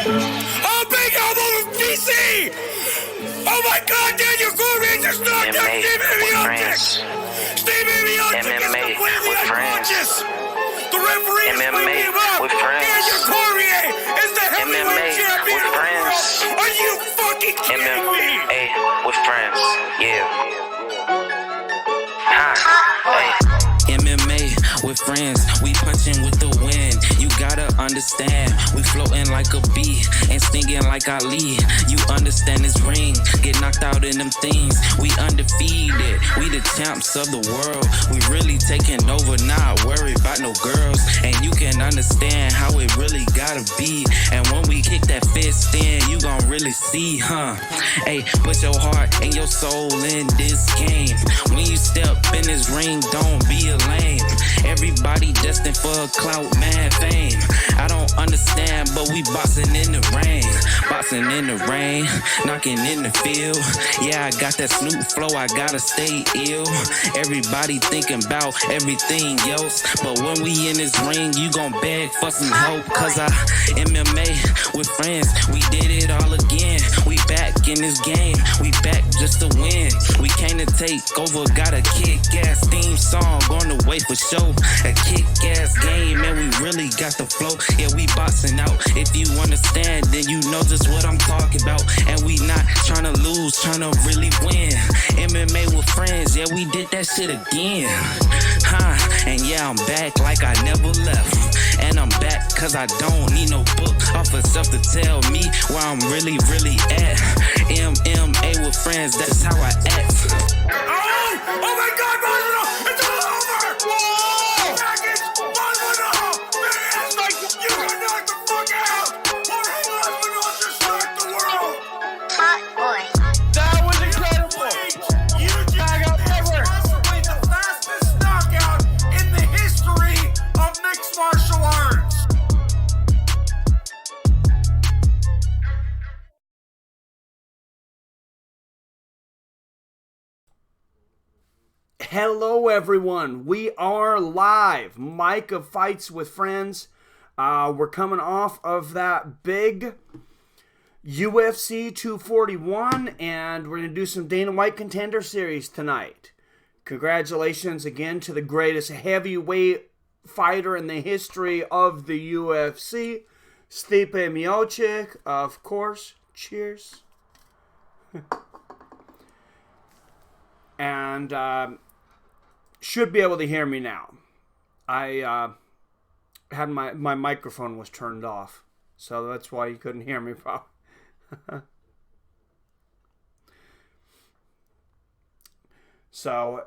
Oh, big elbow with DC! Oh my God, Daniel Cormier just knocked out Stephen Miocic! Stephen Miocic is completely unconscious! The referee is waking him up! Daniel Cormier is the heavyweight champion of the world! Are you fucking kidding me? MMA with friends, yeah. MMA with friends, we punching with the wind. You gotta understand, we floating like a bee and stinging like Ali. You understand this ring, get knocked out in them things. We undefeated, we the champs of the world. We really taking over, not worried about no girls. And you can understand how it really gotta be. And when we kick that fist in, you gon' really see, huh? Hey, put your heart and your soul in this game. When you step in this ring, don't be a lame. Everybody destined for a clout, mad fame. I don't understand, but we boxing in the rain. Boxing in the rain, knocking in the field. Yeah, I got that Snoop flow, I gotta stay ill. Everybody thinking about everything else, but when we in this ring, you gon' beg for some help. Cause I MMA with friends, we did it all again. We back in this game, we back just to win. We came to take over, got a kick-ass theme song on the way for show. A kick-ass game, and we really got the flow. Yeah, we boxing out. If you understand, then you know just what I'm talking about. And we not tryna lose, tryna really win. MMA with friends, yeah, we did that shit again. And yeah, I'm back like I never left. And I'm back cause I don't need no book off of stuff to tell me where I'm really at. MMA with friends, that's how I act. Oh my God, Masvidal! It's all over! Whoa! Masvidal! Man, it's like you can knock the fuck out! Jorge Masvidal just knocked the world! Hot boy. That was incredible. You just possibly the fastest knockout in the history of mixed martial arts! Hello everyone, we are live. Micah Fights with Friends. We're coming off of that big UFC 241 and we're going to do some Dana White Contender Series tonight. Congratulations again to the greatest heavyweight fighter in the history of the UFC, Stipe Miocic, of course. Cheers. And should be able to hear me now. I had my microphone was turned off, so that's why you couldn't hear me. So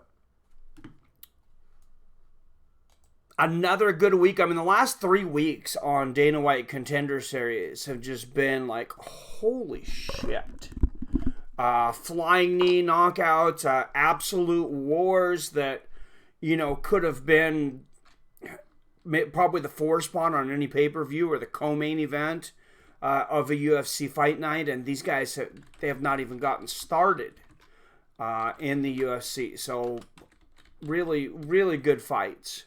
another good week. I mean, the last 3 weeks on Dana White Contender Series have just been like, holy shit. Flying knee knockouts, absolute wars that, you know, could have been probably the 4 spot on any pay-per-view or the co-main event of a UFC fight night. And these guys, they have not even gotten started in the UFC. So really, really good fights.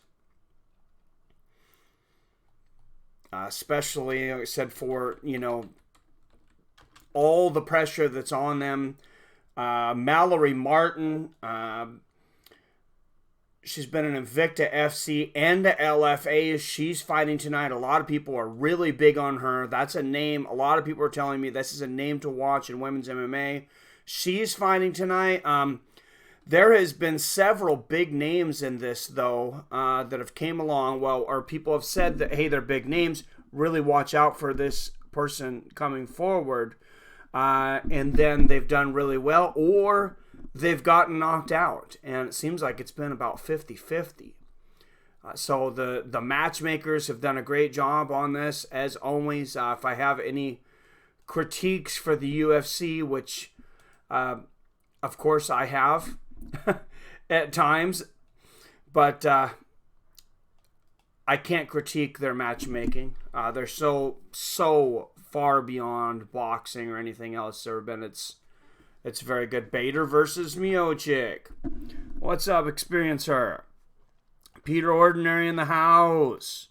Especially, like I said, for, you know, all the pressure that's on them. Mallory Martin, she's been in Invicta FC and the LFA. She's fighting tonight. A lot of people are really big on her. That's a name. A lot of people are telling me this is a name to watch in women's MMA. She's fighting tonight. There has been several big names in this, though, that have came along. Well, or people have said that, hey, they're big names. Really watch out for this person coming forward. And then they've done really well, or they've gotten knocked out. And it seems like it's been about 50-50. So the matchmakers have done a great job on this, as always. If I have any critiques for the UFC, which, of course, I have at times, but I can't critique their matchmaking. They're so far beyond boxing or anything else there been. It's very good. Bader versus Miocic. What's up, Experiencer? Peter Ordinary in the house.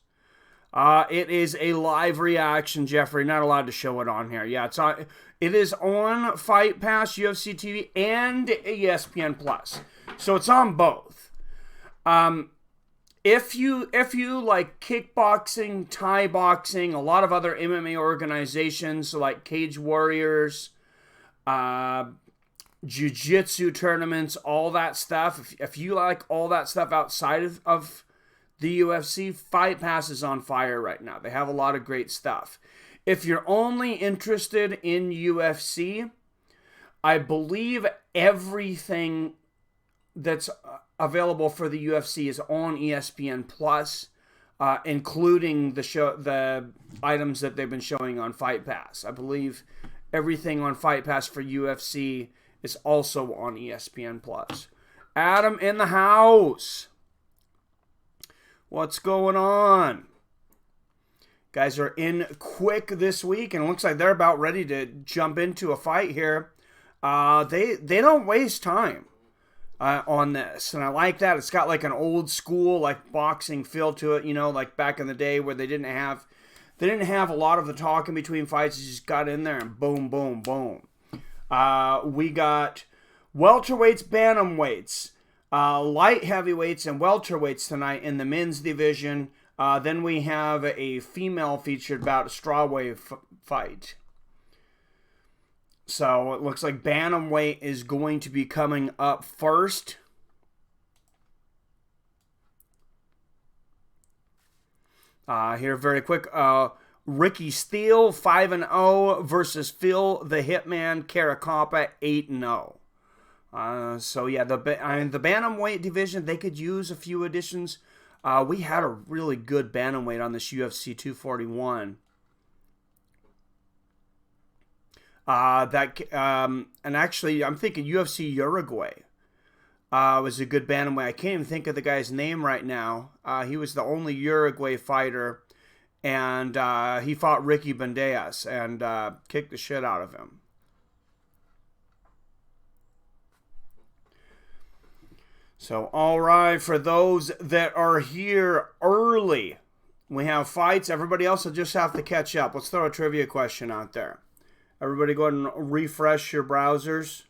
It is a live reaction, Jeffrey. Not allowed to show it on here. Yeah, it's on. It is on Fight Pass, UFC TV, and ESPN Plus. So it's on both. If you like kickboxing, Thai boxing, a lot of other MMA organizations like Cage Warriors, jiu-jitsu tournaments, all that stuff. If you like all that stuff outside of the UFC, Fight Pass is on fire right now. They have a lot of great stuff. If you're only interested in UFC, I believe everything that's available for the UFC is on ESPN Plus, including the items that they've been showing on Fight Pass. I believe everything on Fight Pass for UFC is also on ESPN Plus. Adam in the house. What's going on? Guys are in quick this week, and it looks like they're about ready to jump into a fight here. They don't waste time on this, and I like that. It's got like an old school like boxing feel to it, like back in the day where they didn't have a lot of the talking between fights. You just got in there and boom, boom, boom. We got welterweights, bantamweights, light heavyweights, and welterweights tonight in the men's division. Then we have a female featured bout, a strawweight fight. So it looks like bantamweight is going to be coming up first. Here very quick. Ricky Steele 5-0 versus Phil the Hitman Caracappa 8-0. So yeah, the bantamweight division, they could use a few additions. We had a really good bantamweight on this UFC 241. And actually, I'm thinking UFC Uruguay was a good bantamweight. I can't even think of the guy's name right now. He was the only Uruguay fighter, and he fought Ricky Bandejas and kicked the shit out of him. So, all right, for those that are here early, we have fights. Everybody else will just have to catch up. Let's throw a trivia question out there. Everybody go ahead and refresh your browsers.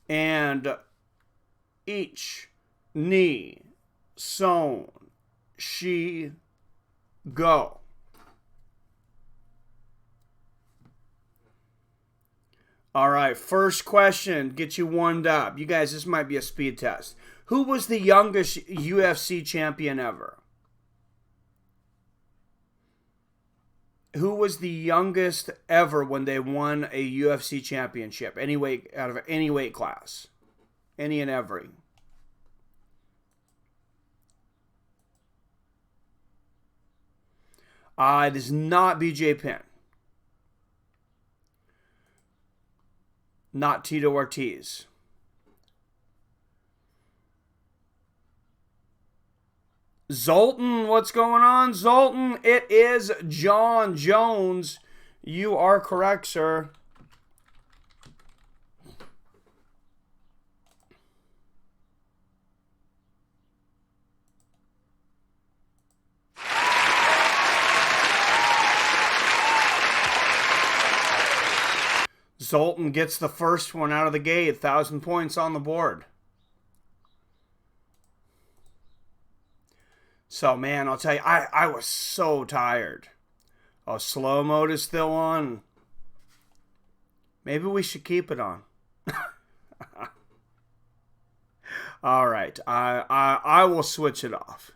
And each knee sewn, she go. All right, first question, get you warmed up. You guys, this might be a speed test. Who was the youngest UFC champion ever? Who was the youngest ever when they won a UFC championship? Any weight, out of any weight class. Any and every. It is not BJ Penn. Not Tito Ortiz. Zoltan, what's going on, Zoltan? It is John Jones. You are correct, sir. Zoltan gets the first one out of the gate. 1,000 points on the board. So, man, I'll tell you, I was so tired. Oh, slow mode is still on. Maybe we should keep it on. All right, I will switch it off.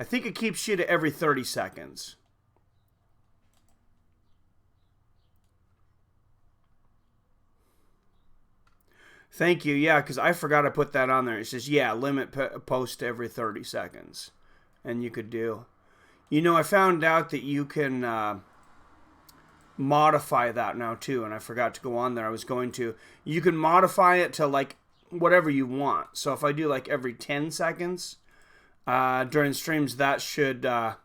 I think it keeps you to every 30 seconds. Thank you. Yeah, because I forgot I put that on there. It says, yeah, limit post every 30 seconds. And you could do. You know, I found out that you can modify that now, too. And I forgot to go on there. I was going to. You can modify it to, like, whatever you want. So if I do, like, every 10 seconds during streams, that should... yeah,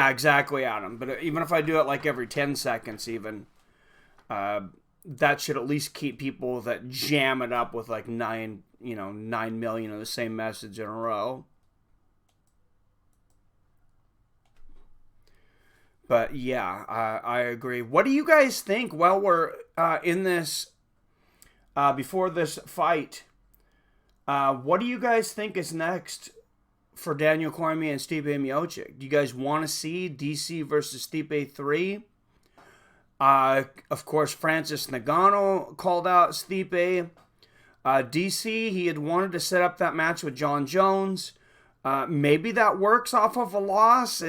exactly, Adam. But even if I do it, like, every 10 seconds even... that should at least keep people that jam it up with like 9 million of the same message in a row. But yeah, I agree. What do you guys think while we're in this, before this fight? What do you guys think is next for Daniel Cormier and Stipe Miocic? Do you guys want to see DC versus Stipe 3? Of course, Francis Ngannou called out Stipe. DC, he had wanted to set up that match with John Jones. Maybe that works off of a loss.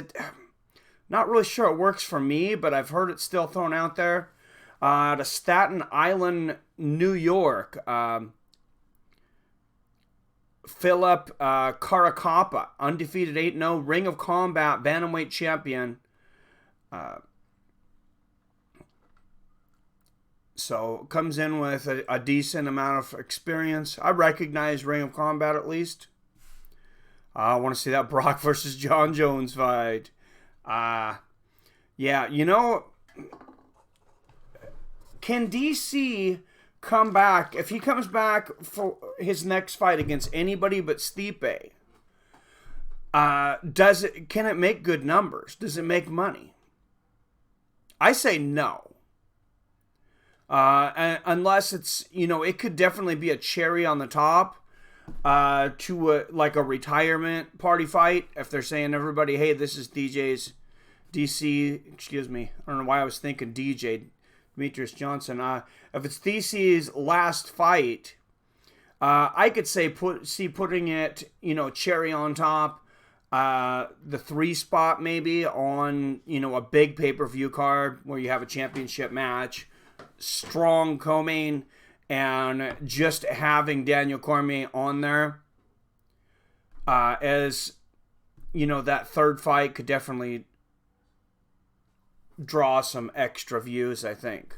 Not really sure it works for me, but I've heard it still thrown out there. To Staten Island, New York, Philip Caracappa, undefeated 8-0, Ring of Combat Bantamweight champion. So comes in with a decent amount of experience. I recognize Ring of Combat at least. I want to see that Brock versus John Jones fight. Yeah, can DC come back? If he comes back for his next fight against anybody but Stipe, can it make good numbers? Does it make money? I say no. Unless it's, it could definitely be a cherry on the top to like a retirement party fight. If they're saying everybody, hey, this is DC, excuse me. I don't know why I was thinking DJ, Demetrius Johnson. If it's DC's last fight, I could say putting it, cherry on top, the 3 spot maybe on, a big pay-per-view card where you have a championship match, strong co-main, and just having Daniel Cormier on there as, that third fight could definitely draw some extra views, I think.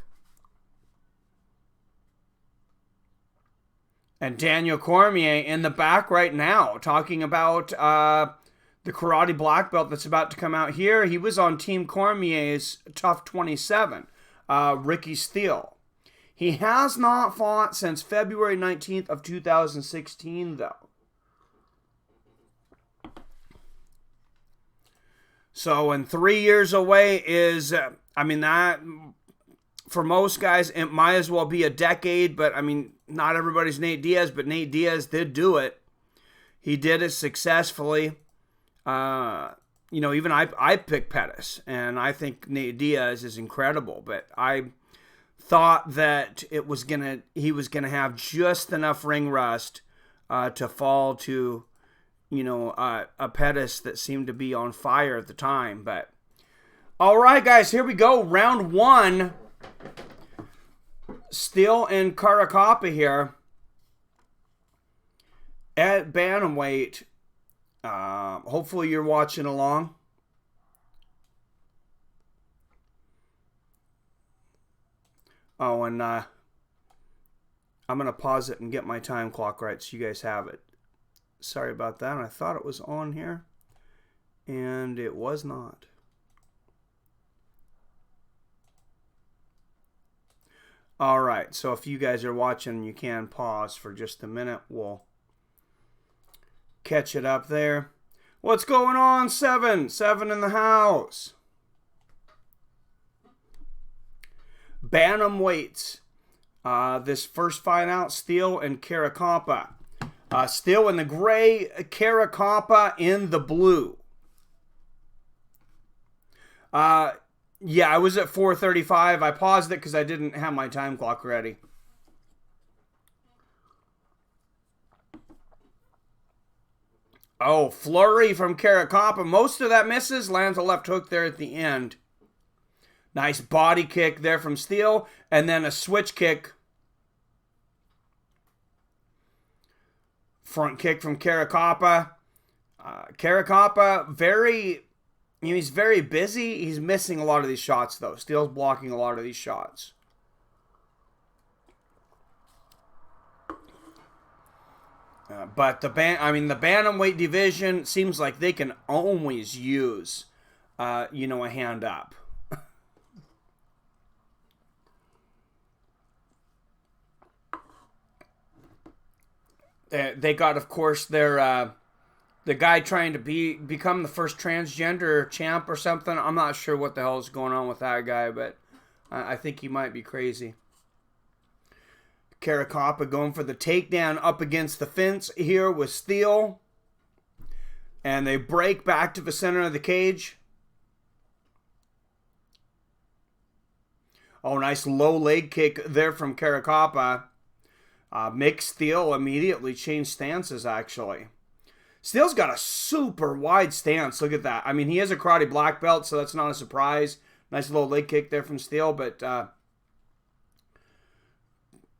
And Daniel Cormier in the back right now talking about the karate black belt that's about to come out here. He was on Team Cormier's Tough 27. Ricky Steele. He has not fought since February 19th of 2016, though. So, and 3 years away is, that, for most guys, it might as well be a decade, but, not everybody's Nate Diaz, but Nate Diaz did do it. He did it successfully. Even I picked Pettis, and I think Nate Diaz is incredible, but I thought that he was gonna have just enough ring rust to fall to, a Pettis that seemed to be on fire at the time. But all right, guys, here we go. Round 1. Steele and Caracappa here at bantamweight. Hopefully you're watching along. Oh, and I'm going to pause it and get my time clock right so you guys have it. Sorry about that. I thought it was on here, and it was not. All right, so if you guys are watching, you can pause for just a minute. We'll catch it up there. What's going on, Seven? Seven in the house. Bantamweights. This first fight out, Steele and Caracappa. Steele in the gray, Caracappa in the blue. Yeah, I was at 4:35. I paused it because I didn't have my time clock ready. Oh, flurry from Caracappa. Most of that misses. Lands a left hook there at the end. Nice body kick there from Steele. And then a switch kick. Front kick from Caracappa. Caracappa, he's very busy. He's missing a lot of these shots, though. Steele's blocking a lot of these shots. But the bantamweight division seems like they can always use, a hand up. They got, of course, their the guy trying to become the first transgender champ or something. I'm not sure what the hell is going on with that guy, but I think he might be crazy. Caracappa going for the takedown up against the fence here with Steele. And they break back to the center of the cage. Oh, nice low leg kick there from Caracappa. Makes Steele immediately change stances, actually. Steele's got a super wide stance. Look at that. I mean, he is a karate black belt, so that's not a surprise. Nice low leg kick there from Steele, but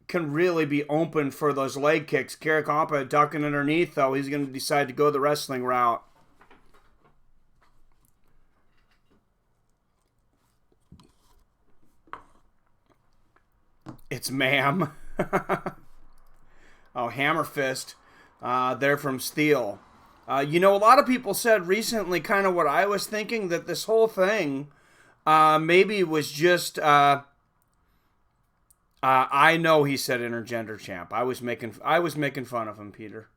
can really be open for those leg kicks. Caracappa ducking underneath, though. He's going to decide to go the wrestling route. It's Ma'am. Oh, hammer fist there from Steele. You know, a lot of people said recently kind of what I was thinking, that this whole thing maybe was just... I know he said intergender champ. I was making fun of him, Peter.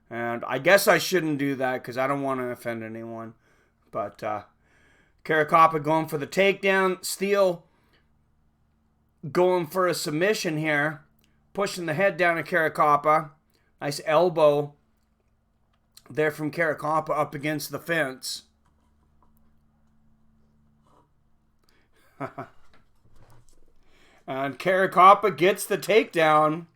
And I guess I shouldn't do that because I don't want to offend anyone. But Caracappa going for the takedown. Steele going for a submission here. Pushing the head down of Caracappa. Nice elbow there from Caracappa up against the fence. And Caracappa gets the takedown.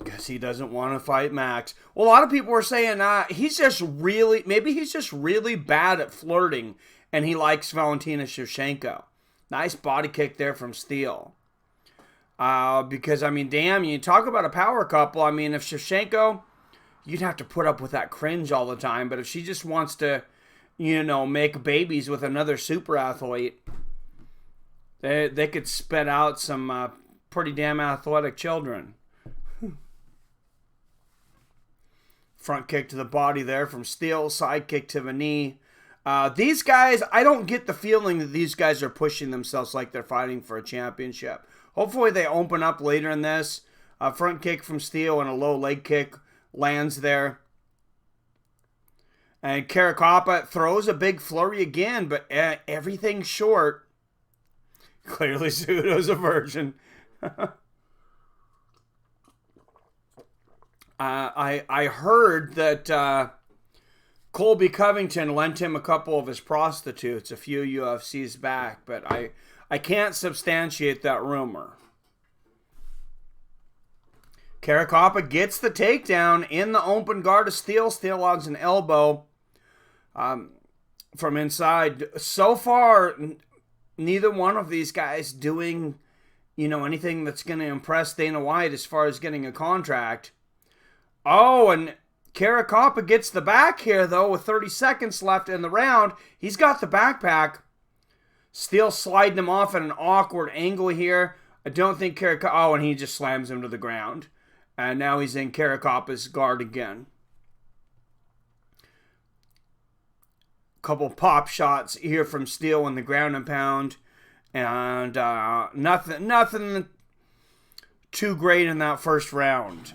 Guess he doesn't want to fight Max. Well, a lot of people were saying maybe he's just really bad at flirting and he likes Valentina Shevchenko. Nice body kick there from Steele. Because, I mean, damn, you talk about a power couple. I mean, if Shevchenko, you'd have to put up with that cringe all the time. But if she just wants to, you know, make babies with another super athlete, they could spit out some pretty damn athletic children. Front kick to the body there from Steele. Side kick to the knee. These guys, I don't get the feeling that these guys are pushing themselves like they're fighting for a championship. Hopefully they open up later in this. Front kick from Steele and a low leg kick lands there. And Caracappa throws a big flurry again, but everything's short. Clearly Pseudo's a virgin. I heard that Colby Covington lent him a couple of his prostitutes a few UFCs back, but I can't substantiate that rumor. Caracappa gets the takedown in the open guard of Steele. Steele logs an elbow from inside. So far, neither one of these guys doing, you know, anything that's going to impress Dana White as far as getting a contract. Oh, and Caracappa gets the back here, though, with 30 seconds left in the round. He's got the backpack. Steele sliding him off at an awkward angle here. I don't think Caracappa... Oh, and he just slams him to the ground. And now he's in Caracappa's guard again. Couple pop shots here from Steele in the ground and pound. And nothing too great in that first round.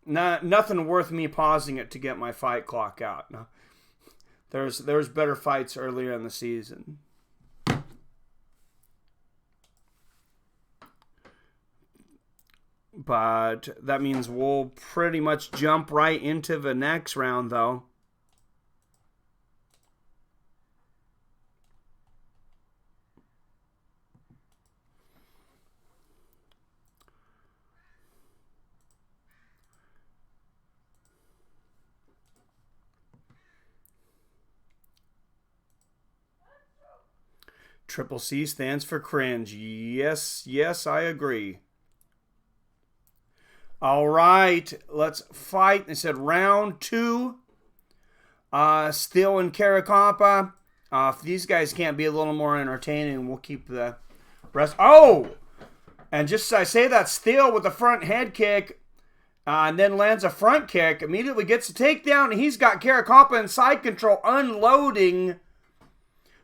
Nothing worth me pausing it to get my fight clock out. No. There's better fights earlier in the season. But that means we'll pretty much jump right into the next round, though. Triple C stands for cringe. Yes, I agree. All right, let's fight. They said round 2. Steele and Caracappa. If these guys can't be a little more entertaining, we'll keep the rest. Oh! And just as I say that, Steele with the front head kick, and then lands a front kick, immediately gets a takedown, and he's got Caracappa in side control, unloading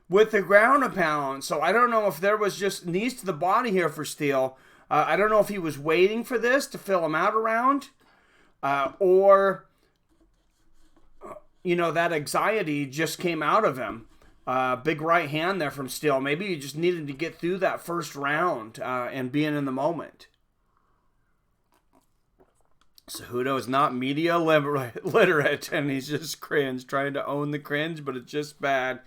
with the ground and pound. So I don't know if there was just knees to the body here for Steele. I don't know if he was waiting for this to fill him out around, or, that anxiety just came out of him. Big right hand there from Steele. Maybe he just needed to get through that first round and being in the moment. Cejudo is not media literate, and he's just cringe, trying to own the cringe, but it's just bad.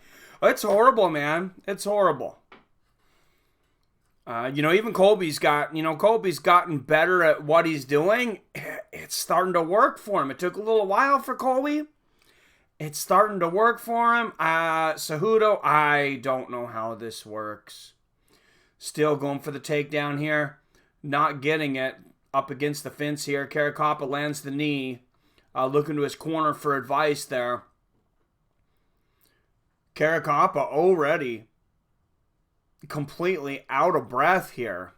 It's horrible, man. It's horrible. Even Colby's gotten better at what he's doing. It's starting to work for him. It took a little while for Colby. It's starting to work for him. Cejudo, I don't know how this works. Still going for the takedown here. Not getting it. Up against the fence here. Caracappa lands the knee. Looking to his corner for advice there. Caracappa already completely out of breath here.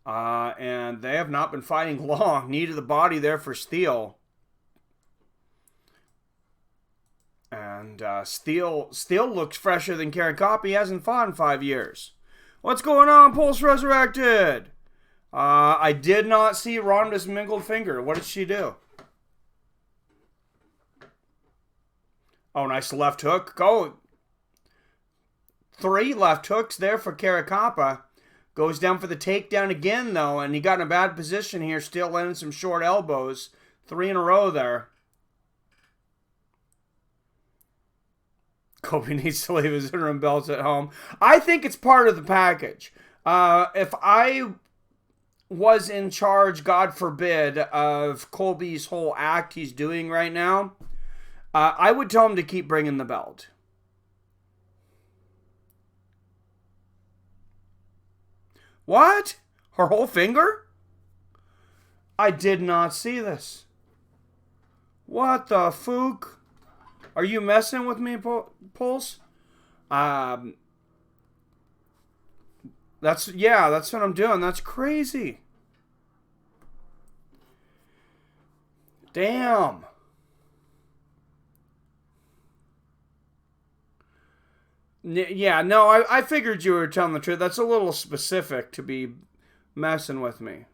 And they have not been fighting long. Knee to the body there for Steele. And Steele looks fresher than Caracappa. He hasn't fought in 5 years. What's going on, Pulse Resurrected? I did not see Ronda's mingled finger. What did she do? Oh, nice left hook. Go. 3 left hooks there for Caracappa. Goes down for the takedown again, though, and he got in a bad position here. Still landing some short elbows. 3 in a row there. Kobe needs to leave his interim belts at home. I think it's part of the package. If I was in charge, God forbid, of Colby's whole act he's doing right now, I would tell him to keep bringing the belt. What? Her whole finger? I did not see this. What the fook? Are you messing with me, Pulse? That's what I'm doing. That's crazy. Damn. Yeah, no, I figured you were telling the truth. That's a little specific to be messing with me.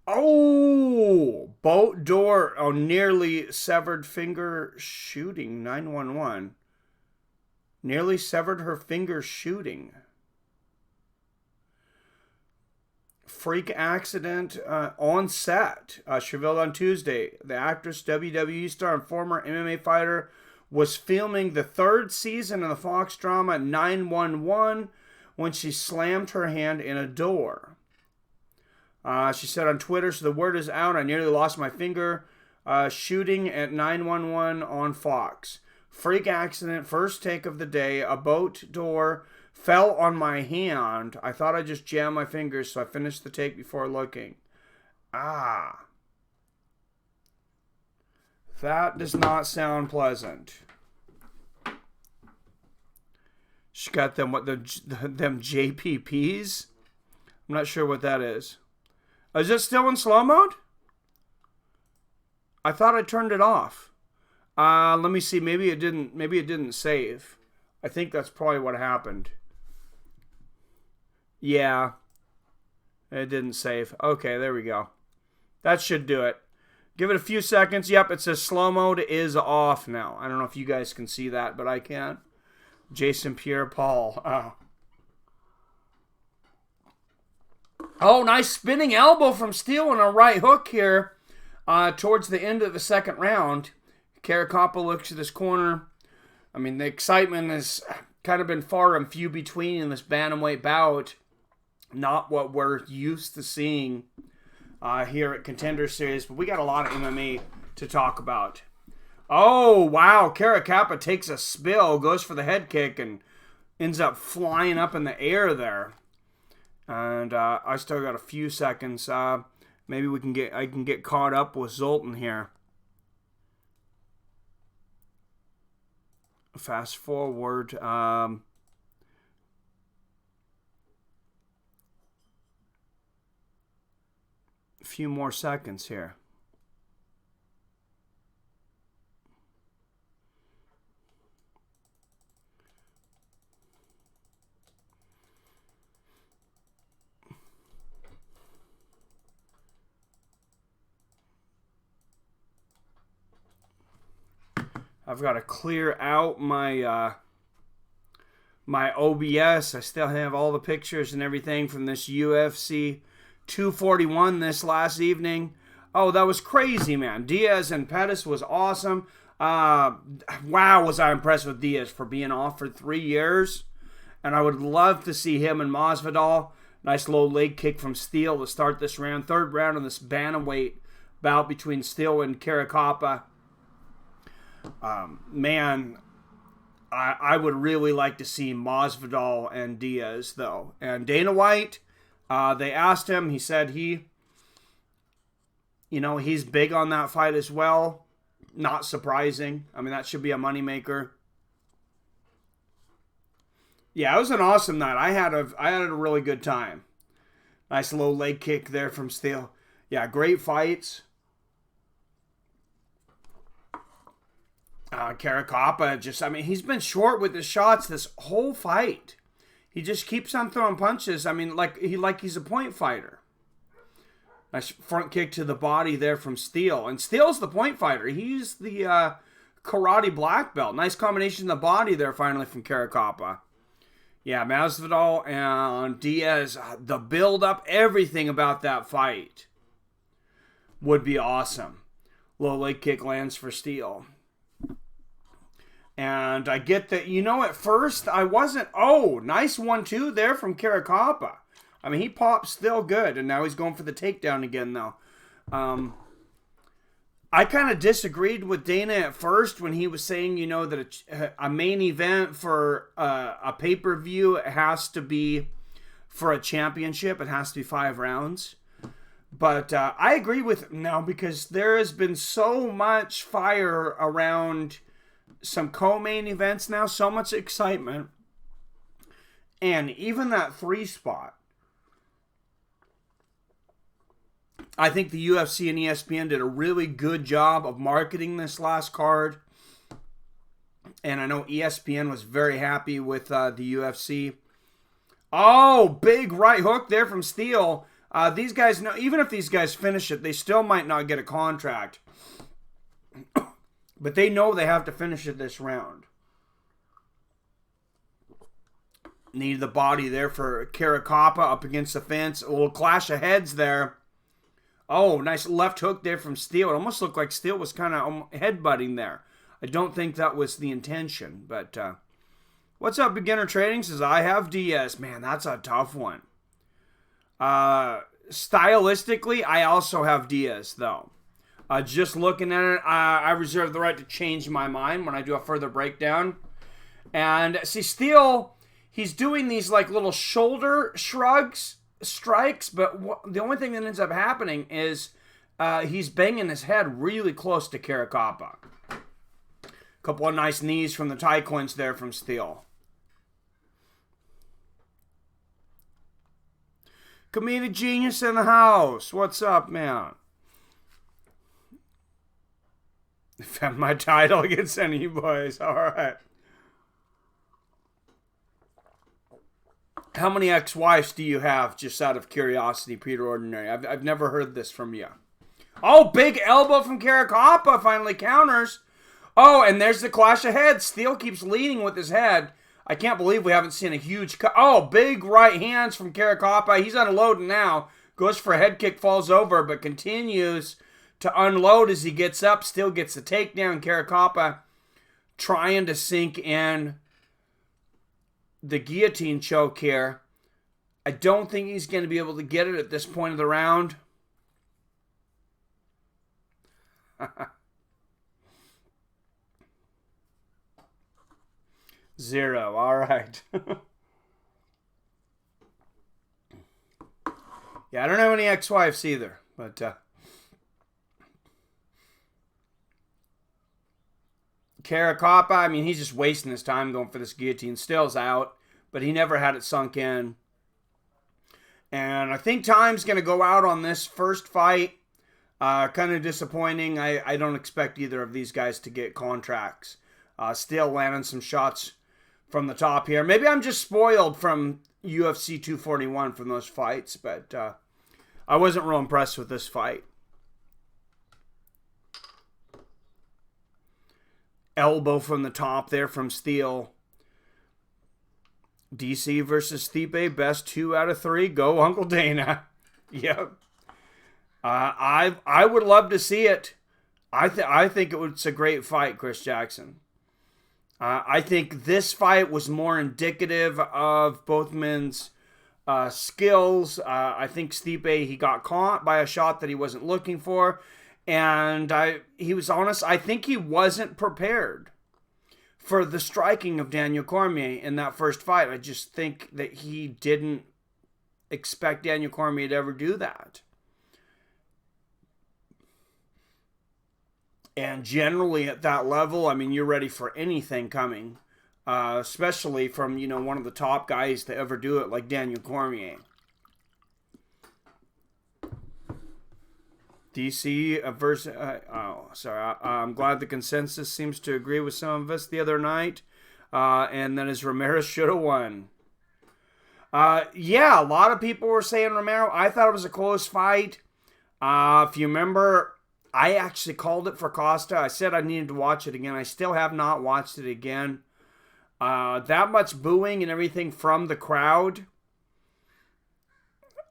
Oh, boat door. Oh, nearly severed finger shooting. 911. Nearly severed her finger shooting. Freak accident on set. Revealed on Tuesday. The actress, WWE star, and former MMA fighter was filming the 3rd season of the Fox drama 911 when she slammed her hand in a door. She said on Twitter, so the word is out, I nearly lost my finger shooting at 911 on Fox. Freak accident, first take of the day. A boat door fell on my hand. I thought I just jammed my fingers, so I finished the take before looking. That does not sound pleasant. She got them, them JPPs? I'm not sure what that is. Is it still in slow mode? I thought I turned it off. Let me see. Maybe it didn't save. I think that's probably what happened. Yeah. It didn't save. Okay, there we go. That should do it. Give it a few seconds. Yep, it says slow mode is off now. I don't know if you guys can see that, but I can. Jason Pierre-Paul. Oh, nice spinning elbow from Steele and a right hook here towards the end of the second round. Caracappa looks at his corner. I mean, the excitement has kind of been far and few between in this bantamweight bout. Not what we're used to seeing here at Contender Series, but we got a lot of MMA to talk about. Oh, wow. Caracappa takes a spill, goes for the head kick, and ends up flying up in the air there. And I still got a few seconds. Maybe I can get caught up with Zoltan here. Fast forward. A few more seconds here. I've got to clear out my my OBS. I still have all the pictures and everything from this UFC 241 this last evening. Oh, that was crazy, man. Diaz and Pettis was awesome. Wow, was I impressed with Diaz for being off for 3 years. And I would love to see him and Masvidal. Nice low leg kick from Steele to start this round. Third round of this bantamweight bout between Steele and Caracappa. Man, I would really like to see Masvidal and Diaz, though. And Dana White, they asked him. He said he's big on that fight as well. Not surprising. I mean, that should be a moneymaker. Yeah, it was an awesome night. I had a really good time. Nice low leg kick there from Steele. Yeah, great fights. Caracappa he's been short with his shots this whole fight. He just keeps on throwing punches. I mean, he's a point fighter. Nice front kick to the body there from Steele. And Steele's the point fighter. He's the karate black belt. Nice combination in the body there finally from Caracappa. Yeah, Masvidal and Diaz, the build-up, everything about that fight would be awesome. Low leg kick lands for Steele. And I get that, at first I wasn't, nice 1-2 there from Caracappa. I mean, he popped still good, and now he's going for the takedown again, though. I kind of disagreed with Dana at first when he was saying, that a main event for a pay-per-view has to be for a championship. It has to be 5 rounds. But I agree with him now because there has been so much fire around some co-main events now, so much excitement. And even that 3 spot, I think the UFC and ESPN did a really good job of marketing this last card. And I know ESPN was very happy with the UFC. Oh, big right hook there from Steele. These guys know, even if these guys finish it, they still might not get a contract. But they know they have to finish it this round. Need the body there for Caracappa up against the fence. A little clash of heads there. Oh, nice left hook there from Steele. It almost looked like Steele was kind of headbutting there. I don't think that was the intention. But what's up, Beginner Trading? Says, I have Diaz. Man, that's a tough one. Stylistically, I also have Diaz, though. Just looking at it, I reserve the right to change my mind when I do a further breakdown. And see, Steele, he's doing these like little shoulder strikes, but the only thing that ends up happening is he's banging his head really close to Caracappa. Couple of nice knees from the Thai clinch there from Steele. Comedic Genius in the house. What's up, man? Defend my title against any of you boys. All right. How many ex-wives do you have, just out of curiosity, Peter Ordinary? I've never heard this from you. Oh, big elbow from Caracappa finally counters. Oh, and there's the clash of heads. Steele keeps leading with his head. I can't believe we haven't seen a huge cut. Oh, big right hands from Caracappa. He's unloading now. Goes for a head kick, falls over, but continues to unload as he gets up. Still gets the takedown. Caracappa trying to sink in the guillotine choke here. I don't think he's going to be able to get it at this point of the round. 0. All right. Yeah, I don't have any ex-wives either, but Caracappa, I mean, he's just wasting his time going for this guillotine. Still's out, but he never had it sunk in. And I think time's going to go out on this first fight. Kind of disappointing. I don't expect either of these guys to get contracts. Still landing some shots from the top here. Maybe I'm just spoiled from UFC 241 from those fights, but I wasn't real impressed with this fight. elbow from the top there from Steele. DC versus Stipe, best 2 out of 3. Go Uncle Dana. Yep. I would love to see it. I think it's a great fight, Chris Jackson. I think this fight was more indicative of both men's skills. I think Stipe, he got caught by a shot that he wasn't looking for. And he was honest. I think he wasn't prepared for the striking of Daniel Cormier in that first fight. I just think that he didn't expect Daniel Cormier to ever do that. And generally at that level, I mean, you're ready for anything coming. Especially from, one of the top guys to ever do it, like Daniel Cormier. DC versus... I'm glad the consensus seems to agree with some of us the other night. And then as Ramirez should have won. Yeah, a lot of people were saying Romero. I thought it was a close fight. If you remember, I actually called it for Costa. I said I needed to watch it again. I still have not watched it again. That much booing and everything from the crowd.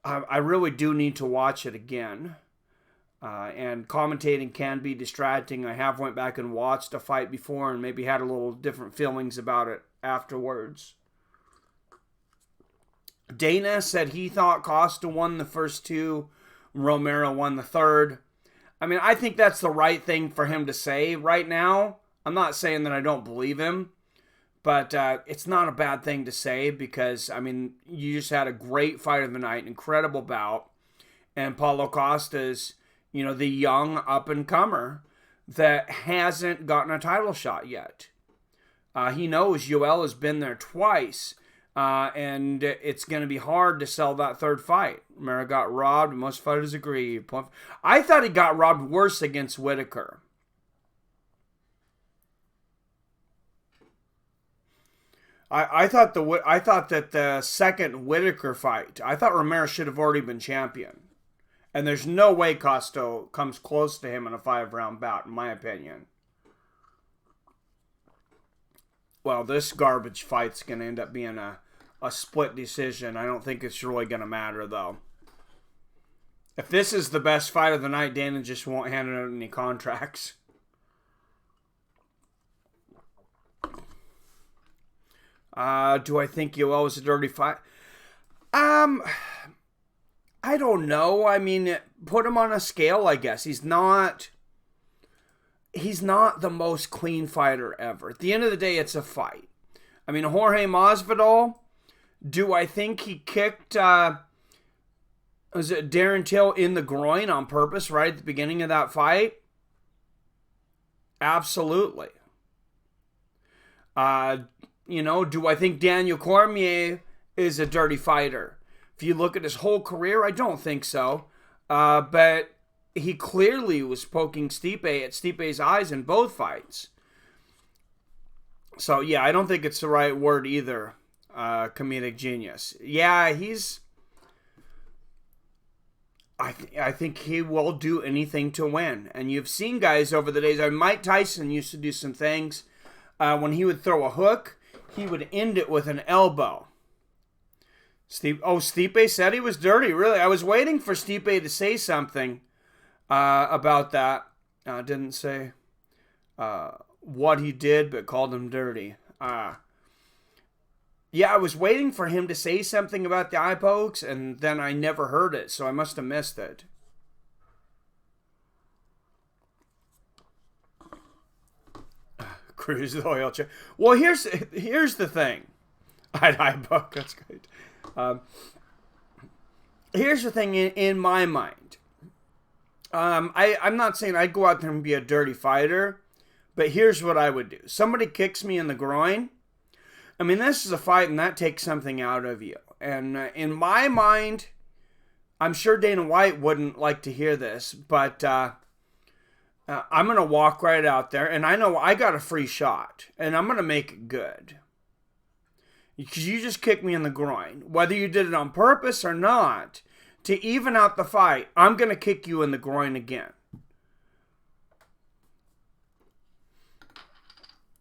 I really do need to watch it again. And commentating can be distracting. I have went back and watched a fight before and maybe had a little different feelings about it afterwards. Dana said he thought Costa won the first 2. Romero won the third. I mean, I think that's the right thing for him to say right now. I'm not saying that I don't believe him. But it's not a bad thing to say because, I mean, you just had a great fight of the night, incredible bout. And Paulo Costa's, the young up-and-comer that hasn't gotten a title shot yet. He knows Yoel has been there twice, and it's going to be hard to sell that third fight. Romero got robbed, most fighters agree. I thought he got robbed worse against Whitaker. I thought that the second Whitaker fight, I thought Romero should have already been champion. And there's no way Costa comes close to him in a 5-round bout, in my opinion. Well, this garbage fight's going to end up being a split decision. I don't think it's really going to matter, though. If this is the best fight of the night, Dana just won't hand out any contracts. Do I think Yoel was a dirty fight? I don't know. I mean, put him on a scale, I guess. He's not the most clean fighter ever. At the end of the day, it's a fight. I mean, Jorge Masvidal, do I think he kicked was it Darren Till in the groin on purpose right at the beginning of that fight? Absolutely. Do I think Daniel Cormier is a dirty fighter? If you look at his whole career, I don't think so. But he clearly was poking Stipe at Stipe's eyes in both fights. So, yeah, I don't think it's the right word either, comedic genius. Yeah, I think he will do anything to win. And you've seen guys over the days. Mike Tyson used to do some things. When he would throw a hook, he would end it with an elbow. Stipe said he was dirty. Really, I was waiting for Stipe to say something about that. Didn't say what he did, but called him dirty. Yeah, I was waiting for him to say something about the eye pokes, and then I never heard it, so I must have missed it. Cruise the oil check. Well, here's the thing. Eye poke, that's great. Here's the thing in my mind. I'm not saying I'd go out there and be a dirty fighter, but here's what I would do. Somebody kicks me in the groin. I mean, this is a fight, and that takes something out of you. And in my mind, I'm sure Dana White wouldn't like to hear this, but I'm going to walk right out there, and I know I got a free shot, and I'm going to make it good. Because you just kicked me in the groin. Whether you did it on purpose or not, to even out the fight, I'm going to kick you in the groin again.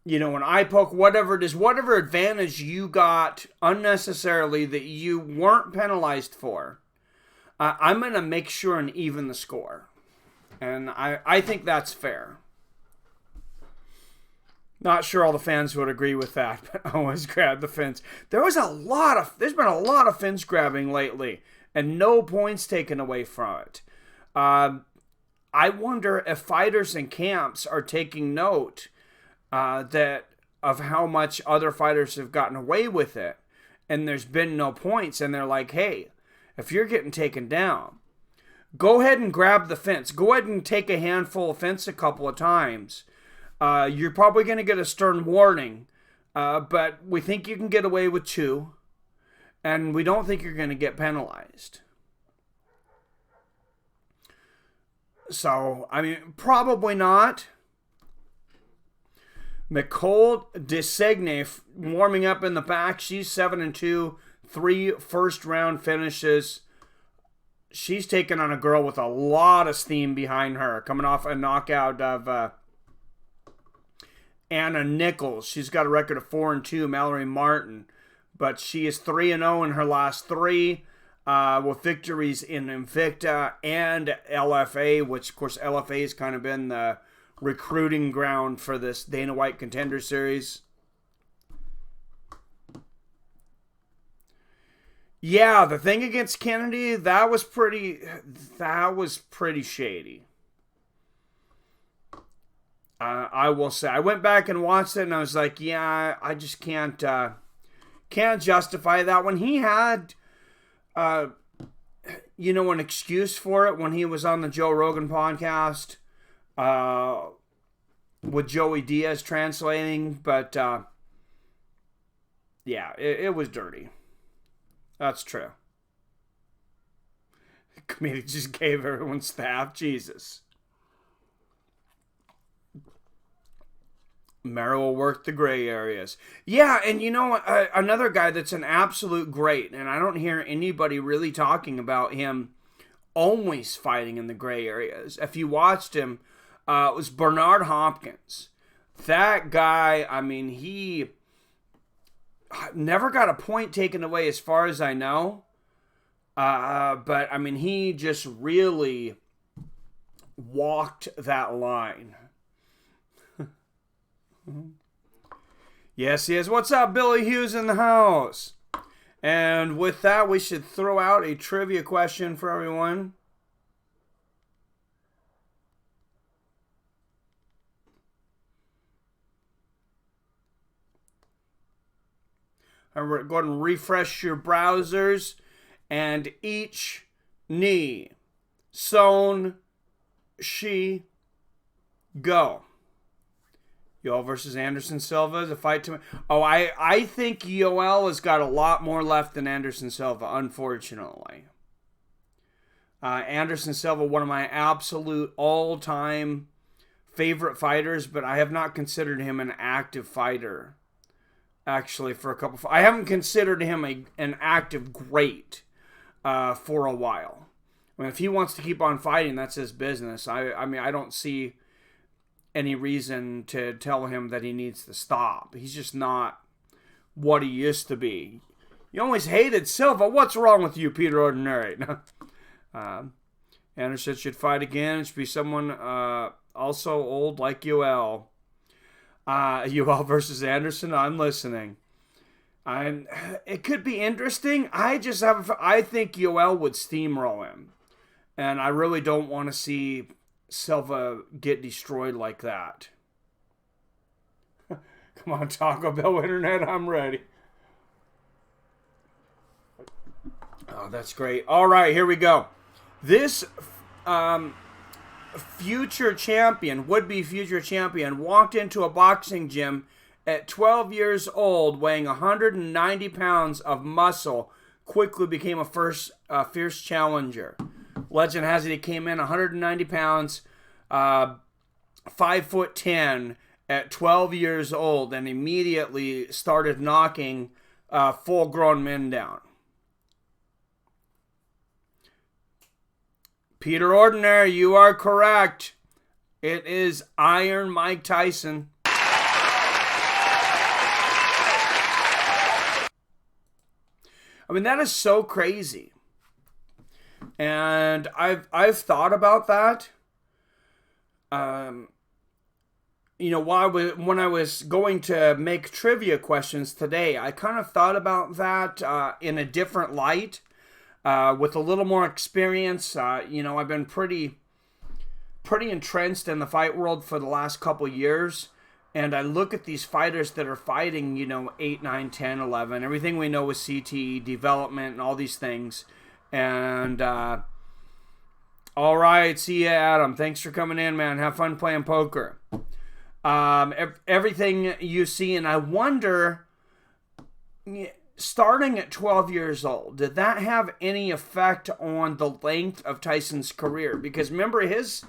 an eye poke, whatever it is, whatever advantage you got unnecessarily that you weren't penalized for, I'm going to make sure and even the score. And I think that's fair. Not sure all the fans would agree with that, but I always grab the fence. There's been a lot of fence grabbing lately, and no points taken away from it. I wonder if fighters and camps are taking note that of how much other fighters have gotten away with it, and there's been no points, and they're like, hey, if you're getting taken down, go ahead and grab the fence. Go ahead and take a handful of fence a couple of times. You're probably going to get a stern warning, but we think you can get away with 2, and we don't think you're going to get penalized. So, I mean, probably not. Nicole Desegne warming up in the back. She's 7-2, 3 first-round finishes. She's taken on a girl with a lot of steam behind her, coming off a knockout of Anna Nichols. She's got a record of 4-2, Mallory Martin, but she is 3-0 in her last 3, with victories in Invicta and LFA, which of course LFA has kind of been the recruiting ground for this Dana White Contender Series. Yeah, the thing against Kennedy, that was pretty shady. I will say, I went back and watched it, and I was like, yeah, I just can't justify that. When he had, an excuse for it when he was on the Joe Rogan podcast, with Joey Diaz translating, but yeah, it was dirty. That's true. The committee just gave everyone staff. Jesus. Merrill worked the gray areas. Yeah, and another guy that's an absolute great, and I don't hear anybody really talking about him always fighting in the gray areas. If you watched him, it was Bernard Hopkins. That guy, I mean, he never got a point taken away as far as I know. But, I mean, he just really walked that line. Yes, he is. What's up, Billy Hughes in the house? And with that, we should throw out a trivia question for everyone. Go ahead and refresh your browsers. And each knee, Son, Shi, go. Yoel versus Anderson Silva is a fight to... Oh, I think Yoel has got a lot more left than Anderson Silva, unfortunately. Anderson Silva, one of my absolute all-time favorite fighters, but I have not considered him an active fighter. Actually, for a couple... I haven't considered him an active great for a while. I mean, if he wants to keep on fighting, that's his business. I mean, I don't see any reason to tell him that he needs to stop. He's just not what he used to be. You always hated Silva. What's wrong with you, Peter Ordinary? Anderson should fight again. It should be someone also old like Yoel. Yoel versus Anderson. I'm listening. It could be interesting. I think Yoel would steamroll him. And I really don't want to see Silva get destroyed like that. Come on, Taco Bell Internet, I'm ready. Oh, that's great. All right, here we go. This future champion, would-be future champion, walked into a boxing gym at 12 years old, weighing 190 pounds of muscle, quickly became a fierce challenger. Legend has it he came in 190 pounds, 5'10", at 12 years old, and immediately started knocking full-grown men down. Peter Ordinary, you are correct. It is Iron Mike Tyson. I mean, that is so crazy. And I've thought about that. When I was going to make trivia questions today, I kind of thought about that in a different light, with a little more experience. I've been pretty entrenched in the fight world for the last couple years, and I look at these fighters that are fighting, 8, 9, 10, 11, everything we know with CTE, development, and all these things. And, all right, see ya, Adam. Thanks for coming in, man. Have fun playing poker. Everything you see, and I wonder, starting at 12 years old, did that have any effect on the length of Tyson's career? Because remember, his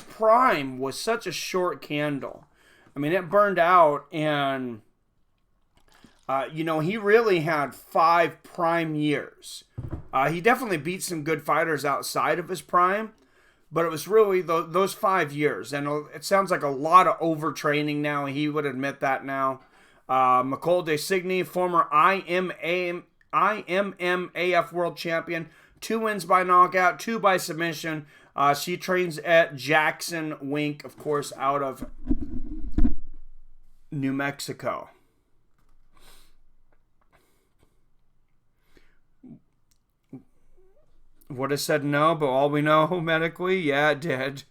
prime was such a short candle. I mean, it burned out, and he really had 5 prime years. He definitely beat some good fighters outside of his prime, but it was really those 5 years. And it sounds like a lot of overtraining now. He would admit that now. Nicole DeSigny, former IMMAF world champion, 2 wins by knockout, 2 by submission. She trains at Jackson Wink, of course, out of New Mexico. Would have said no, but all we know medically, yeah, it did.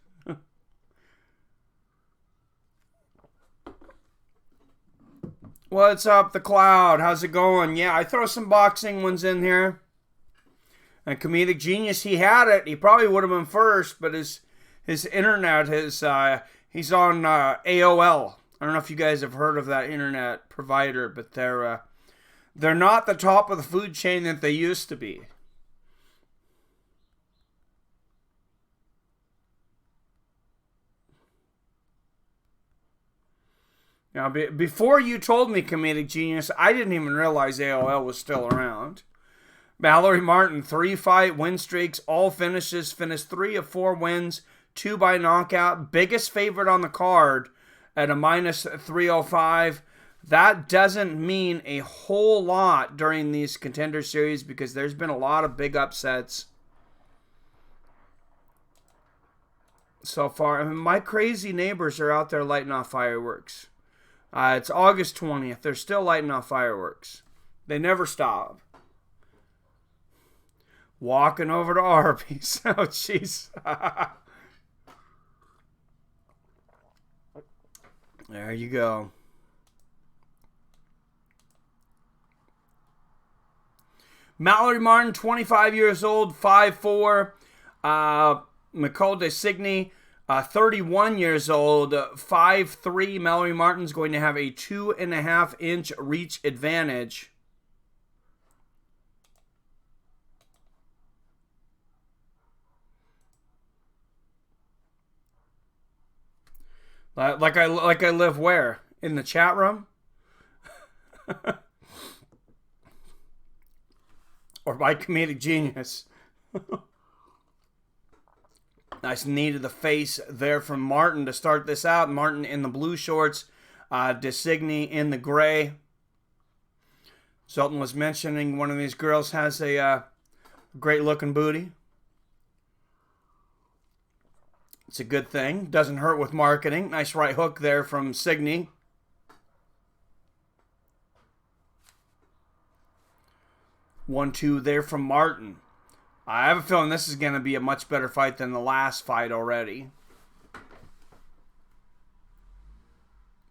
What's up, The Cloud? How's it going? Yeah, I throw some boxing ones in here. And Comedic Genius, he had it. He probably would have been first, but his internet, he's on AOL. I don't know if you guys have heard of that internet provider, but they're not the top of the food chain that they used to be. Now, before you told me, Comedic Genius, I didn't even realize AOL was still around. Mallory Martin, 3-fight win streaks, all finishes, finished 3 of 4 wins, 2 by knockout. Biggest favorite on the card at a minus 305. That doesn't mean a whole lot during these Contender Series because there's been a lot of big upsets so far. I mean, my crazy neighbors are out there lighting off fireworks. It's August 20th. They're still lighting off fireworks. They never stop. Walking over to Arby's. Oh, jeez. There you go. Mallory Martin, 25 years old, 5'4". Nicole DeSigny, 31 years old, 5'3". Mallory Martin's going to have a 2.5-inch reach advantage. Like I live where? In the chat room? Or by Comedic Genius? Nice knee to the face there from Martin to start this out. Martin in the blue shorts. DeSigny in the gray. Sultan was mentioning one of these girls has a great looking booty. It's a good thing. Doesn't hurt with marketing. Nice right hook there from Signy. 1-2 there from Martin. I have a feeling this is going to be a much better fight than the last fight already.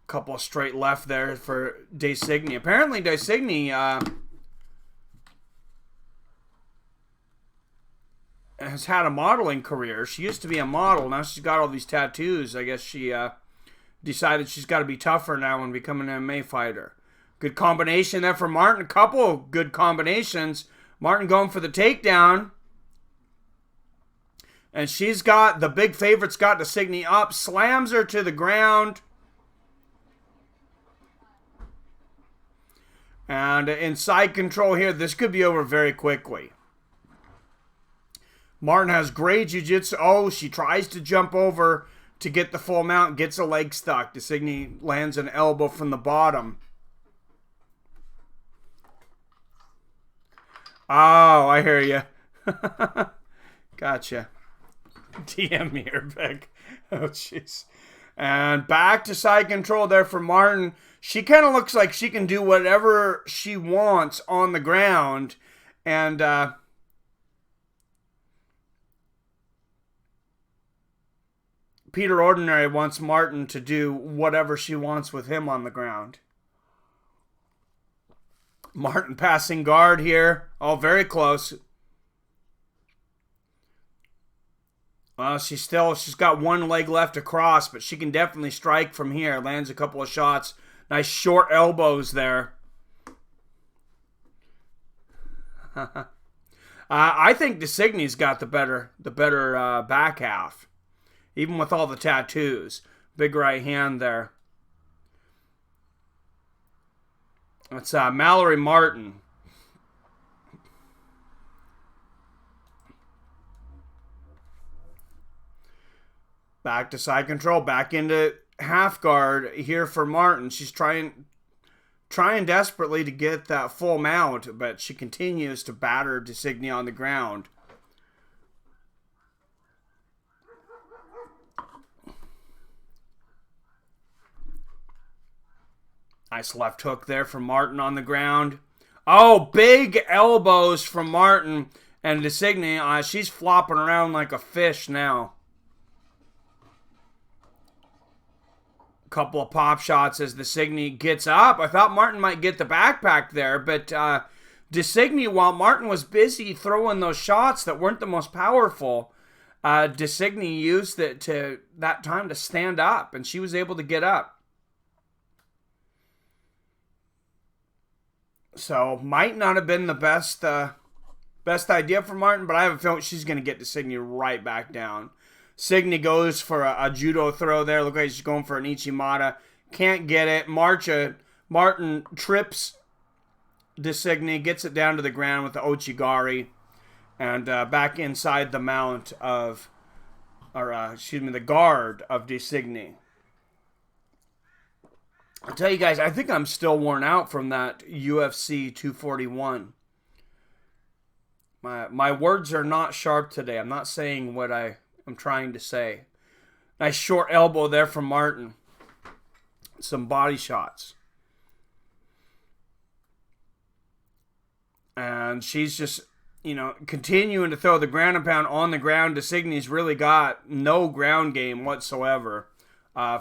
Couple of straight left there for DeSigny. Apparently DeSigny has had a modeling career. She used to be a model. Now she's got all these tattoos. I guess she decided she's got to be tougher now and become an MMA fighter. Good combination there for Martin. A couple of good combinations. Martin going for the takedown. And she's got, the big favorite's got DeSigny up. Slams her to the ground. And inside control here. This could be over very quickly. Martin has great jiu-jitsu. Oh, she tries to jump over to get the full mount. Gets a leg stuck. DeSigny lands an elbow from the bottom. Oh, I hear you. Gotcha. DM me here, Vic. Oh, jeez. And back to side control there for Martin. She kind of looks like she can do whatever she wants on the ground. And Peter Ordinary wants Martin to do whatever she wants with him on the ground. Martin passing guard here. Oh, very close. Well, she's got one leg left across, but she can definitely strike from here. Lands a couple of shots. Nice short elbows there. I think DeSigny's got the better back half, even with all the tattoos. Big right hand there. It's Mallory Martin. Back to side control, back into half guard here for Martin. She's trying desperately to get that full mount, but she continues to batter DeSigny on the ground. Nice left hook there from Martin on the ground. Oh, big elbows from Martin and DeSigny. She's flopping around like a fish now. Couple of pop shots as DeSigny gets up. I thought Martin might get the backpack there, but DeSigny, while Martin was busy throwing those shots that weren't the most powerful, DeSigny used it to that time to stand up, and she was able to get up. So might not have been the best idea for Martin, but I have a feeling she's going to get DeSigny right back down. Signy goes for a judo throw there. Look like he's going for an Ichimata. Can't get it. Martin trips DeSigny, gets it down to the ground with the Ochigari, and back inside the mount of, the guard of DeSigny. I'll tell you guys, I think I'm still worn out from that UFC 241. My words are not sharp today. I'm not saying what I'm trying to say. Nice short elbow there from Martin. Some body shots. And she's just, continuing to throw the ground and pound on the ground. DeSigny's really got no ground game whatsoever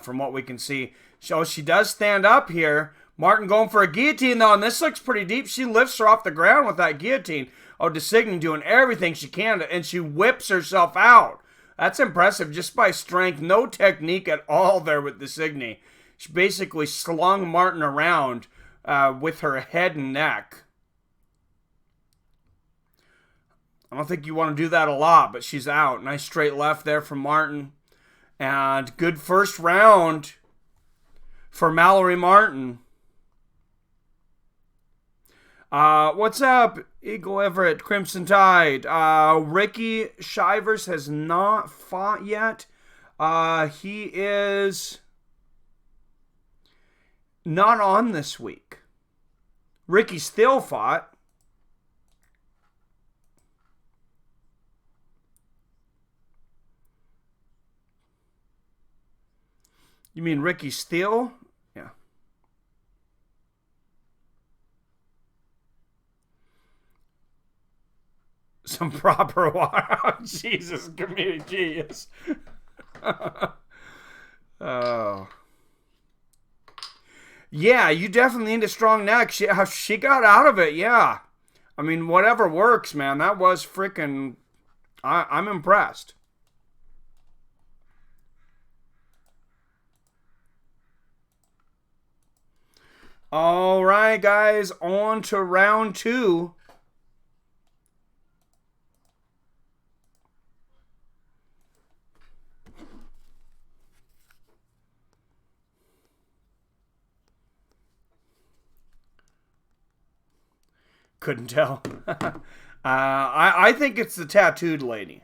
from what we can see. So she does stand up here. Martin going for a guillotine, though, and this looks pretty deep. She lifts her off the ground with that guillotine. Oh, DeSigny doing everything she can, and she whips herself out. That's impressive just by strength. No technique at all there with DeSigny. She basically slung Martin around with her head and neck. I don't think you want to do that a lot, but she's out. Nice straight left there from Martin. And good first round for Mallory Martin. What's up, Eagle Everett, Crimson Tide? Ricky Shivers has not fought yet. He is not on this week. Ricky still fought. You mean Ricky Steele? Yeah. Some proper water. Oh, Jesus, comedic genius. Oh. Yeah, you definitely need a strong neck. She got out of it, yeah. I mean, whatever works, man. That was freaking... I'm impressed. All right, guys. On to round 2. Couldn't tell. I think it's the tattooed lady.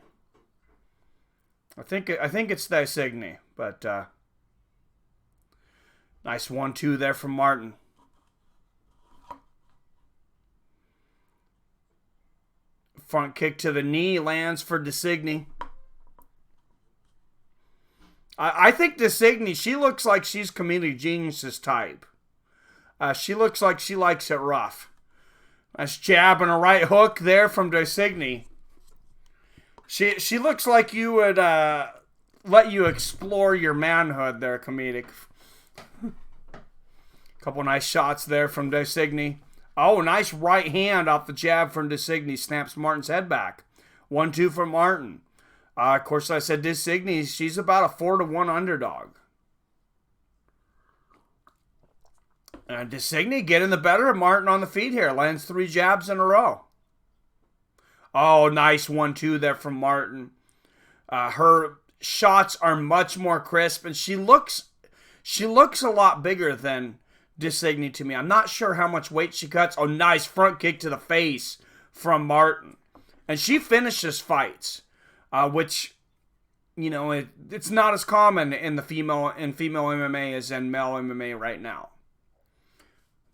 I think it's DeSigny, but nice 1-2 there from Martin. Front kick to the knee lands for DeSigny. I think DeSigny, she looks like she's Comedic Genius's type. She looks like she likes it rough. Nice jab and a right hook there from DeSigny. She looks like you would let you explore your manhood there, Comedic. Couple nice shots there from DeSigny. Oh, nice right hand off the jab from DeSigny. Snaps Martin's head back. 1-2 for Martin. Of course, I said DeSigny, she's about a 4-1 underdog. And DeSigny getting the better of Martin on the feet here. Lands 3 jabs in a row. Oh, nice 1-2 there from Martin. Her shots are much more crisp, and she looks a lot bigger than DeSigny to me. I'm not sure how much weight she cuts. Oh, nice front kick to the face from Martin. And she finishes fights. Which, you know, it's not as common in female MMA as in male MMA right now.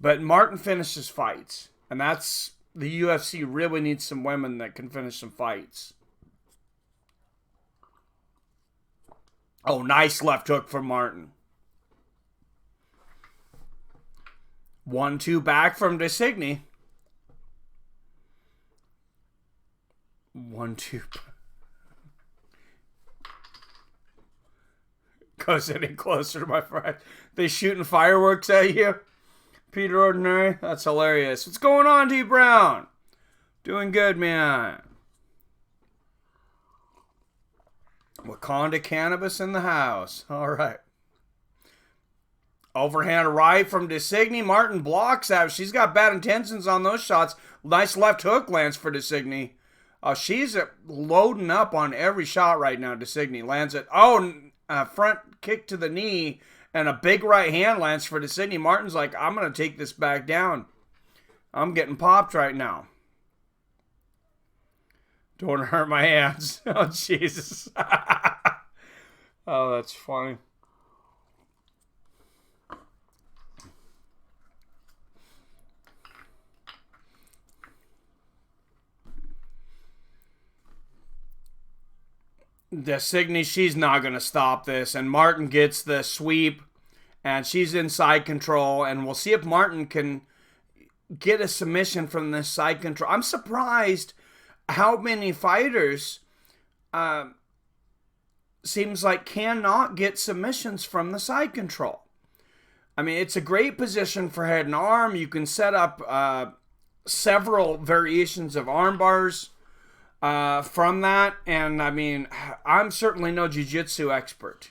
But Martin finishes fights, and that's the UFC really needs some women that can finish some fights. Oh, nice left hook from Martin. 1-2 back from DeSigny. 1-2. Goes any closer to my friend. They shooting fireworks at you? Peter Ordinary? That's hilarious. What's going on, D. Brown? Doing good, man. Wakanda Cannabis in the house. All right. Overhand right from DeSigny. Martin blocks that. She's got bad intentions on those shots. Nice left hook lands for DeSigny. She's loading up on every shot right now. DeSigny lands it. Oh, front kick to the knee and a big right hand lands for DeSigny. Martin's like, I'm going to take this back down. I'm getting popped right now. Don't want to hurt my hands. Oh, Jesus. Oh, that's funny. DeSigny, she's not going to stop this. And Martin gets the sweep. And she's in side control. And we'll see if Martin can get a submission from this side control. I'm surprised how many fighters seems like cannot get submissions from the side control. I mean, it's a great position for head and arm. You can set up several variations of arm bars from that. And I mean, I'm certainly no jiu-jitsu expert.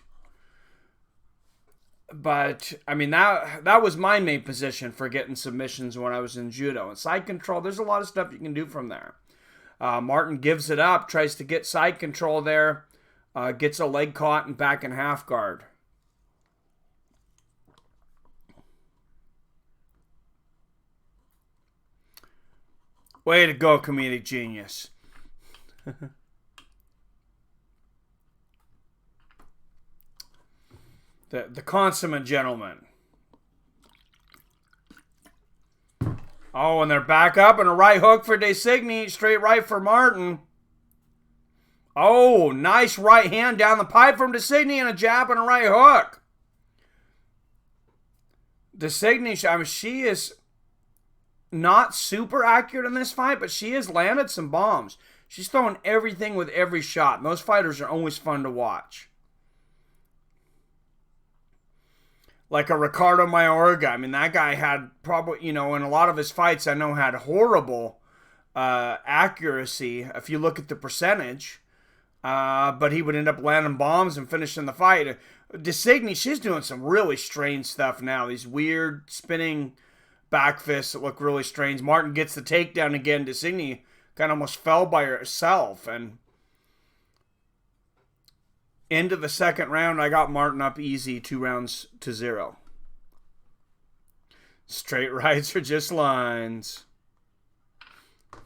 But, I mean, that was my main position for getting submissions when I was in judo. And side control, there's a lot of stuff you can do from there. Martin gives it up, tries to get side control there, gets a leg caught and back in half guard. Way to go, comedic genius. The consummate gentleman. Oh, and they're back up and a right hook for DeSigny. Straight right for Martin. Oh, nice right hand down the pipe from DeSigny and a jab and a right hook. DeSigny, I mean, she is not super accurate in this fight, but she has landed some bombs. She's throwing everything with every shot. And those fighters are always fun to watch. Like a Ricardo Mayorga. I mean, that guy had probably, you know, in a lot of his fights, I know had horrible accuracy if you look at the percentage. But he would end up landing bombs and finishing the fight. DeSigny, she's doing some really strange stuff now. These weird spinning back fists that look really strange. Martin gets the takedown again. DeSigny kind of almost fell by herself. And into the second round, I got Martin up easy 2-0. Straight rights are just lines.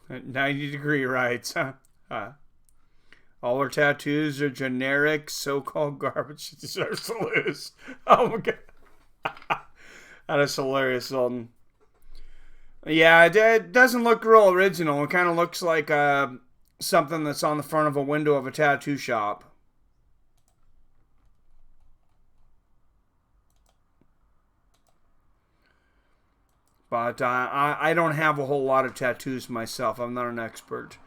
90-degree rights, huh? All her tattoos are generic, so-called garbage. She deserves to lose. Oh, my God. That is hilarious, Sultan. Yeah, it doesn't look real original. It kind of looks like something that's on the front of a window of a tattoo shop. But I don't have a whole lot of tattoos myself. I'm not an expert.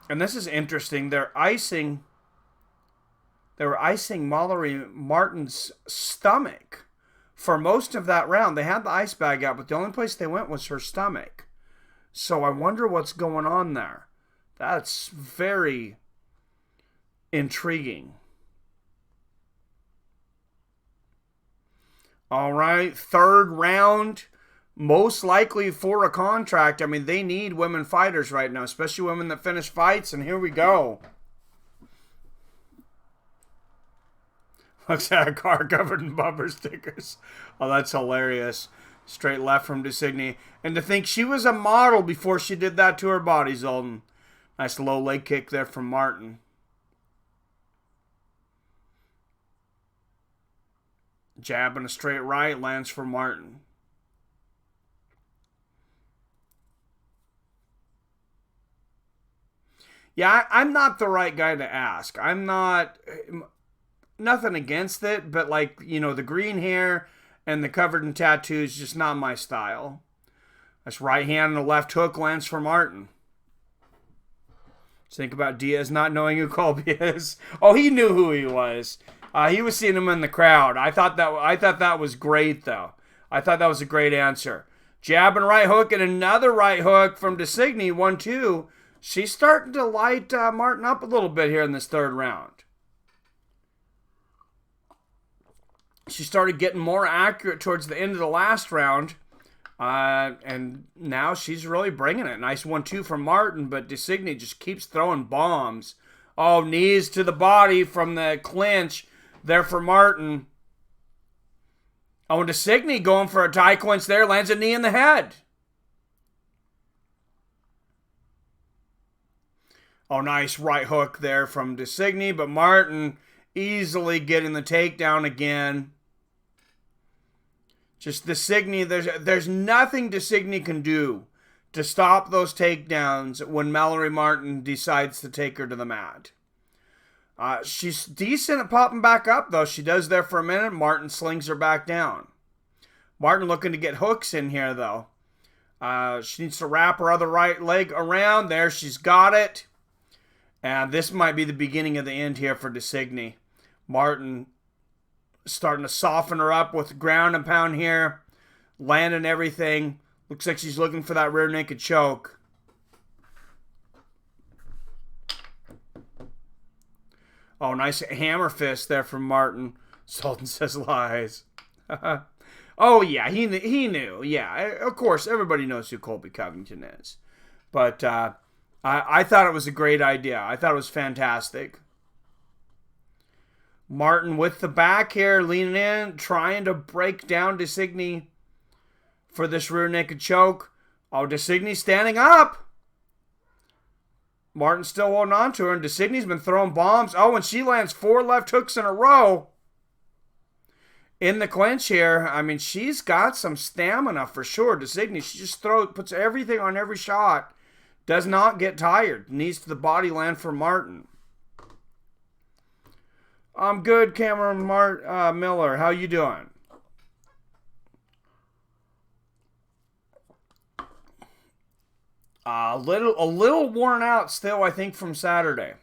And this is interesting. They were icing Mallory Martin's stomach for most of that round. They had the ice bag out, but the only place they went was her stomach. So I wonder what's going on there. That's very intriguing. All right, third round, most likely for a contract. I mean, they need women fighters right now, especially women that finish fights, and here we go. Looks at a car covered in bumper stickers. Oh, that's hilarious. Straight left from Designy. And to think she was a model before she did that to her body, Zoltan. Nice low leg kick there from Martin. Jab and a straight right lands for Martin. Yeah, I'm not the right guy to ask. I'm not... Nothing against it, but like, you know, the green hair and the covered in tattoos, just not my style. That's right hand and a left hook lands for Martin. Just think about Diaz not knowing who Colby is. Oh, he knew who he was. He was seeing him in the crowd. I thought that was great, though. I thought that was a great answer. Jab and right hook and another right hook from Designy, 1-2. She's starting to light Martin up a little bit here in this third round. She started getting more accurate towards the end of the last round. And now she's really bringing it. Nice 1-2 from Martin, but Designy just keeps throwing bombs. Oh, knees to the body from the clinch there for Martin. Oh, and Designy going for a tie clinch there. Lands a knee in the head. Oh, nice right hook there from Designy, but Martin easily getting the takedown again. Just Designy, there's nothing Designy can do to stop those takedowns when Mallory Martin decides to take her to the mat. She's decent at popping back up, though. She does there for a minute. Martin slings her back down. Martin looking to get hooks in here, though. She needs to wrap her other right leg around. There, she's got it. And this might be the beginning of the end here for Designy. Martin starting to soften her up with ground and pound here. Landing everything. Looks like she's looking for that rear naked choke. Oh, nice hammer fist there from Martin. Sultan says lies. Oh, yeah, he knew. Yeah, of course, everybody knows who Colby Covington is. But I thought it was a great idea. I thought it was fantastic. Martin with the back here, leaning in, trying to break down Designy for this rear naked choke. Oh, Designy standing up. Martin still holding on to her, and Designy's been throwing bombs. Oh, and she lands 4 left hooks in a row in the clinch here. I mean, she's got some stamina for sure. Designy, she just puts everything on every shot. Does not get tired. Knees to the body land for Martin. I'm good, Cameron Miller. How you doing? A little worn out still, I think, from Saturday.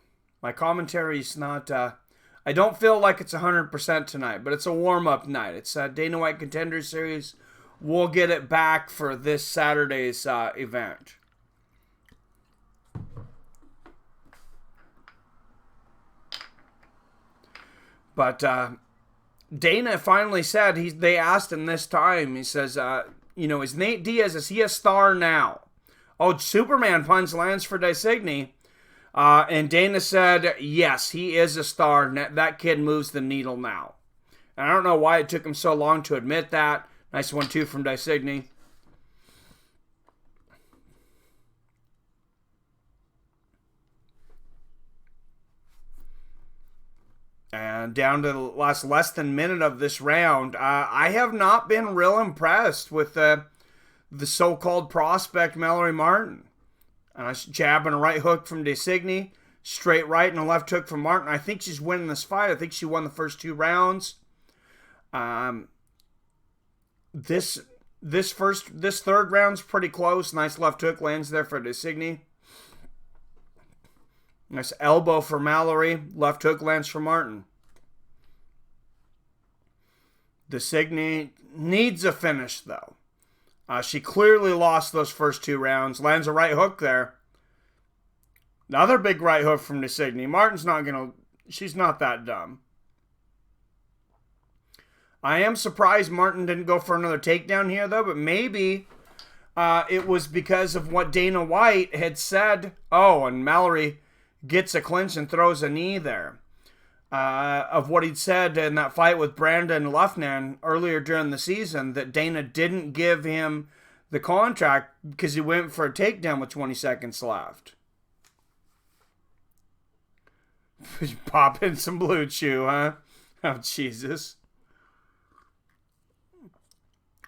My commentary's not... I don't feel like it's 100% tonight, but it's a warm-up night. It's a Dana White Contender Series. We'll get it back for this Saturday's event. But Dana finally said, they asked him this time, he says, is Nate Diaz, is he a star now? Oh, Superman punch lands for Designy. And Dana said, yes, he is a star. That kid moves the needle now. And I don't know why it took him so long to admit that. Nice 1-2 from Designy. And down to the last less than minute of this round, I have not been real impressed with the so-called prospect Mallory Martin. Jab and a right hook from DeSigny. Straight right and a left hook from Martin. I think she's winning this fight. I think she won the first 2 rounds. This third round's pretty close. Nice left hook lands there for DeSigny. Nice elbow for Mallory. Left hook lands for Martin. DeSigny needs a finish, though. She clearly lost those first 2 rounds. Lands a right hook there. Another big right hook from DeSigny. Martin's not going to... She's not that dumb. I am surprised Martin didn't go for another takedown here, though. But maybe it was because of what Dana White had said. Oh, and Mallory gets a clinch and throws a knee there. Of what he'd said in that fight with Brandon Luffnan earlier during the season, that Dana didn't give him the contract because he went for a takedown with 20 seconds left. Pop in some Blue Chew, huh? Oh, Jesus.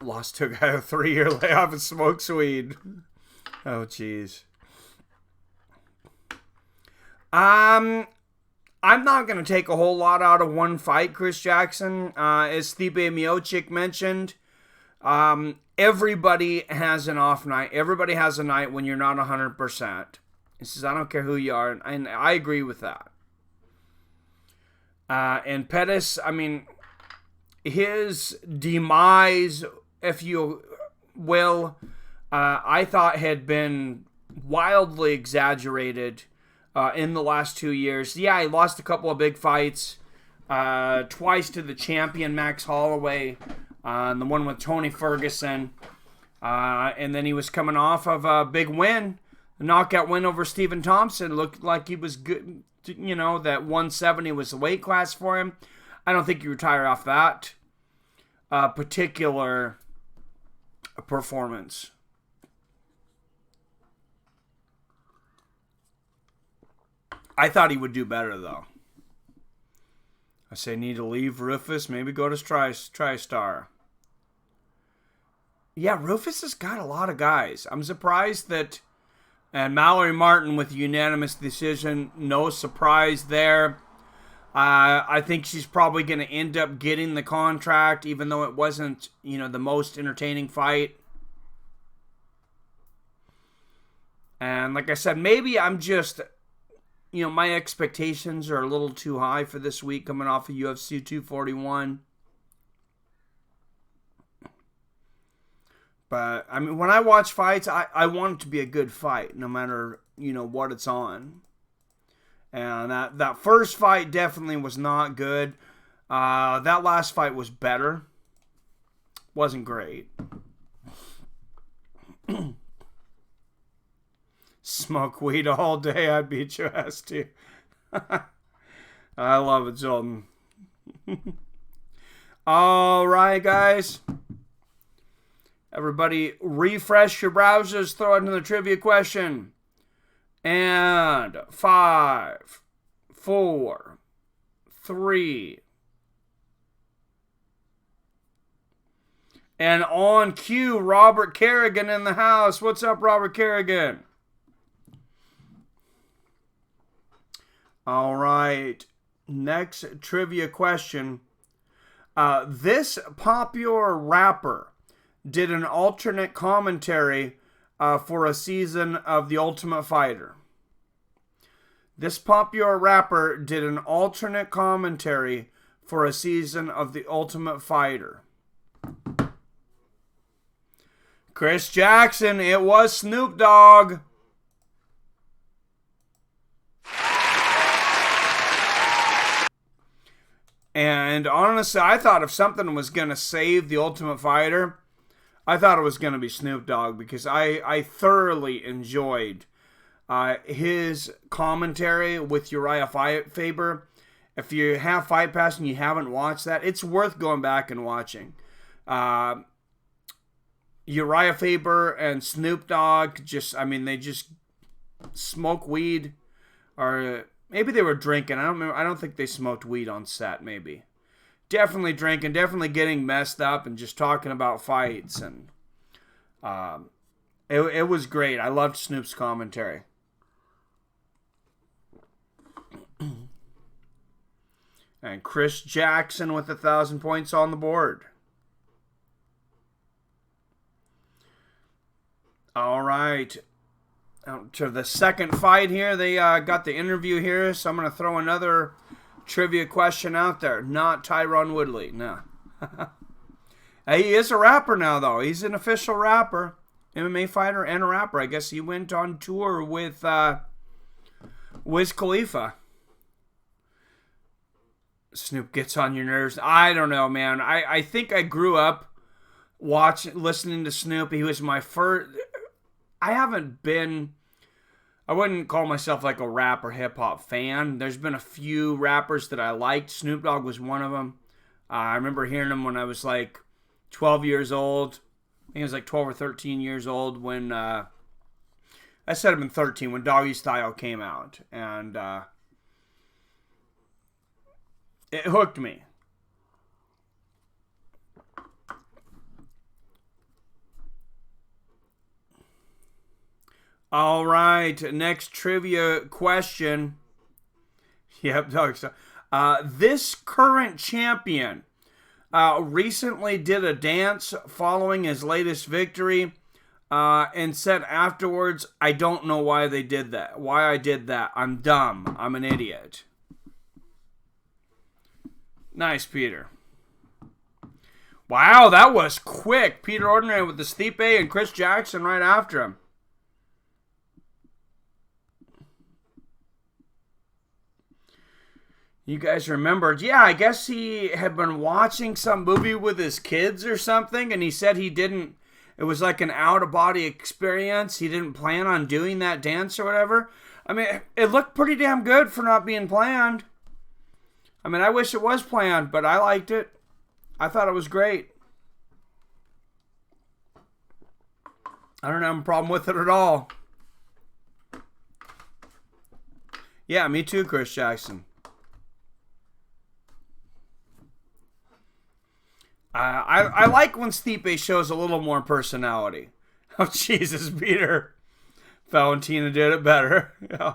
Lost to a guy with a 3-year layoff and smokes weed. Oh, jeez. I'm not going to take a whole lot out of one fight, Chris Jackson. As Stipe Miocic mentioned, everybody has an off night. Everybody has a night when you're not 100%. He says, I don't care who you are. And I agree with that. And Pettis, I mean, his demise, if you will, I thought had been wildly exaggerated in the last 2 years. Yeah, he lost a couple of big fights. Twice to the champion, Max Holloway. And the one with Tony Ferguson. And then he was coming off of a big win. A knockout win over Stephen Thompson. Looked like he was good. You know, that 170 was the weight class for him. I don't think you retire off that particular performance. I thought he would do better, though. I say need to leave Rufus, maybe go to TriStar. Yeah, Rufus has got a lot of guys. I'm surprised that... And Mallory Martin with a unanimous decision. No surprise there. I think she's probably going to end up getting the contract, even though it wasn't, you know, the most entertaining fight. And like I said, maybe I'm just... You know, my expectations are a little too high for this week coming off of UFC 241. But, I mean, when I watch fights, I want it to be a good fight, no matter, you know, what it's on. And that first fight definitely was not good. That last fight was better. Wasn't great. Smoke weed all day, I'd beat your ass too. I love it, Jordan. All right, guys. Everybody, refresh your browsers, throw in the trivia question. And 5, 4, 3. And on cue, Robert Kerrigan in the house. What's up, Robert Kerrigan? All right. Next trivia question. This popular rapper did an alternate commentary for a season of The Ultimate Fighter. This popular rapper did an alternate commentary for a season of The Ultimate Fighter. Chris Jackson, it was Snoop Dogg. And honestly, I thought if something was going to save The Ultimate Fighter, I thought it was going to be Snoop Dogg, because I thoroughly enjoyed his commentary with Uriah Faber. If you have Fight Pass and you haven't watched that, it's worth going back and watching. Uriah Faber and Snoop Dogg they just smoke weed, or maybe they were drinking. I don't remember. I don't think they smoked weed on set. Maybe. Definitely drinking, definitely getting messed up and just talking about fights. And It was great. I loved Snoop's commentary. And Chris Jackson with 1,000 points on the board. All right. To the second fight here, they got the interview here, so I'm going to throw another trivia question out there. Not Tyron Woodley, no. He is a rapper now, though. He's an official rapper, MMA fighter and a rapper. I guess he went on tour with Wiz Khalifa. Snoop gets on your nerves. I don't know, man. I think I grew up listening to Snoop. He was my first. I wouldn't call myself like a rap or hip hop fan. There's been a few rappers that I liked. Snoop Dogg was one of them. I remember hearing him when I was like 12 years old. I think I was like 12 or 13 years old when I said I've been 13 when Doggy Style came out, and it hooked me. All right, next trivia question. Yep, Doggy Style. This current champion recently did a dance following his latest victory and said afterwards, I don't know why they did that. Why I did that. I'm dumb. I'm an idiot. Nice, Peter. Wow, that was quick. Peter Ordinary with the Stipe and Chris Jackson right after him. You guys remembered? Yeah, I guess he had been watching some movie with his kids or something, and he said he didn't. It was like an out-of-body experience. He didn't plan on doing that dance or whatever. I mean, it looked pretty damn good for not being planned. I mean, I wish it was planned, but I liked it. I thought it was great. I don't have a problem with it at all. Yeah, me too, Chris Jackson. I like when Stipe shows a little more personality. Oh, Jesus, Peter. Valentina did it better. Yeah.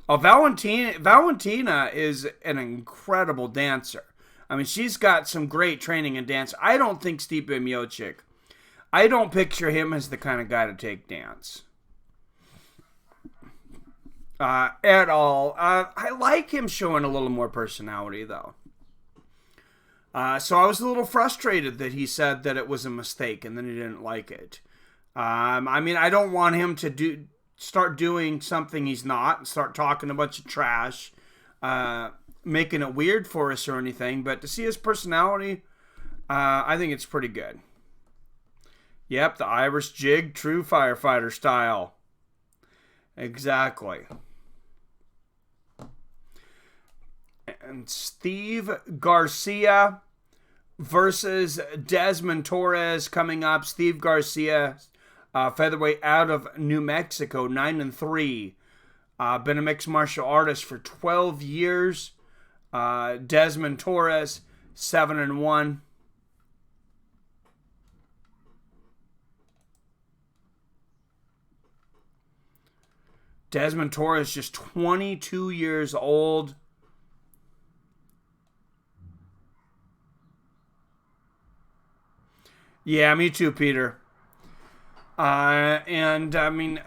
Oh, Valentina is an incredible dancer. I mean, she's got some great training in dance. I don't think Stipe Miocic, I don't picture him as the kind of guy to take dance. At all. I like him showing a little more personality, though. So I was a little frustrated that he said that it was a mistake and then he didn't like it. I mean, I don't want him to start doing something he's not and start talking a bunch of trash, making it weird for us or anything. But to see his personality, I think it's pretty good. Yep, the Irish jig, true firefighter style. Exactly. And Steve Garcia versus Desmond Torres coming up. Steve Garcia, featherweight out of New Mexico, 9-3. Been a mixed martial artist for 12 years. Desmond Torres, 7-1. Desmond Torres, just 22 years old. Yeah, me too, Peter. And I mean,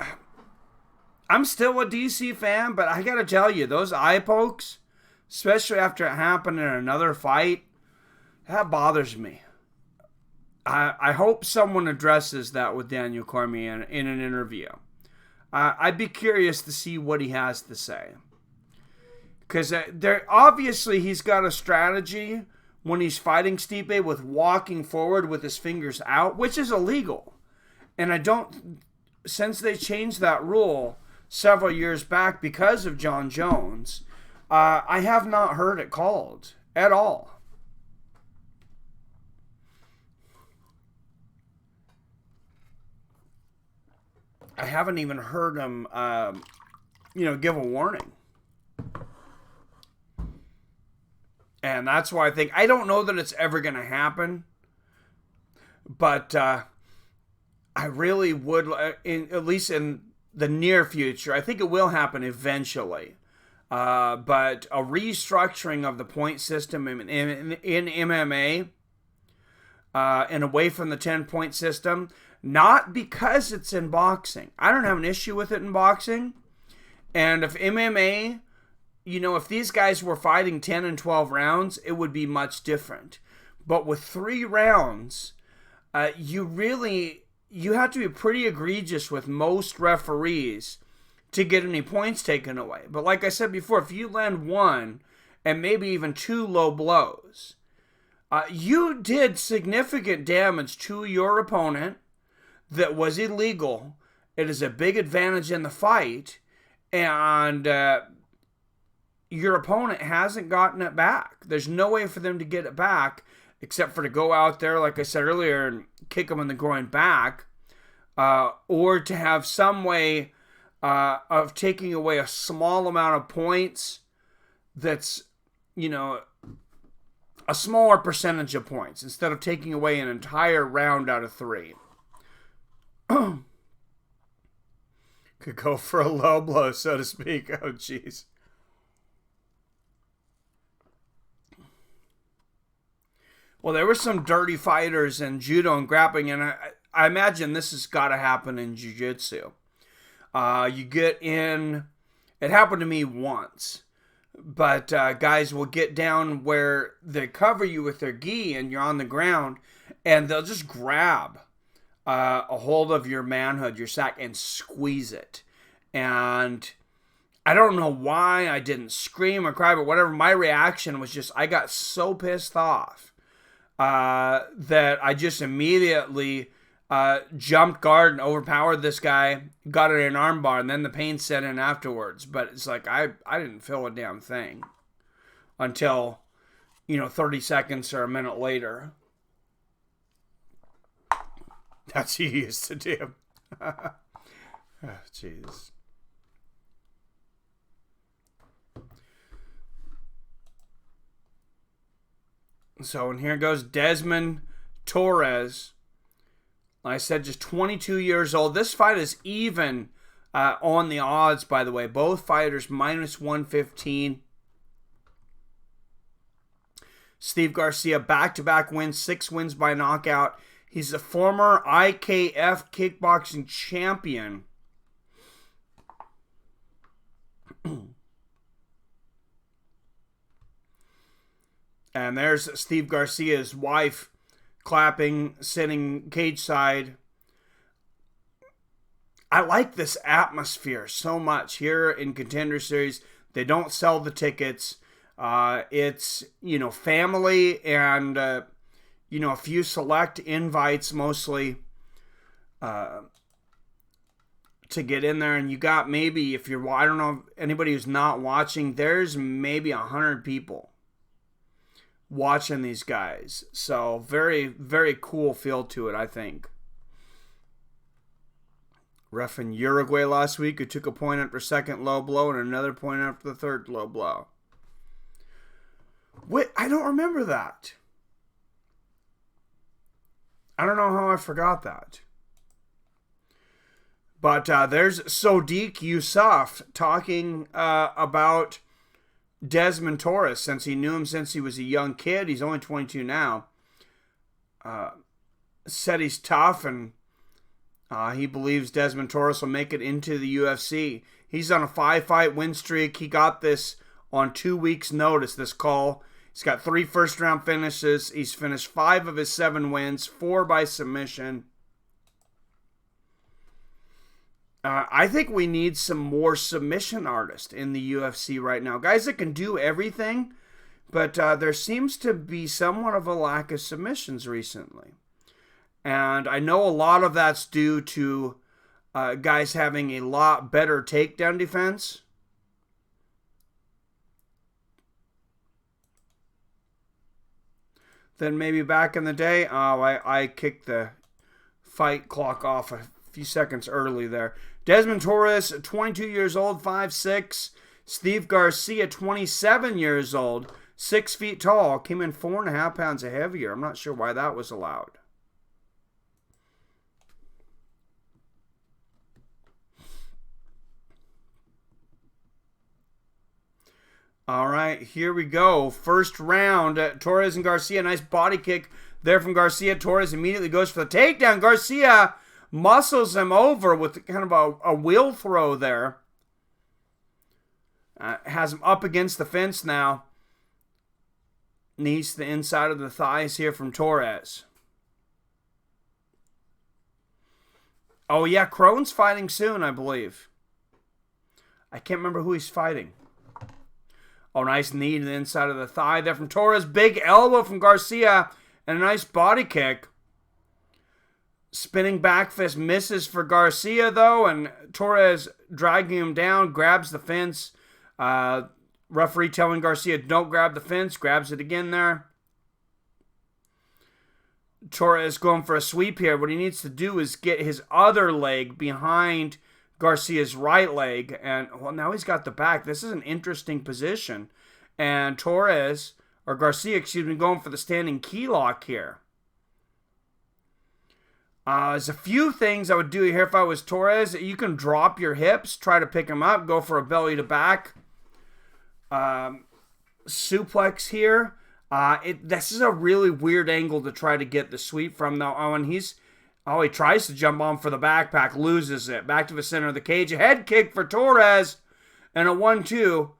I'm still a DC fan, but I gotta tell you, those eye pokes, especially after it happened in another fight, that bothers me. I hope someone addresses that with Daniel Cormier in an interview. I'd be curious to see what he has to say. Because obviously he's got a strategy when he's fighting Stipe with walking forward with his fingers out, which is illegal. And since they changed that rule several years back because of John Jones, I have not heard it called at all. I haven't even heard him, give a warning. And that's why I don't know that it's ever going to happen. But I really would, at least in the near future. I think it will happen eventually. But a restructuring of the point system in MMA and away from the 10-point system, not because it's in boxing. I don't have an issue with it in boxing. And if MMA, if these guys were fighting 10 and 12 rounds, it would be much different. But with 3 rounds, you have to be pretty egregious with most referees to get any points taken away. But like I said before, if you land 1 and maybe even 2 low blows, you did significant damage to your opponent that was illegal. It is a big advantage in the fight, and your opponent hasn't gotten it back. There's no way for them to get it back except for to go out there, like I said earlier, and kick them in the groin back, or to have some way of taking away a small amount of points that's, a smaller percentage of points instead of taking away an entire round out of 3. Could go for a low blow, so to speak. Oh, jeez. Well, there were some dirty fighters in judo and grappling, and I imagine this has got to happen in jiu-jitsu. You get in... It happened to me once. But guys will get down where they cover you with their gi and you're on the ground, and they'll just grab a hold of your manhood, your sack, and squeeze it. And I don't know why I didn't scream or cry, but whatever. My reaction was just, I got so pissed off that I just immediately jumped guard and overpowered this guy, got it in an arm bar, and then the pain set in afterwards. But it's like, I didn't feel a damn thing until, 30 seconds or a minute later. That's what he used to do. Oh, jeez. So, and here goes Desmond Torres. I said just 22 years old. This fight is even on the odds, by the way. Both fighters minus 115. Steve Garcia, back-to-back wins, 6 wins by knockout. He's a former IKF kickboxing champion. And there's Steve Garcia's wife clapping, sitting cage side. I like this atmosphere so much here in Contender Series. They don't sell the tickets. It's, family and, a few select invites mostly to get in there. And you got maybe, I don't know, anybody who's not watching, there's maybe 100 people watching these guys. So very, very cool feel to it, I think. Ref in Uruguay last week who took a point after second low blow and another point after the third low blow. Wait, I don't remember that. I don't know how I forgot that. But there's Sodiq Yusuff talking about Desmond Torres, since he knew him since he was a young kid. He's only 22 now. Said he's tough, and he believes Desmond Torres will make it into the UFC. He's on a 5-fight win streak. He got this on 2 weeks' notice, this call. He's got 3 first-round finishes. He's finished 5 of his 7 wins, 4 by submission. I think we need some more submission artists in the UFC right now. Guys that can do everything, but there seems to be somewhat of a lack of submissions recently. And I know a lot of that's due to guys having a lot better takedown defense. Than maybe back in the day. Oh, I kicked the fight clock off a few seconds early there. Desmond Torres, 22 years old, 5'6". Steve Garcia, 27 years old, 6 feet tall, came in 4.5 pounds heavier. I'm not sure why that was allowed. All right, here we go. First round, Torres and Garcia. Nice body kick there from Garcia. Torres immediately goes for the takedown. Garcia muscles him over with kind of a wheel throw there. Has him up against the fence now. Knees to the inside of the thighs here from Torres. Oh, yeah, Crone's fighting soon, I believe. I can't remember who he's fighting. Oh, nice knee to the inside of the thigh there from Torres. Big elbow from Garcia and a nice body kick. Spinning back fist misses for Garcia, though, and Torres dragging him down, grabs the fence. Referee telling Garcia, don't grab the fence, grabs it again there. Torres going for a sweep here. What he needs to do is get his other leg behind Garcia's right leg, and well, now he's got the back. This is an interesting position, and Garcia, excuse me, going for the standing key lock here. There's a few things I would do here if I was Torres. You can drop your hips, try to pick him up, go for a belly to back suplex here. This is a really weird angle to try to get the sweep from, though. Oh, and he tries to jump on for the backpack, loses it. Back to the center of the cage. A head kick for Torres and a 1-2.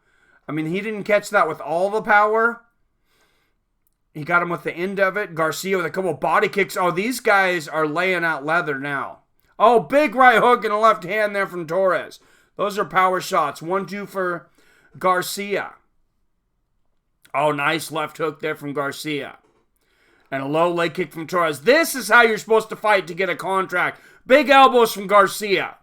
I mean, he didn't catch that with all the power. He got him with the end of it. Garcia with a couple body kicks. Oh, these guys are laying out leather now. Oh, big right hook and a left hand there from Torres. Those are power shots. 1-2 for Garcia. Oh, nice left hook there from Garcia. And a low leg kick from Torres. This is how you're supposed to fight to get a contract. Big elbows from Garcia.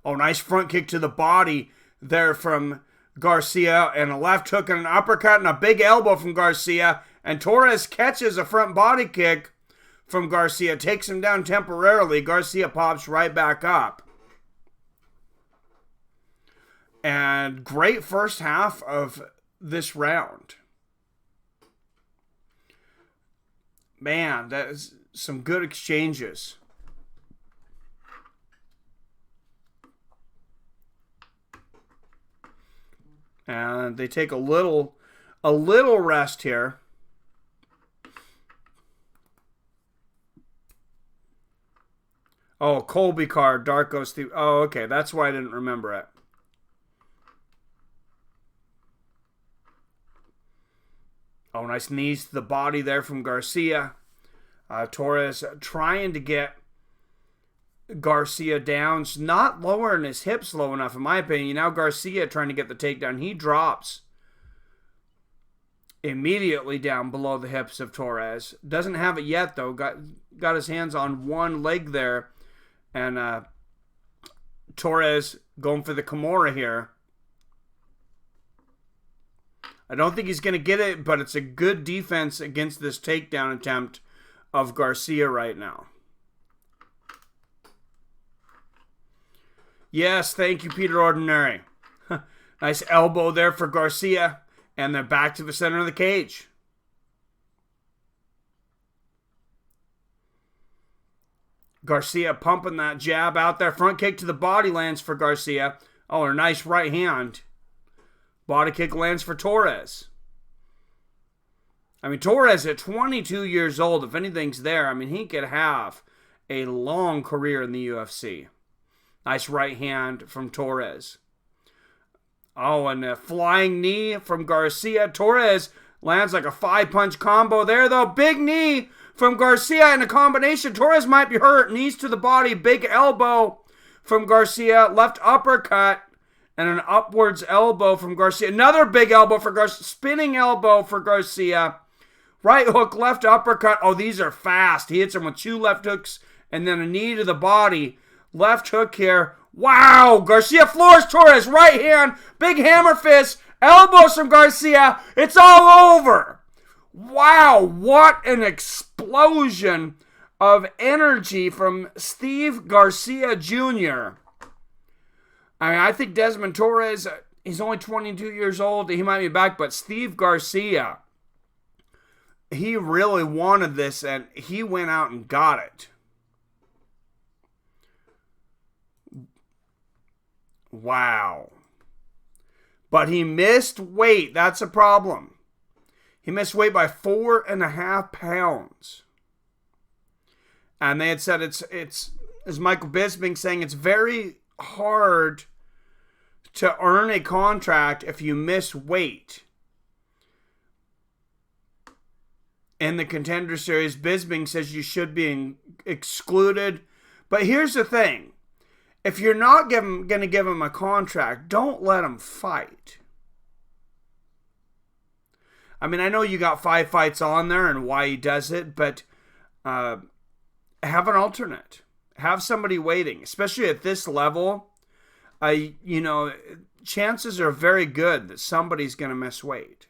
Oh, nice front kick to the body there from Garcia. And a left hook and an uppercut and a big elbow from Garcia. And Torres catches a front body kick from Garcia. Takes him down temporarily. Garcia pops right back up. And great first half of this round. Man, that is some good exchanges. And they take a little rest here. Oh, Colby card, Dark goes through. Oh, okay, that's why I didn't remember it. Oh, nice knees to the body there from Garcia. Torres trying to get Garcia down. Not lowering his hips low enough, in my opinion. Now Garcia trying to get the takedown. He drops immediately down below the hips of Torres. Doesn't have it yet, though. Got his hands on one leg there. And Torres going for the Kimura here. I don't think he's going to get it, but it's a good defense against this takedown attempt of Garcia right now. Yes, thank you, Peter Ordinary. Nice elbow there for Garcia, and then back to the center of the cage. Garcia pumping that jab out there. Front kick to the body lands for Garcia. Oh, a nice right hand. Body kick lands for Torres. I mean, Torres at 22 years old, if anything's there, I mean, he could have a long career in the UFC. Nice right hand from Torres. Oh, and a flying knee from Garcia. Torres lands like a 5-punch combo there, though. Big knee from Garcia in a combination. Torres might be hurt. Knees to the body. Big elbow from Garcia. Left uppercut. And an upwards elbow from Garcia. Another big elbow for Garcia. Spinning elbow for Garcia. Right hook, left uppercut. Oh, these are fast. He hits him with 2 left hooks and then a knee to the body. Left hook here. Wow! Garcia floors Torres. Right hand. Big hammer fist. Elbows from Garcia. It's all over. Wow. What an explosion of energy from Steve Garcia Jr. I mean, I think Desmond Torres, he's only 22 years old. He might be back, but Steve Garcia, he really wanted this, and he went out and got it. Wow. But he missed weight. That's a problem. He missed weight by 4.5 pounds. And they had said it's as Michael Bisping saying, it's very hard to earn a contract if you miss weight. In the Contender Series, Bisping says you should be excluded. But here's the thing. If you're not going to give him a contract, don't let him fight. I mean, I know you got 5 fights on there and why he does it, but have an alternate. Have somebody waiting, especially at this level. Chances are very good that somebody's going to miss weight.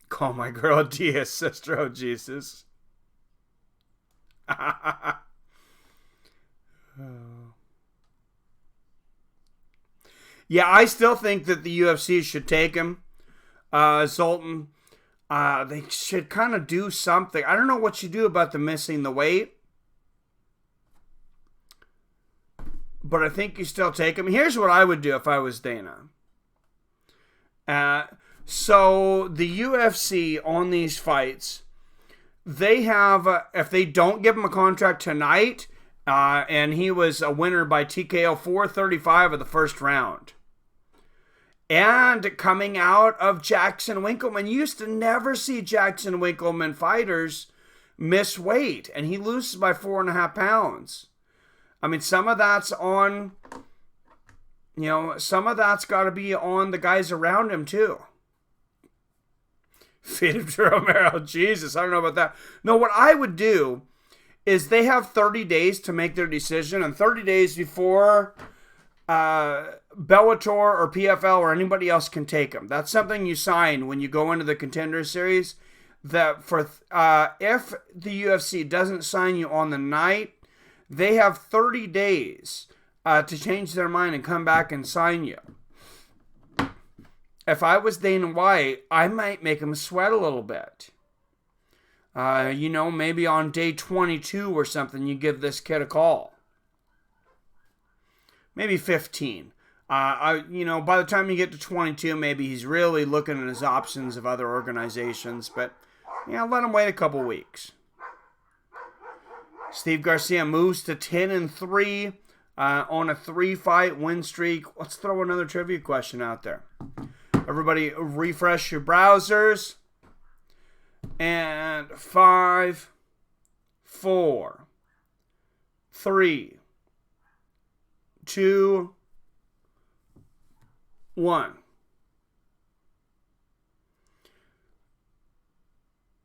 Call my girl Dia sister, oh Jesus. Yeah, I still think that the UFC should take him. Zoltan, they should kind of do something. I don't know what you do about the missing the weight, but I think you still take him. Here's what I would do if I was Dana. So the UFC on these fights, they have, if they don't give him a contract tonight, and he was a winner by TKO 435 of the first round. And coming out of Jackson Winkleman, you used to never see Jackson Winkleman fighters miss weight, and he loses by 4.5 pounds. I mean, some of that's on, some of that's got to be on the guys around him too. Feed him to Romero. Jesus, I don't know about that. No, what I would do is they have 30 days to make their decision, and 30 days before Bellator or PFL or anybody else can take them. That's something you sign when you go into the Contender Series, that for if the UFC doesn't sign you on the night, they have 30 days to change their mind and come back and sign you. If I was Dana White, I might make him sweat a little bit. Maybe on day 22 or something, you give this kid a call. Maybe 15. By the time you get to 22, maybe he's really looking at his options of other organizations. But, let him wait a couple weeks. Steve Garcia moves to 10-3 on a 3-fight win streak. Let's throw another trivia question out there. Everybody refresh your browsers. And 5, 4, 3, 2, 1.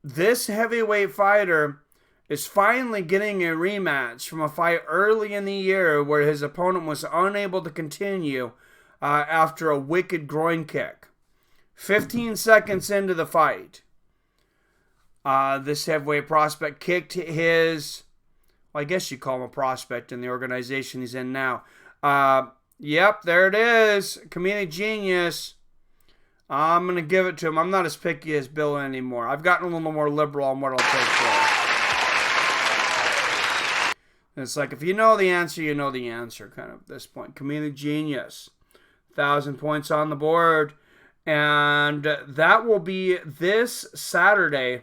This heavyweight fighter is finally getting a rematch from a fight early in the year where his opponent was unable to continue after a wicked groin kick. 15 seconds into the fight, this heavyweight prospect kicked his, I guess you call him a prospect in the organization he's in now. Yep, there it is. Comedic genius. I'm going to give it to him. I'm not as picky as Bill anymore. I've gotten a little more liberal on what I'll take for. It's like, if you know the answer, you know the answer, kind of at this point. Comedic genius. 1,000 points on the board. And that will be this Saturday.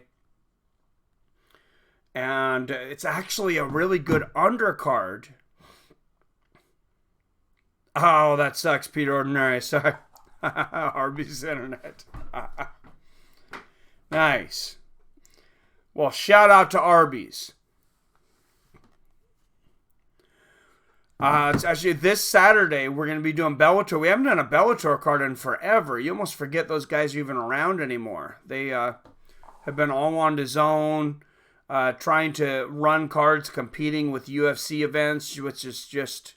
And it's actually a really good undercard. Oh, that sucks, Pete Ordinary. Sorry. Arby's internet. Nice. Well, shout out to Arby's. It's actually this Saturday we're going to be doing Bellator. We haven't done a Bellator card in forever. You almost forget those guys are even around anymore. They have been all on DAZN, trying to run cards competing with UFC events, which is just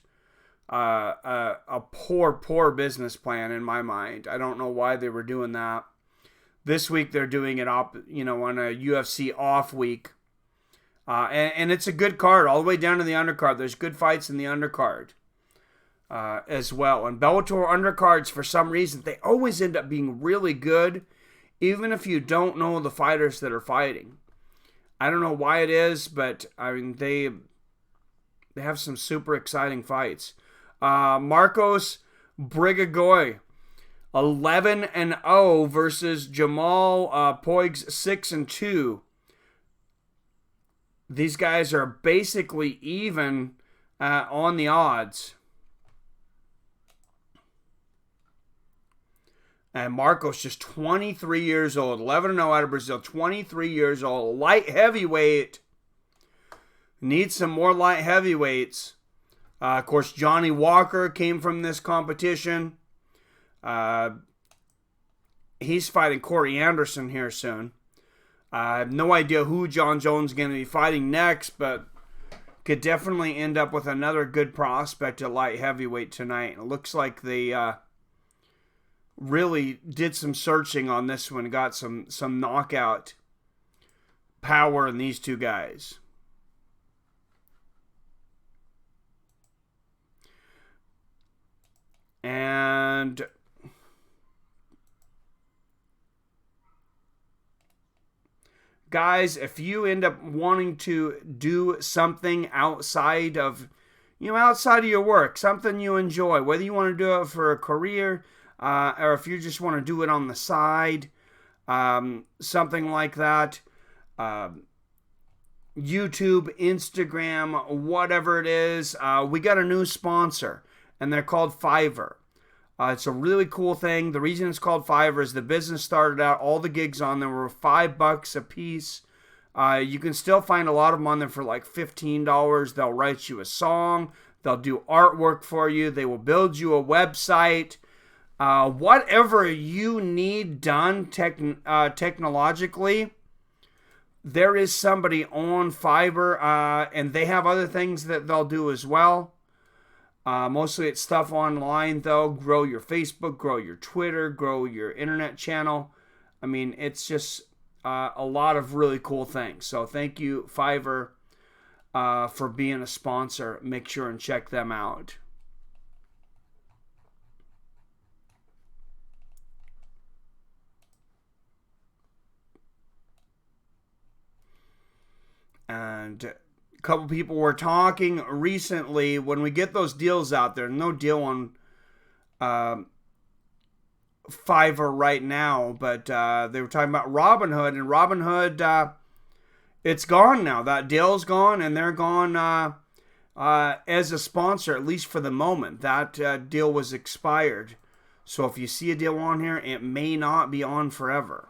a poor business plan in my mind. I don't know why they were doing that. This week they're doing it on a UFC off week. And it's a good card all the way down to the undercard. There's good fights in the undercard as well. And Bellator undercards, for some reason, they always end up being really good, even if you don't know the fighters that are fighting. I don't know why it is, but I mean they have some super exciting fights. Marcos Brigagoy, 11-0 versus Jamal Poigues, 6-2. These guys are basically even on the odds. And Marcos just 23 years old, 11-0 out of Brazil, 23 years old, light heavyweight. Needs some more light heavyweights. Of course, Johnny Walker came from this competition. He's fighting Corey Anderson here soon. I have no idea who John Jones is going to be fighting next, but could definitely end up with another good prospect at light heavyweight tonight. It looks like they really did some searching on this one, got some knockout power in these two guys. And guys, if you end up wanting to do something outside of your work, something you enjoy, whether you want to do it for a career, or if you just want to do it on the side, something like that, YouTube, Instagram, whatever it is, we got a new sponsor, and they're called Fiverr. It's a really cool thing. The reason it's called Fiverr is the business started out, all the gigs on there were $5 a piece. You can still find a lot of them on there for like $15. They'll write you a song. They'll do artwork for you. They will build you a website. Whatever you need done technologically, there is somebody on Fiverr, and they have other things that they'll do as well. Mostly it's stuff online, though. Grow your Facebook, grow your Twitter, grow your internet channel. I mean, it's just a lot of really cool things. So thank you, Fiverr, for being a sponsor. Make sure and check them out. And a couple people were talking recently, when we get those deals out there, no deal on Fiverr right now, but they were talking about Robinhood, and Robinhood, it's gone now. That deal's gone, and they're gone as a sponsor, at least for the moment. That deal was expired. So if you see a deal on here, it may not be on forever.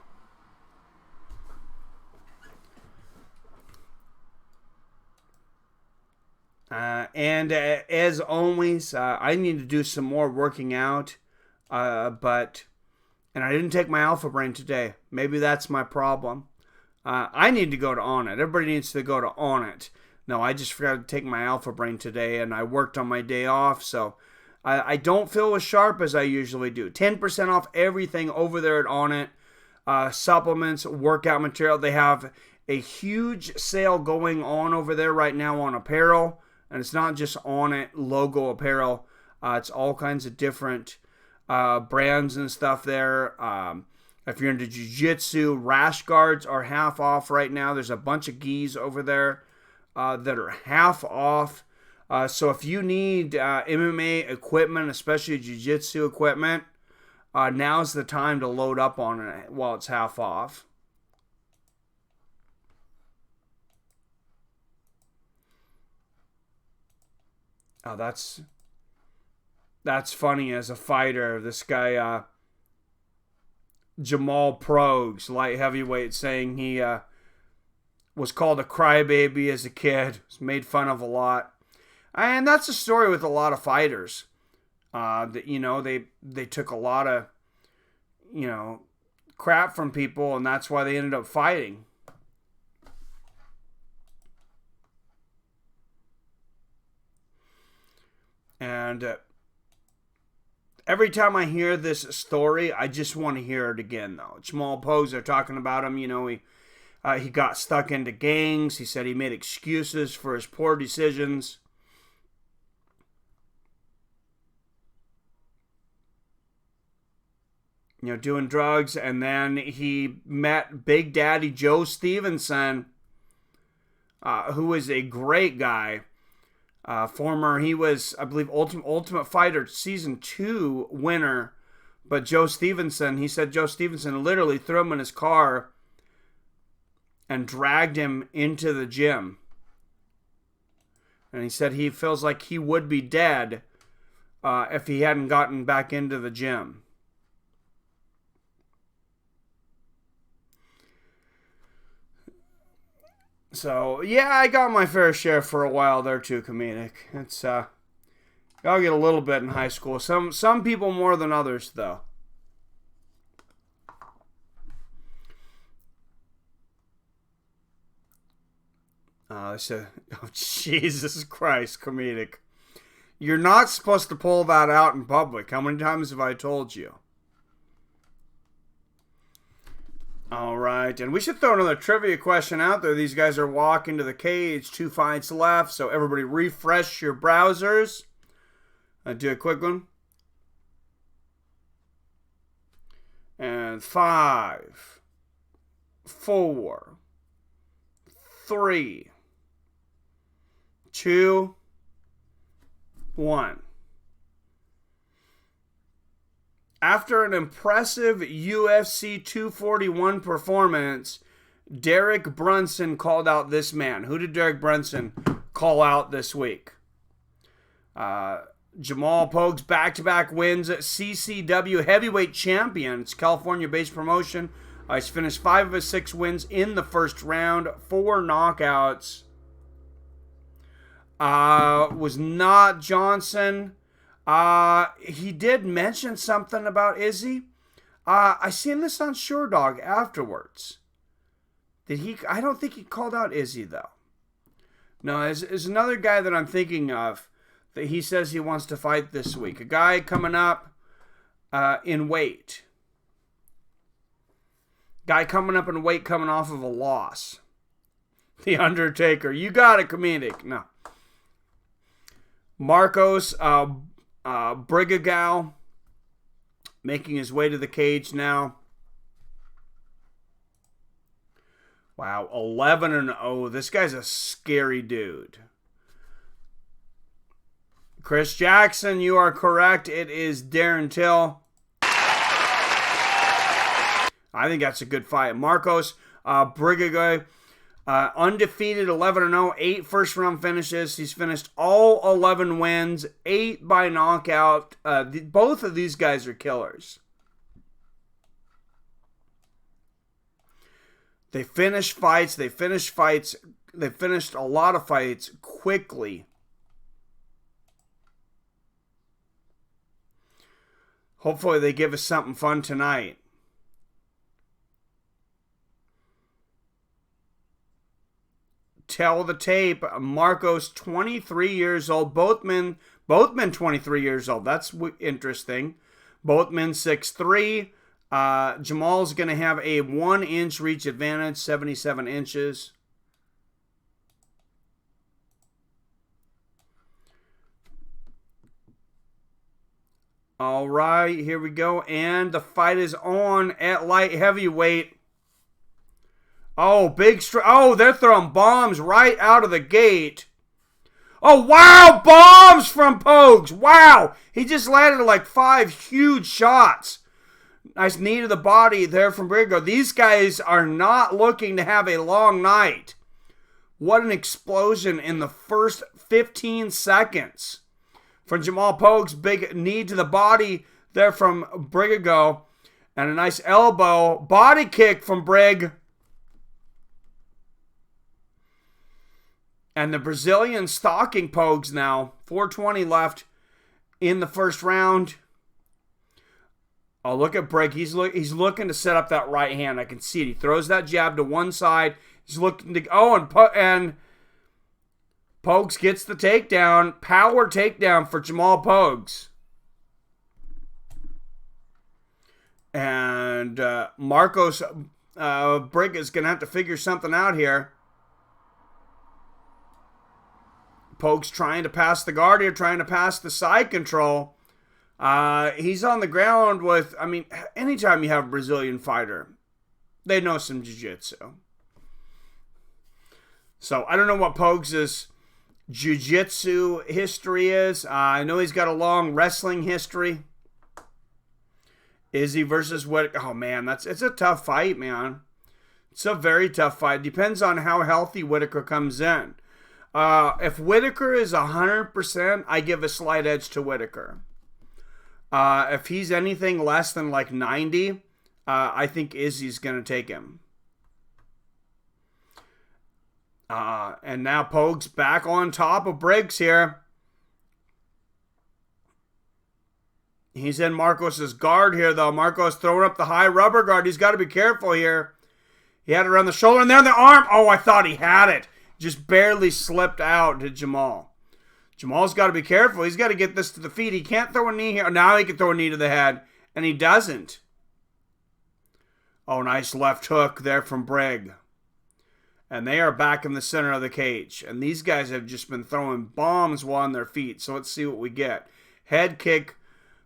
And as always, I need to do some more working out, and I didn't take my Alpha Brain today. Maybe that's my problem. I need to go to Onnit. Everybody needs to go to Onnit. No, I just forgot to take my Alpha Brain today, and I worked on my day off, so I don't feel as sharp as I usually do. 10% off everything over there at Onnit. Supplements, workout material. They have a huge sale going on over there right now on apparel. And it's not just Onnit logo apparel. It's all kinds of different brands and stuff there. If you're into jiu-jitsu, rash guards are half off right now. There's a bunch of gis over there that are half off. So if you need MMA equipment, especially jiu-jitsu equipment, now's the time to load up on it while it's half off. Oh, that's funny as a fighter. This guy, Jamal Poigues, light heavyweight, saying he was called a crybaby as a kid. Was made fun of a lot. And that's a story with a lot of fighters. That they took a lot of, crap from people, and that's why they ended up fighting. And every time I hear this story, I just want to hear it again, though. Jamal Poigues, they're talking about him. He got stuck into gangs. He said he made excuses for his poor decisions. Doing drugs. And then he met Big Daddy Joe Stevenson. who is a great guy. He was, I believe, Ultimate Fighter Season 2 winner. But Joe Stevenson, he said Joe Stevenson literally threw him in his car and dragged him into the gym. And he said he feels like he would be dead if he hadn't gotten back into the gym. So, yeah, I got my fair share for a while there too, comedic. It's, I'll get a little bit in high school. Some people more than others, though. Oh, Jesus Christ, comedic. You're not supposed to pull that out in public. How many times have I told you? All right, and we should throw another trivia question out there. These guys are walking to the cage. 2 fights left, so everybody refresh your browsers. I'll do a quick one. And 5, 4, 3, 2, 1. After an impressive UFC 241 performance, Derek Brunson called out this man. Who did Derek Brunson call out this week? Jamal Pogues back-to-back wins at CCW heavyweight champion. It's California-based promotion. He's finished 5 of his 6 wins in the first round. 4 knockouts. Was not Johnson. He did mention something about Izzy. I seen this on Shore Dog afterwards. Did he? I don't think he called out Izzy though. No, there's another guy that I'm thinking of that he says he wants to fight this week. A guy coming up in weight. Guy coming up in weight, coming off of a loss. The Undertaker. You got it, comedic. No. Marcos Brigagao making his way to the cage now. Wow, 11-0. This guy's a scary dude. Chris Jackson, you are correct. It is Darren Till. I think that's a good fight. Marcos Brigagao, undefeated, 11-0, 8 first-round finishes. He's finished all 11 wins, 8 by knockout. Both of these guys are killers. They finish fights. They finished a lot of fights quickly. Hopefully they give us something fun tonight. Tell the tape. Marcos, 23 years old. Both men 23 years old. That's interesting. Both men 6'3". Jamal's going to have a 1-inch reach advantage, 77 inches. All right, here we go. And the fight is on at light heavyweight. Oh, they're throwing bombs right out of the gate. Oh, wow, bombs from Pogues. Wow, he just landed like 5 huge shots. Nice knee to the body there from Brigo. These guys are not looking to have a long night. What an explosion in the first 15 seconds. From Jamal Pogues, big knee to the body there from Brigago. And a nice elbow. Body kick from Brig. And the Brazilian stalking Pogues now. 4:20 left in the first round. Oh, look at Brig. He's looking to set up that right hand. I can see it. He throws that jab to one side. He's looking to... Oh, and Pogues gets the takedown. Power takedown for Jamal Pogues. And Marcos Brig is going to have to figure something out here. Pogues trying to pass the guard here, trying to pass the side control. He's on the ground with, anytime you have a Brazilian fighter, they know some jiu-jitsu. So I don't know what Pogues' jiu-jitsu history is. I know he's got a long wrestling history. Izzy versus Whitaker. Oh, man, it's a tough fight, man. It's a very tough fight. Depends on how healthy Whitaker comes in. If Whitaker is 100%, I give a slight edge to Whitaker. If he's anything less than like 90, I think Izzy's going to take him. And now Pogues back on top of Briggs here. He's in Marcos's guard here, though. Marcos throwing up the high rubber guard. He's got to be careful here. He had it around the shoulder and then the arm. Oh, I thought he had it. Just barely slipped out to Jamal. Jamal's got to be careful. He's got to get this to the feet. He can't throw a knee here. Now he can throw a knee to the head, and he doesn't. Oh, nice left hook there from Briggs. And they are back in the center of the cage. And these guys have just been throwing bombs while on their feet. So let's see what we get. Head kick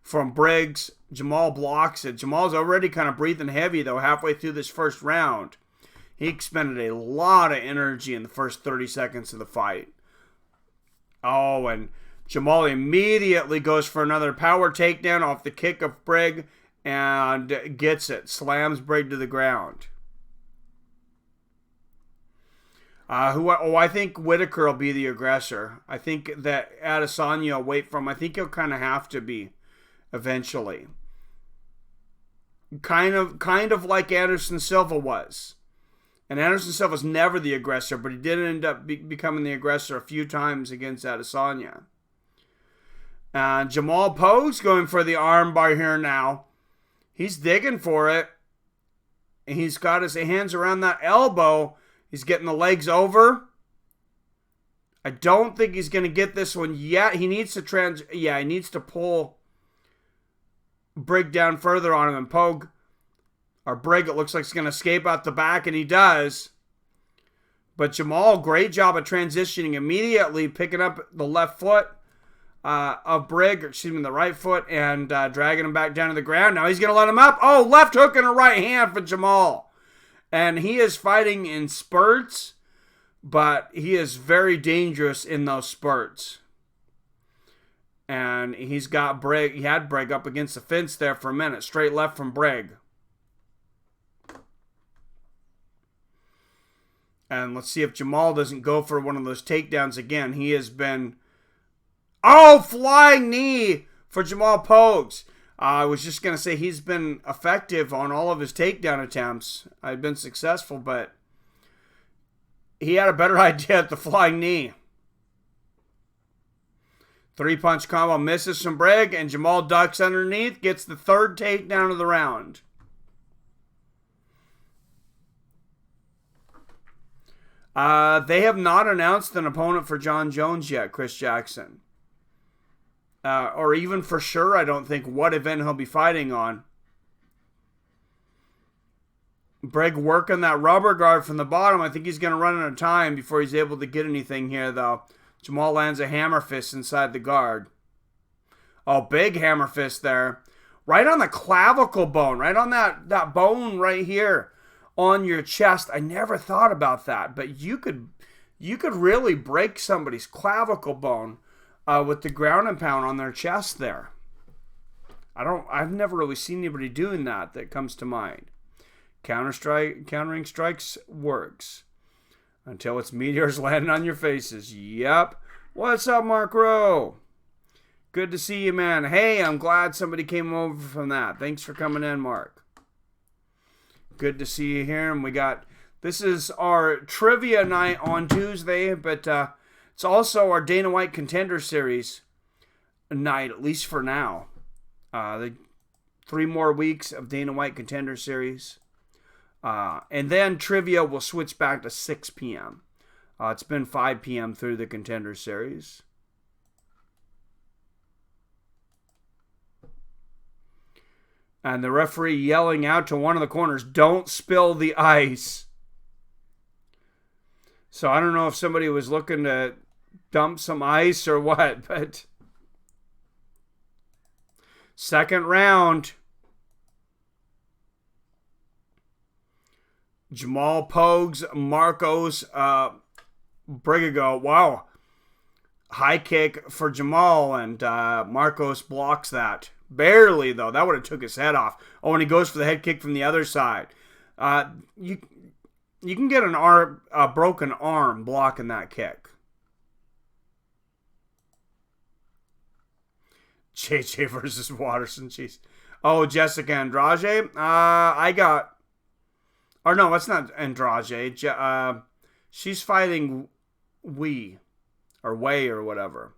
from Briggs. Jamal blocks it. Jamal's already kind of breathing heavy, though, halfway through this first round. He expended a lot of energy in the first 30 seconds of the fight. Oh, and Jamal immediately goes for another power takedown off the kick of Briggs and gets it. Slams Briggs to the ground. I think Whitaker will be the aggressor. I think that Adesanya will wait for him. I think he'll kind of have to be eventually. Kind of like Anderson Silva was. And Anderson Silva was never the aggressor, but he did end up becoming the aggressor a few times against Adesanya. Jamal Pogues going for the armbar here now. He's digging for it. And he's got his hands around that elbow. He's getting the legs over. I don't think he's going to get this one yet. He needs to he needs to pull Briggs down further on him. And Briggs, it looks like he's going to escape out the back, and he does. But Jamal, great job of transitioning immediately, picking up the left foot of Briggs, the right foot, and dragging him back down to the ground. Now he's going to let him up. Oh, left hook and a right hand for Jamal. And he is fighting in spurts, but he is very dangerous in those spurts. And he's got Briggs. He had Briggs up against the fence there for a minute. Straight left from Briggs. And let's see if Jamal doesn't go for one of those takedowns again. He has been... Oh, flying knee for Jamal Pogues. I was just going to say he's been effective on all of his takedown attempts. I've been successful, but he had a better idea at the flying knee. 3-punch combo misses from Briggs, and Jamal ducks underneath, gets the third takedown of the round. They have not announced an opponent for John Jones yet, Chris Jackson. Or even for sure, I don't think, what event he'll be fighting on. Briggs working that rubber guard from the bottom. I think he's going to run out of time before he's able to get anything here, though. Jamal lands a hammer fist inside the guard. Oh, big hammer fist there. Right on the clavicle bone. Right on that bone right here on your chest. I never thought about that. But you could really break somebody's clavicle bone with the ground and pound on their chest there. I've never really seen anybody doing that comes to mind. Countering strikes works. Until it's meteors landing on your faces. Yep. What's up, Mark Rowe? Good to see you, man. Hey, I'm glad somebody came over from that. Thanks for coming in, Mark. Good to see you here. And this is our trivia night on Tuesday, but it's also our Dana White Contender Series night, at least for now. The 3 more weeks of Dana White Contender Series. And then trivia will switch back to 6 p.m. It's been 5 p.m. through the Contender Series. And the referee yelling out to one of the corners, "Don't spill the ice." So I don't know if somebody was looking to dump some ice or what, but second round. Jamal Pogues, Marcos Brigago, wow. High kick for Jamal, and Marcos blocks that. Barely, though. That would have took his head off. Oh, and he goes for the head kick from the other side. You can get a broken arm blocking that kick. JJ versus Watterson. Jeez. Oh, Jessica Andrade. I got... Or no, it's not Andrade. She's fighting Wei or whatever.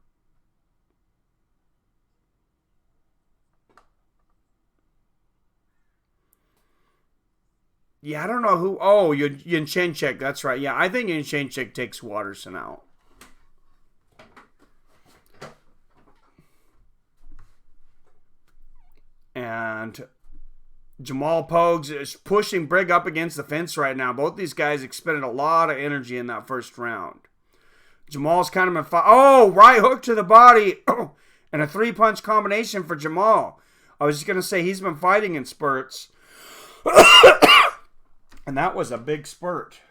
Yeah, I don't know who. Oh, Yunchengchek. That's right. Yeah, I think Yunchengchek takes Watterson out. And Jamal Pogues is pushing Brig up against the fence right now. Both these guys expended a lot of energy in that first round. Jamal's kind of been right hook to the body. And a 3-punch combination for Jamal. I was just going to say he's been fighting in spurts. And that was a big spurt.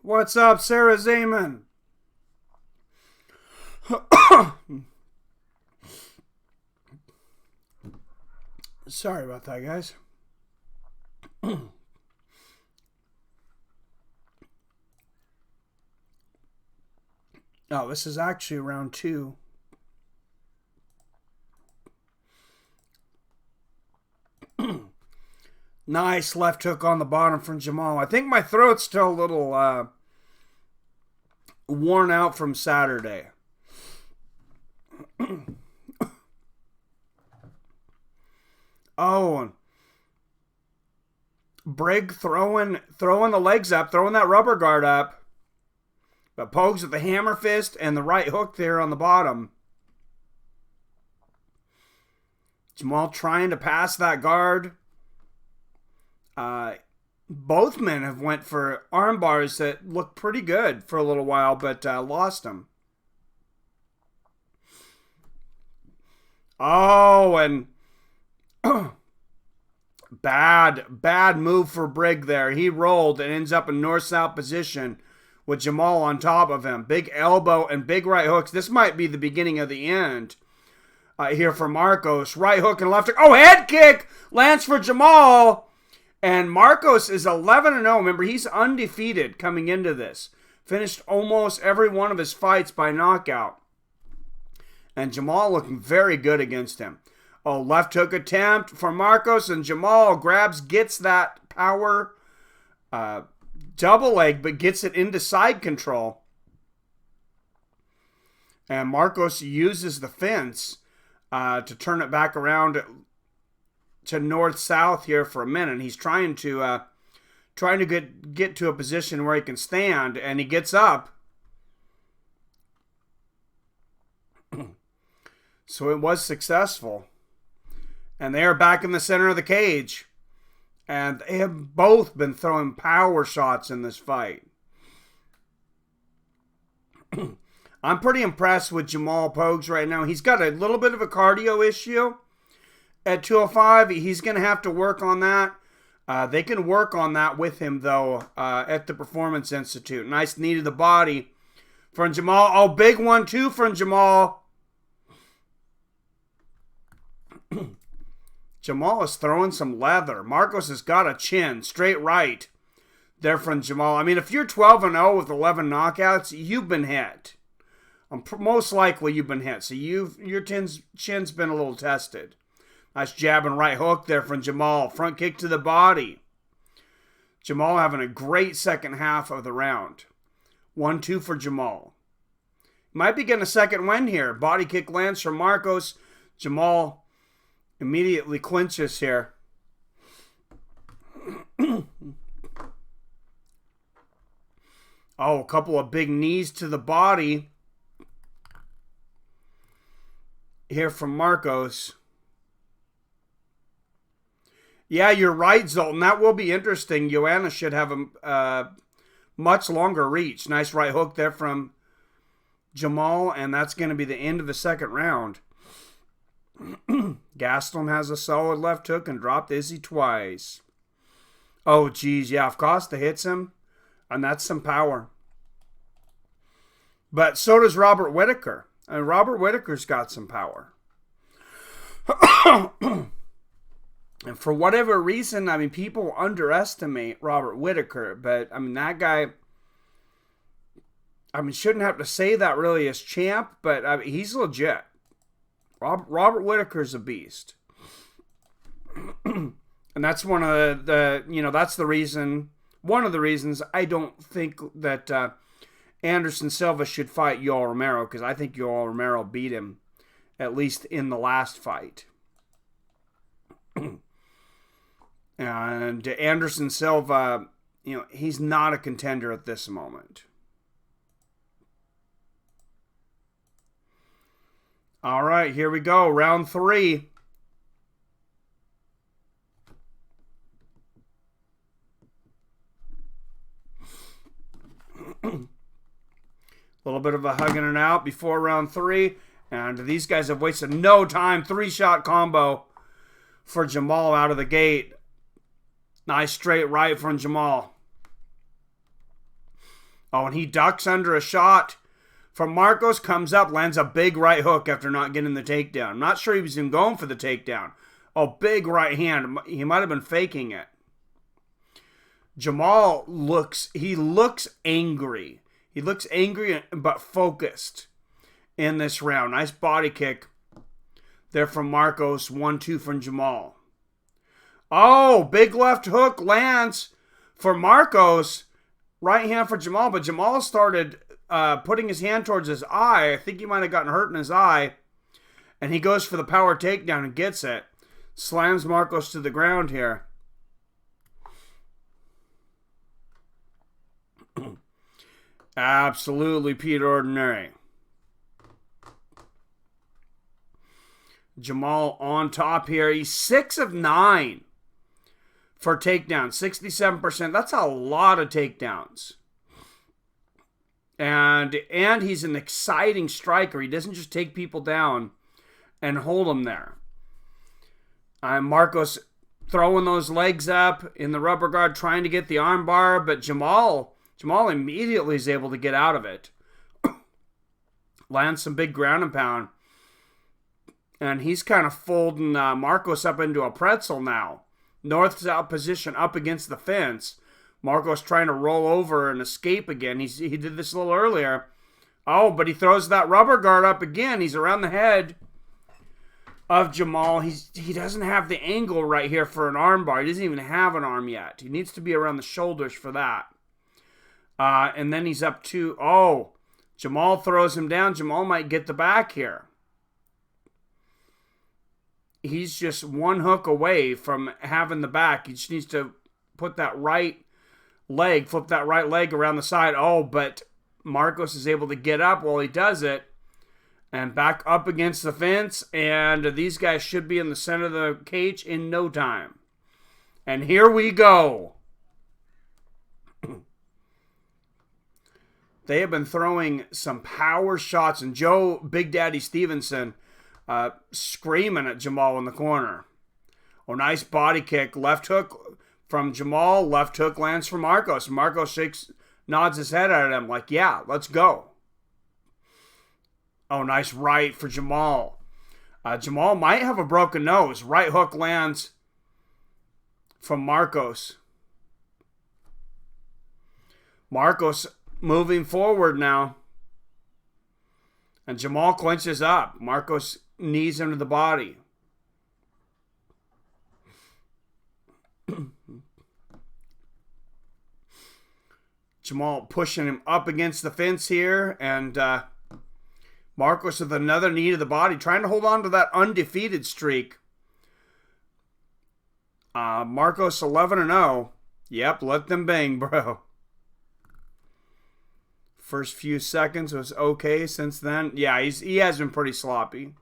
What's up, Sarah Zeman? Sorry about that, guys. Oh, this is actually round 2. Nice left hook on the bottom from Jamal. I think my throat's still a little worn out from Saturday. Oh, Brig throwing the legs up, throwing that rubber guard up. But Pogues with the hammer fist and the right hook there on the bottom. Jamal trying to pass that guard. Both men have went for arm bars that look pretty good for a little while, but lost them. Oh, and bad move for Brig there. He rolled and ends up in north-south position with Jamal on top of him. Big elbow and big right hooks. This might be the beginning of the end here for Marcos. Right hook and left hook. Oh, head kick lands for Jamal. And Marcos is 11-0. Remember, he's undefeated coming into this. Finished almost every one of his fights by knockout. And Jamal looking very good against him. Oh, left hook attempt for Marcos, and Jamal gets that power double leg, but gets it into side control. And Marcos uses the fence to turn it back around to north-south here for a minute. He's trying to get to a position where he can stand, and he gets up. So it was successful. And they are back in the center of the cage. And they have both been throwing power shots in this fight. I'm pretty impressed with Jamal Pogues right now. He's got a little bit of a cardio issue at 205. He's going to have to work on that. They can work on that with him, though, at the Performance Institute. Nice knee to the body from Jamal. Oh, big 1-2 from Jamal. Jamal is throwing some leather. Marcos has got a chin. Straight right there from Jamal. I mean, if you're 12-0 with 11 knockouts, you've been hit. Most likely you've been hit. So your chin's been a little tested. Nice jab and right hook there from Jamal. Front kick to the body. Jamal having a great second half of the round. 1-2 for Jamal. Might be getting a second win here. Body kick lands from Marcos. Jamal immediately clinches here. Oh, a couple of big knees to the body here from Marcos. Yeah, you're right, Zoltan. That will be interesting. Joanna should have a much longer reach. Nice right hook there from Jamal, and that's going to be the end of the second round. Gaston has a solid left hook and dropped Izzy twice. Oh, geez, yeah, if Costa hits him, and that's some power. But so does Robert Whittaker. And Robert Whittaker's got some power. And for whatever reason, I mean, people underestimate Robert Whittaker. But, I mean, that guy, I mean, shouldn't have to say that really as champ, but I mean, he's legit. Robert Whittaker's a beast. And that's one of that's the reason, one of the reasons I don't think that Anderson Silva should fight Yoel Romero, because I think Yoel Romero beat him, at least in the last fight. And Anderson Silva, he's not a contender at this moment. All right, here we go. Round 3. A little bit of a hugging it out before round 3. And these guys have wasted no time. 3-shot combo for Jamal out of the gate. Nice straight right from Jamal. Oh, and he ducks under a shot from Marcos. Comes up, lands a big right hook after not getting the takedown. I'm not sure he was even going for the takedown. Oh, big right hand. He might have been faking it. Jamal looks angry. He looks angry but focused in this round. Nice body kick there from Marcos. 1-2 from Jamal. Oh, big left hook lands for Marcos. Right hand for Jamal, but Jamal started putting his hand towards his eye. I think he might have gotten hurt in his eye. And he goes for the power takedown and gets it. Slams Marcos to the ground here. Absolutely Pete Ordinary. Jamal on top here. He's 6 of 9 for takedowns. 67%. That's a lot of takedowns. And he's an exciting striker. He doesn't just take people down and hold them there. Marcos throwing those legs up in the rubber guard, trying to get the arm bar, but Jamal immediately is able to get out of it. Lands some big ground and pound. And he's kind of folding Marcos up into a pretzel now. North-south position up against the fence. Marcos trying to roll over and escape again. He did this a little earlier. Oh, but he throws that rubber guard up again. He's around the head of Jamal. He doesn't have the angle right here for an arm bar. He doesn't even have an arm yet. He needs to be around the shoulders for that. And then he's up to... Oh, Jamal throws him down. Jamal might get the back here. He's just one hook away from having the back. He just needs to put that right leg, flip that right leg around the side. Oh, but Marcos is able to get up while he does it. And back up against the fence. And these guys should be in the center of the cage in no time. And here we go. They have been throwing some power shots. And Joe Big Daddy Stevenson screaming at Jamal in the corner. Oh, nice body kick. Left hook from Jamal. Left hook lands for Marcos. Marcos nods his head at him like, yeah, let's go. Oh, nice right for Jamal. Jamal might have a broken nose. Right hook lands from Marcos. Marcos moving forward now. And Jamal clinches up. Marcos knees into the body. Jamal pushing him up against the fence here. And Marcos with another knee to the body. Trying to hold on to that undefeated streak. Marcos 11-0. Yep, let them bang, bro. First few seconds was okay. Since then, yeah, he has been pretty sloppy.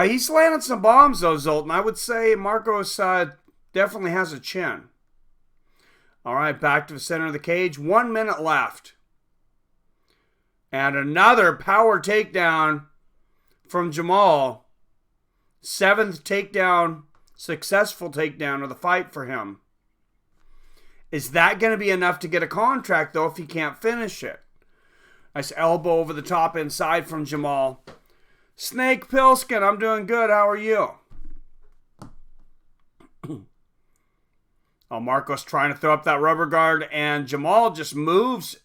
He's landed some bombs, though, Zoltan. I would say Marcos definitely has a chin. All right, back to the center of the cage. 1 minute left. And another power takedown from Jamal. 7th takedown successful takedown of the fight for him. Is that going to be enough to get a contract, though, if he can't finish it? Nice elbow over the top inside from Jamal. Snake Pilskin, I'm doing good. How are you? Oh, Marcos trying to throw up that rubber guard, and Jamal just moves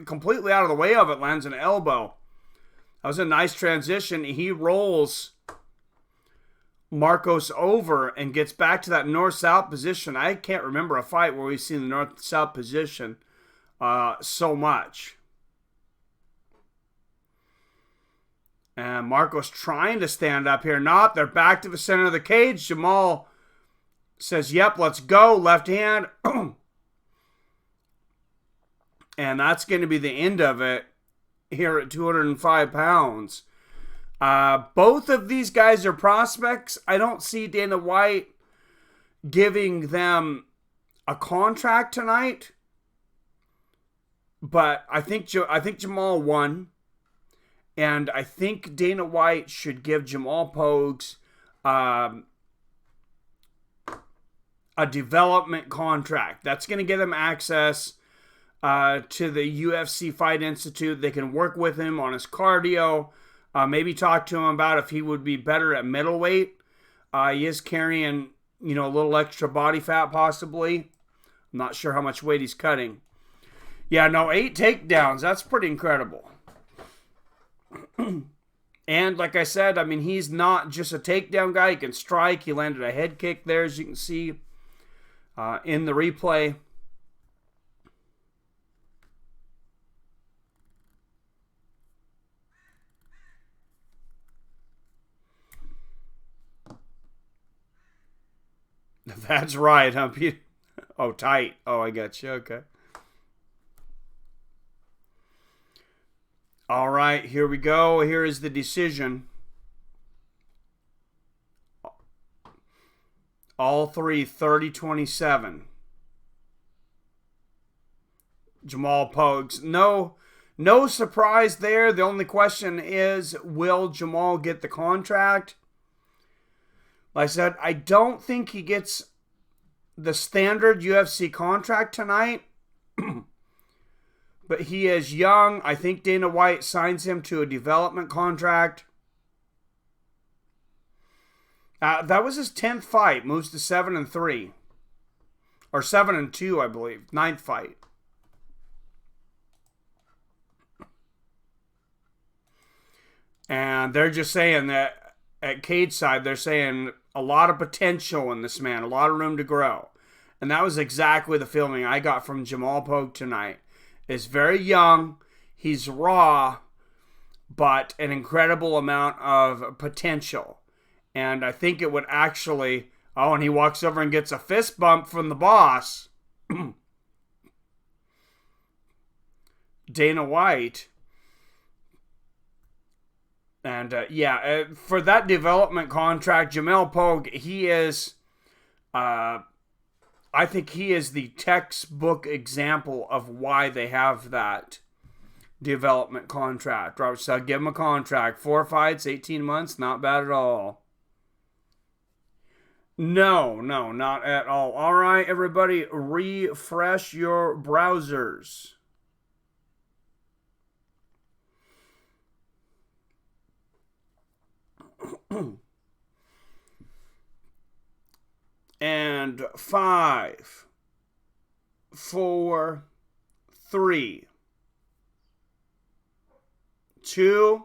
completely out of the way of it, lands an elbow. That was a nice transition. He rolls Marcos over and gets back to that north-south position. I can't remember a fight where we've seen the north-south position so much. And Marcos trying to stand up here. Not. They're back to the center of the cage. Jamal says, yep, let's go. Left hand. And that's going to be the end of it here at 205 pounds. Both of these guys are prospects. I don't see Dana White giving them a contract tonight. But I think Jamal won. And I think Dana White should give Jamal Pogues a development contract. That's going to get him access to the UFC Fight Institute. They can work with him on his cardio. Maybe talk to him about if he would be better at middleweight. He is carrying, a little extra body fat possibly. I'm not sure how much weight he's cutting. Yeah, no, 8 takedowns. That's pretty incredible. And like I said, he's not just a takedown guy. He can strike. He landed a head kick there, as you can see in the replay. That's right, huh? Oh, tight. Oh, I got you. Okay. All right, here we go. Here is the decision. All three, 30-27. Jamal Pogues. No surprise there. The only question is, will Jamal get the contract? Like I said, I don't think he gets the standard UFC contract tonight. But he is young. I think Dana White signs him to a development contract. That was his 10th fight. Moves to 7-3. Or 7-2, I believe. 9th fight. And they're just saying that at cage side, they're saying a lot of potential in this man. A lot of room to grow. And that was exactly the feeling I got from Jamal Pogue tonight. Is very young, he's raw, but an incredible amount of potential. And I think it would actually... Oh, and he walks over and gets a fist bump from the boss. Dana White. And for that development contract, Jamal Pogue, he is... I think he is the textbook example of why they have that development contract. Robert said, give him a contract. 4 fights, 18 months, not bad at all. No, not at all. All right, everybody, refresh your browsers. And 5, 4, 3, 2.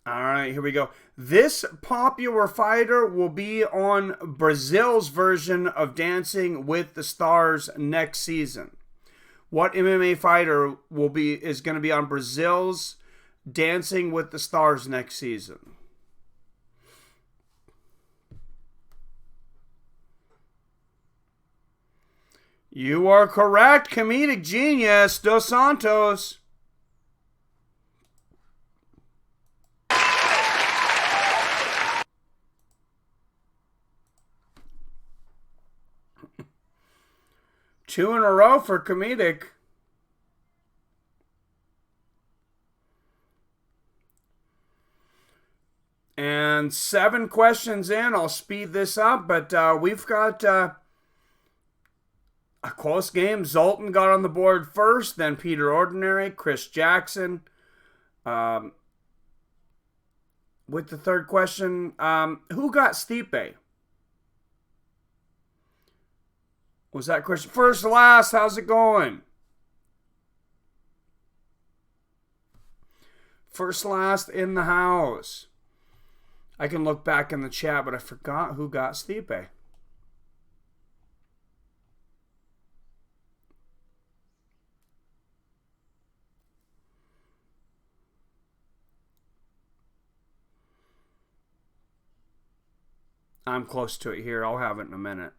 All right, here we go. This popular fighter will be on Brazil's version of Dancing with the Stars next season. What MMA fighter is going to be on Brazil's Dancing with the Stars next season? You are correct, comedic genius, Dos Santos. Two in a row for comedic. And 7 questions in. I'll speed this up, but we've got a close game. Zoltan got on the board first, then Peter Ordinary, Chris Jackson. With the third question, who got Stipe? Was that Chris? First, last, how's it going? First, last in the house. I can look back in the chat, but I forgot who got Stipe. I'm close to it here. I'll have it in a minute.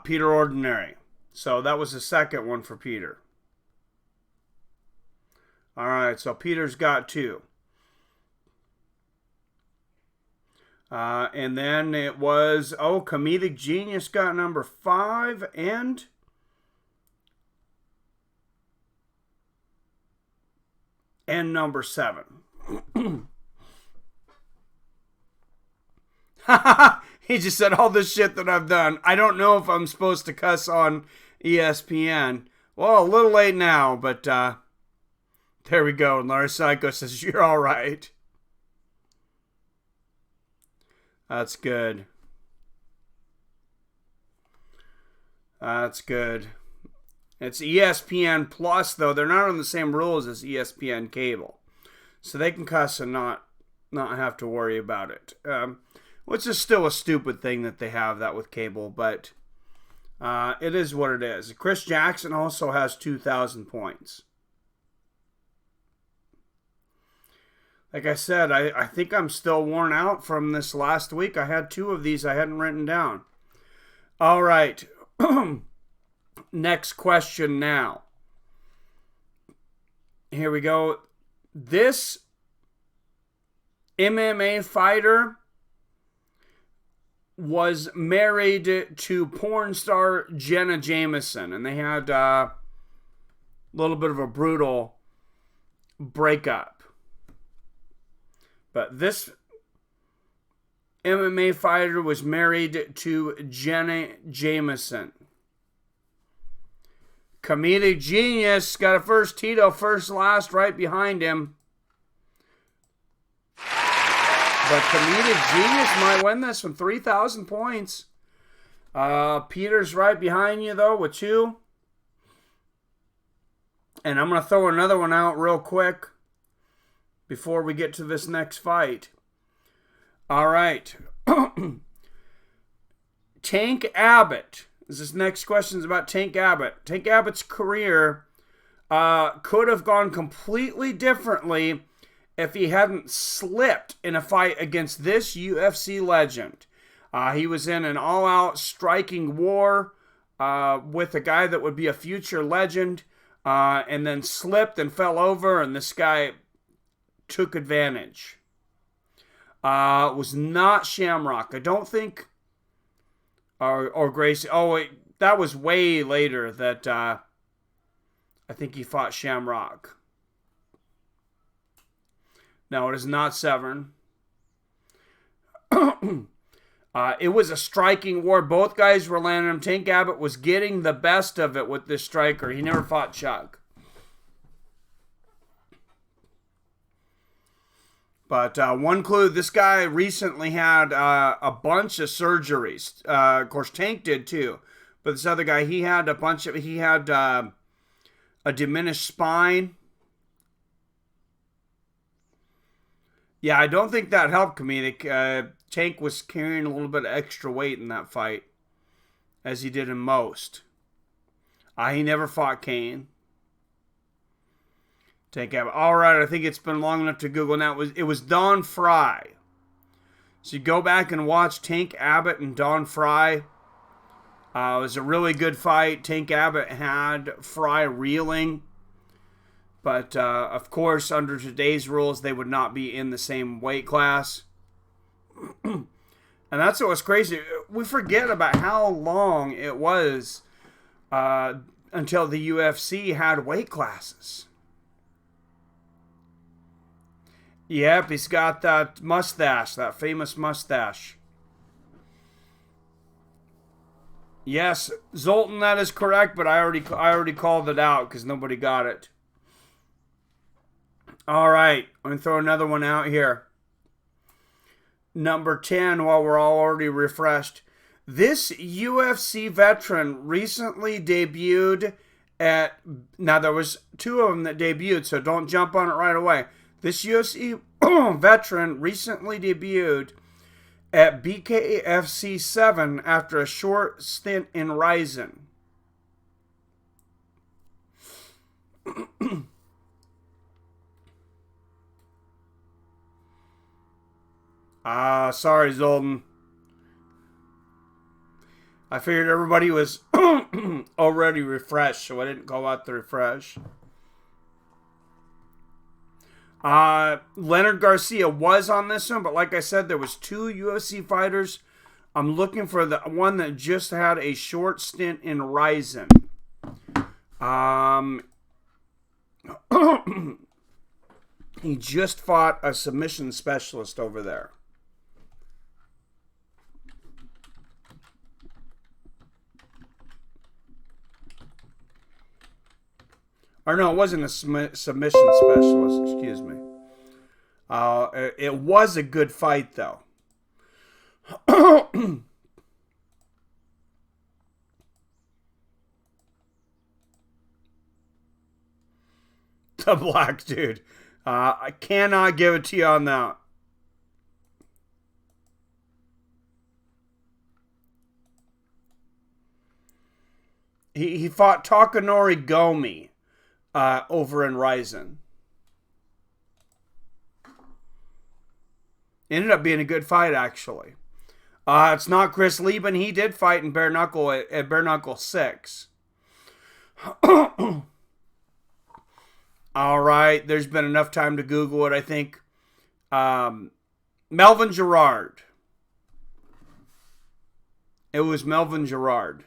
Peter Ordinary. So that was the second one for Peter. All right, so Peter's got 2. And then it was, Comedic Genius got number 5 and number 7. He just said all this shit that I've done. I don't know if I'm supposed to cuss on ESPN. Well, a little late now, but there we go. And Larry Psycho says, you're all right. That's good. That's good. It's ESPN Plus, though. They're not on the same rules as ESPN Cable. So they can cuss and not have to worry about it. Which is still a stupid thing that they have that with cable, but it is what it is. Chris Jackson also has 2,000 points. Like I said, I think I'm still worn out from this last week. I had 2 of these I hadn't written down. All right. Next question now. Here we go. This MMA fighter was married to porn star Jenna Jameson, and they had a little bit of a brutal breakup. But this MMA fighter was married to Jenna Jameson. Comedic Genius got a first Tito, first last right behind him. But Comedic Genius might win this from 3,000 points. Peter's right behind you, though, with 2. And I'm going to throw another one out real quick before we get to this next fight. All right. Tank Abbott. This next question is about Tank Abbott. Tank Abbott's career could have gone completely differently if he hadn't slipped in a fight against this UFC legend. He was in an all-out striking war with a guy that would be a future legend, and then slipped and fell over, and this guy took advantage. It was not Shamrock. I don't think, or Gracie. Oh, wait, that was way later that I think he fought Shamrock. No, it is not Severn. It was a striking war. Both guys were landing him. Tank Abbott was getting the best of it with this striker. He never fought Chuck. But one clue, this guy recently had a bunch of surgeries. Of course, Tank did too. But this other guy, he had a diminished spine. Yeah, I don't think that helped Comedic. Tank was carrying a little bit of extra weight in that fight, as he did in most. He never fought Kane. Tank Abbott. All right, I think it's been long enough to Google now. It was Don Fry. So you go back and watch Tank Abbott and Don Fry. It was a really good fight. Tank Abbott had Fry reeling. But, of course, under today's rules, they would not be in the same weight class. And that's what was crazy. We forget about how long it was until the UFC had weight classes. Yep, he's got that mustache, that famous mustache. Yes, Zoltan, that is correct, but I already called it out because nobody got it. All right, I'm going to throw another one out here. Number 10, while we're all already refreshed. This UFC veteran recently debuted at... Now, there was 2 of them that debuted, so don't jump on it right away. This UFC veteran recently debuted at BKFC 7 after a short stint in Ryzen. Sorry, Zoltan. I figured everybody was already refreshed, so I didn't call out the refresh. Leonard Garcia was on this one, but like I said, there was 2 UFC fighters. I'm looking for the one that just had a short stint in Ryzen. He just fought a submission specialist over there. Or no, it wasn't a submission specialist, excuse me. It was a good fight, though. The black dude. I cannot give it to you on that. He fought Takanori Gomi over in Ryzen. Ended up being a good fight, actually. It's not Chris Lieben. He did fight in Bare Knuckle at Bare Knuckle 6. All right. There's been enough time to Google it, I think. Melvin Gerard. It was Melvin Gerard.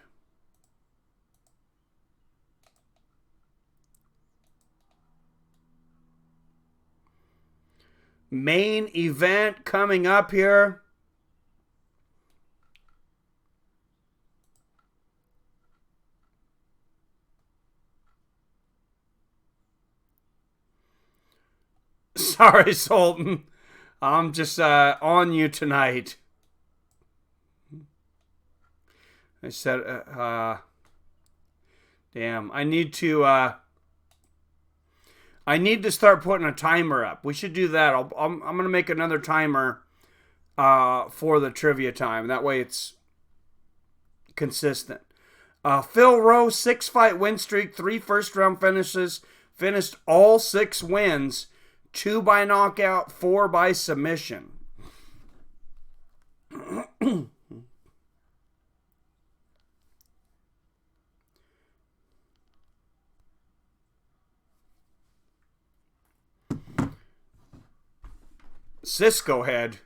Main event coming up here. Sorry, Sultan. I'm just on you tonight. I said, damn, I need to start putting a timer up. We should do that. I'm going to make another timer for the trivia time. That way it's consistent. Phil Rowe, 6-fight win streak, 3 first-round finishes. Finished all 6 wins. 2 by knockout, 4 by submission. Cisco head.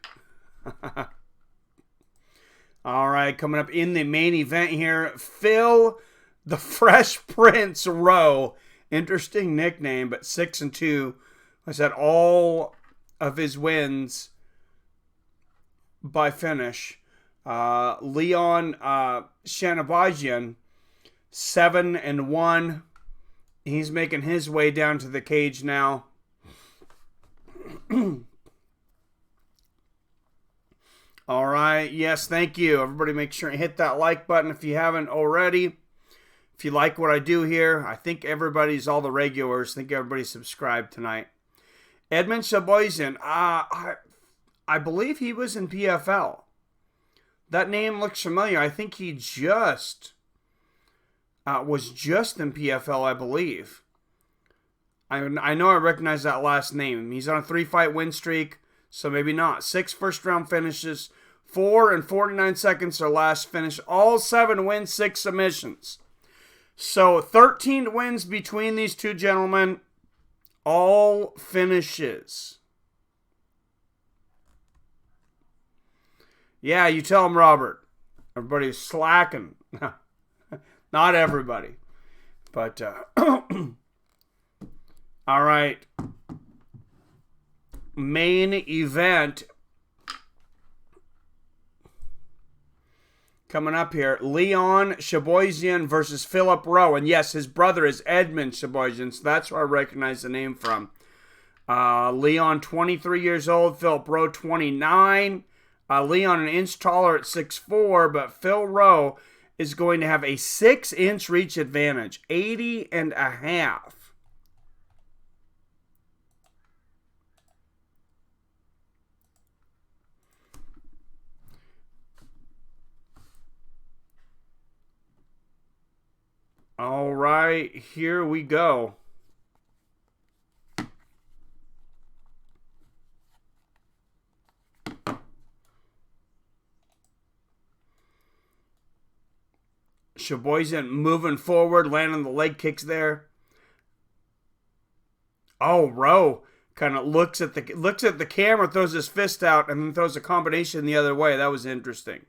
All right, coming up in the main event here, Phil the Fresh Prince Rowe. Interesting nickname, but 6-2. I said all of his wins by finish. Leon Shanabajian, 7-1. He's making his way down to the cage now. All right. Yes, thank you. Everybody make sure and hit that like button if you haven't already. If you like what I do here, I think everybody's, all the regulars, I think everybody's subscribed tonight. Edmund Shaboysian, I believe he was in PFL. That name looks familiar. I think he just was just in PFL, I believe. I know I recognize that last name. He's on a 3-fight win streak. So maybe not. 6 first-round finishes, 4 and 49 seconds or less finish. All 7 wins, 6 submissions. So 13 wins between these two gentlemen. All finishes. Yeah, you tell him, Robert. Everybody's slacking. Not everybody. But, all right. Main event. Coming up here. Leon Shaboyzian versus Philip Rowe. And yes, his brother is Edmund Shaboyzian. So that's where I recognize the name from. Leon, 23 years old. Philip Rowe, 29. Leon an inch taller at 6'4", but Phil Rowe is going to have a 6-inch reach advantage, 80.5. All right, here we go. Shaboyzian moving forward, landing the leg kicks there. Oh, Rowe kind of looks at the camera, throws his fist out, and then throws a combination the other way. That was interesting.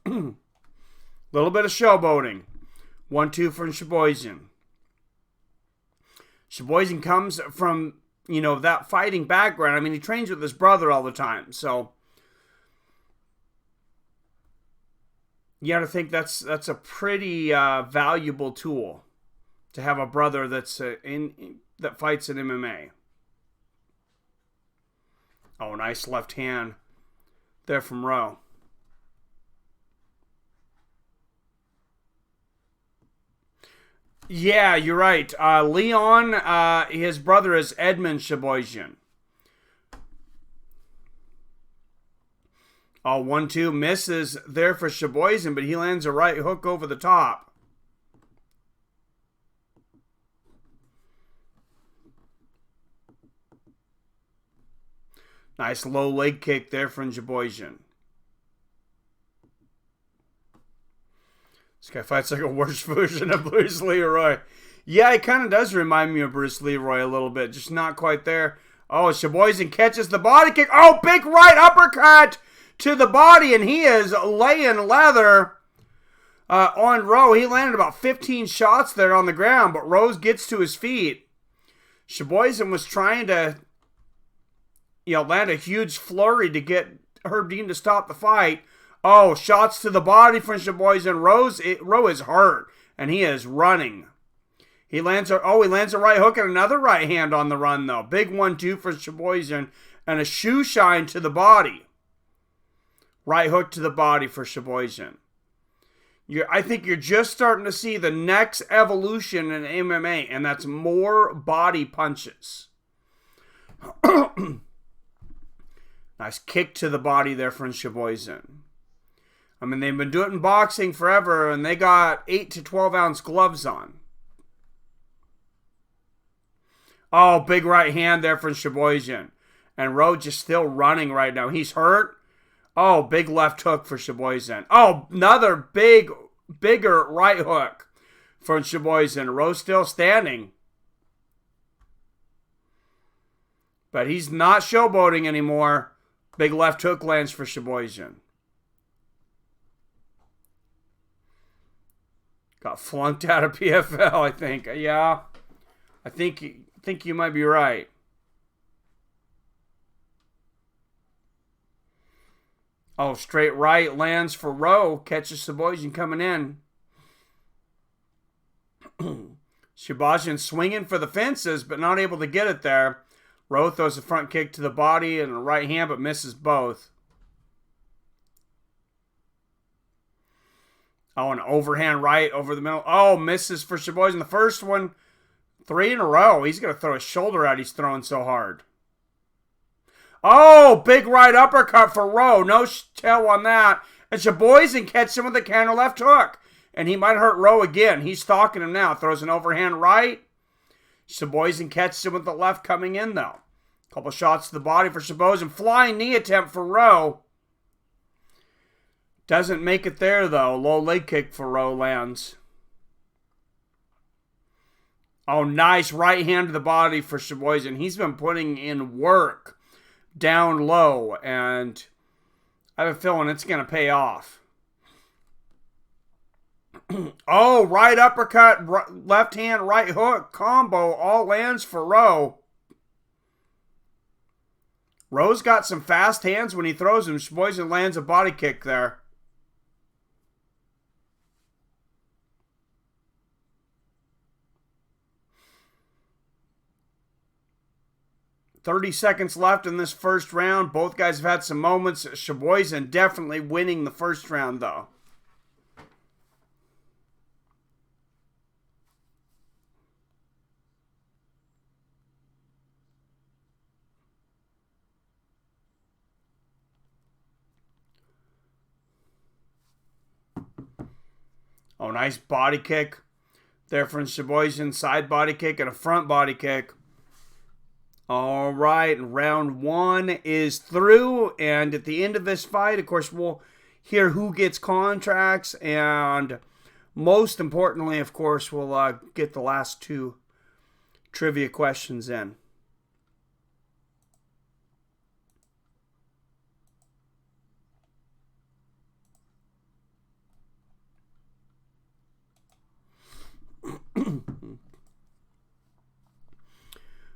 Little bit of showboating. 1-2 from Shaboyzian. Shaboyzian comes from, that fighting background. I mean, he trains with his brother all the time, so you got to think that's a pretty valuable tool to have a brother that's that fights in MMA. Oh, nice left hand there from Rowe. Yeah, you're right. Leon, his brother is Edmund Shaboyzian. Oh, 1-2 misses there for Shaboyzian, but he lands a right hook over the top. Nice low leg kick there from Shaboyzian. This guy fights like a worse version of Bruce Leroy. Yeah, he kind of does remind me of Bruce Leroy a little bit, just not quite there. Oh, Shaboyzian catches the body kick. Oh, big right uppercut to the body, and he is laying leather on Rowe. He landed about 15 shots there on the ground, but Rose gets to his feet. Shaboyzian was trying to, land a huge flurry to get Herb Dean to stop the fight. Oh, shots to the body from Shaboyzian. Rowe is hurt, and he is running. He lands a right hook and another right hand on the run, though. Big 1-2 for Shaboyzian, and a shoe shine to the body. Right hook to the body for Shaboyzian. I think you're just starting to see the next evolution in MMA, and that's more body punches. Nice kick to the body there from Shaboyzian. I mean, they've been doing it in boxing forever, and they got 8 to 12 ounce gloves on. Oh, big right hand there from Shaboyzian. And Rowe just still running right now. He's hurt. Oh, big left hook for Shaboyzian. Oh, another bigger right hook for Shaboyzian. Rowe still standing. But he's not showboating anymore. Big left hook lands for Shaboyzian. Got flunked out of PFL, I think. Yeah, I think you might be right. Oh, straight right lands for Rowe. Catches Shaboyzian coming in. Shaboyzian swinging for the fences, but not able to get it there. Rowe throws a front kick to the body and a right hand, but misses both. Oh, an overhand right over the middle. Oh, misses for Shaboyzian. The first one, 3 in a row. He's going to throw his shoulder out. He's throwing so hard. Oh, big right uppercut for Rowe. No tell on that. And Shaboyzian catches him with a counter left hook. And he might hurt Rowe again. He's stalking him now. Throws an overhand right. Shaboyzian catches him with the left coming in, though. Couple shots to the body for Shaboz and flying knee attempt for Rowe. Doesn't make it there though. Low leg kick for Rowe lands. Oh, nice right hand to the body for Shaboz. He's been putting in work down low, and I have a feeling it's going to pay off. Oh, right uppercut, left hand, right hook combo, all lands for Rowe. Rowe's got some fast hands when he throws them. Shaboz lands a body kick there. 30 seconds left in this first round. Both guys have had some moments. Shaboz definitely winning the first round, though. Oh, nice body kick there from Shaboz. Side body kick and a front body kick. All right, round one is through, and at the end of this fight, of course, we'll hear who gets contracts, and most importantly, of course, we'll get the last two trivia questions in.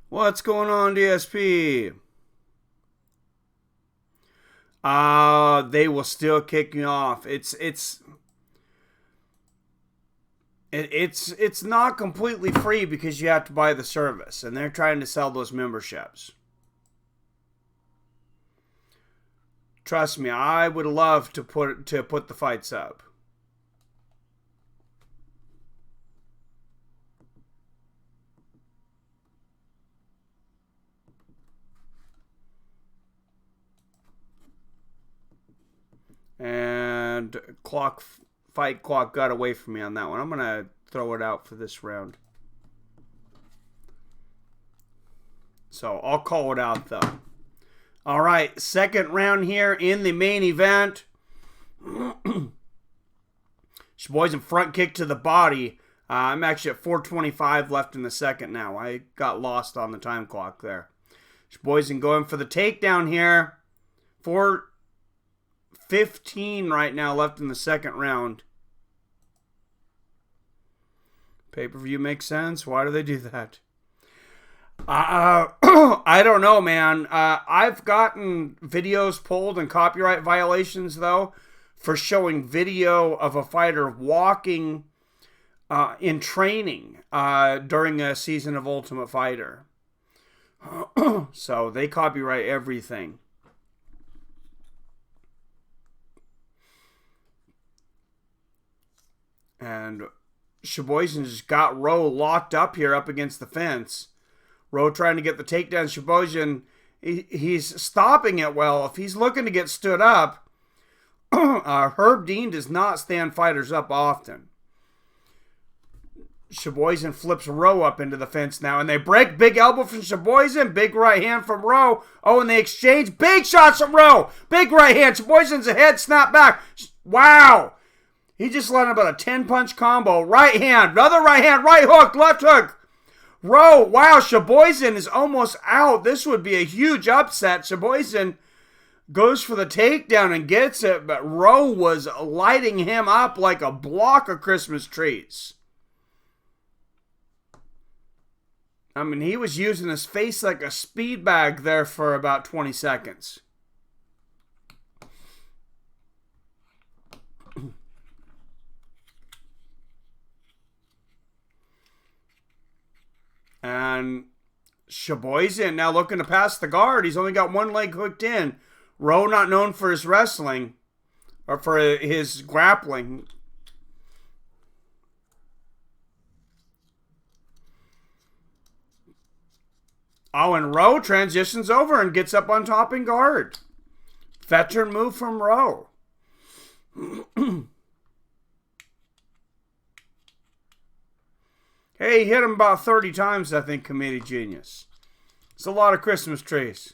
What's going on, DSP? They will still kick you off. It's not completely free because you have to buy the service, and they're trying to sell those memberships. Trust me, I would love to put the fights up. And fight clock got away from me on that one. I'm going to throw it out for this round. So I'll call it out, though. All right, second round here in the main event. Shaboz in front kick to the body. I'm actually at 4:25 left in the second now. I got lost on the time clock there. Shaboz going for the takedown here. 4:15 right now left in the second round. Pay-per-view makes sense. Why do they do that? I don't know, man. I've gotten videos pulled and copyright violations, though, for showing video of a fighter walking in training during a season of Ultimate Fighter. So they copyright everything. And Shaboz got Rowe locked up here up against the fence. Rowe trying to get the takedown. Shaboz, he's stopping it well. If he's looking to get stood up, Herb Dean does not stand fighters up often. Shaboz flips Rowe up into the fence now, and they break. Big elbow from Shaboz, big right hand from Rowe. Oh, and they exchange big shots from Rowe. Big right hand. Shaboz ahead, snap back. Wow. He just let about a 10-punch combo. Right hand, another right hand, right hook, left hook. Rowe, wow, Shaboz is almost out. This would be a huge upset. Shaboz goes for the takedown and gets it, but Rowe was lighting him up like a block of Christmas trees. I mean, he was using his face like a speed bag there for about 20 seconds. And Shaboz now looking to pass the guard. He's only got one leg hooked in. Rowe not known for his wrestling or for his grappling. Oh, and Rowe transitions over and gets up on top and guard. Veteran move from Rowe. Hey, he hit him about 30 times, I think, Committee Genius. It's a lot of Christmas trees.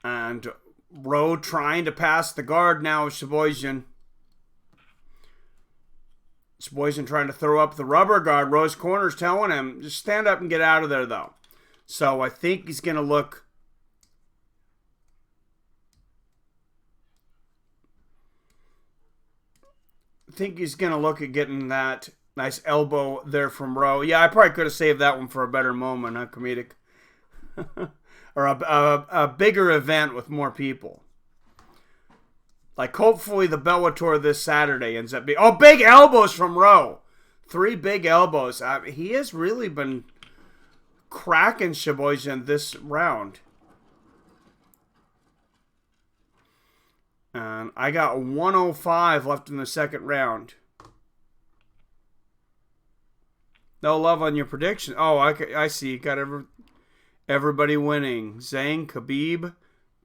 And Rowe trying to pass the guard now with Sheboygan. Sheboygan trying to throw up the rubber guard. Rowe's corner's telling him, just stand up and get out of there, though. So I think he's going to look... I think he's going to look at getting that nice elbow there from Rowe. Yeah, I probably could have saved that one for a better moment, huh, comedic? Or a bigger event with more people. Like, hopefully the Bellator this Saturday ends up being... Oh, big elbows from Rowe. 3 big elbows. He has really been cracking Sheboygan this round. And I got 105 left in the second round. No love on your prediction. Oh, I see. You got everybody winning. Zhang, Khabib,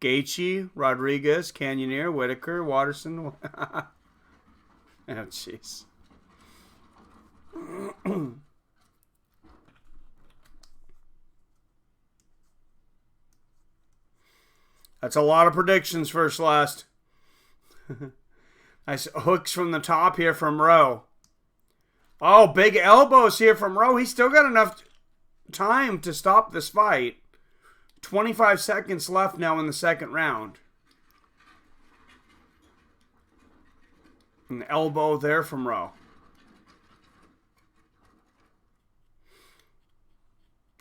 Gaethje, Rodriguez, Cannonier, Whitaker, Watterson. Oh, jeez. That's a lot of predictions, first last. Nice hooks from the top here from Rowe. Oh, big elbows here from Rowe. He's still got enough time to stop this fight. 25 seconds left now in the second round. An elbow there from Rowe.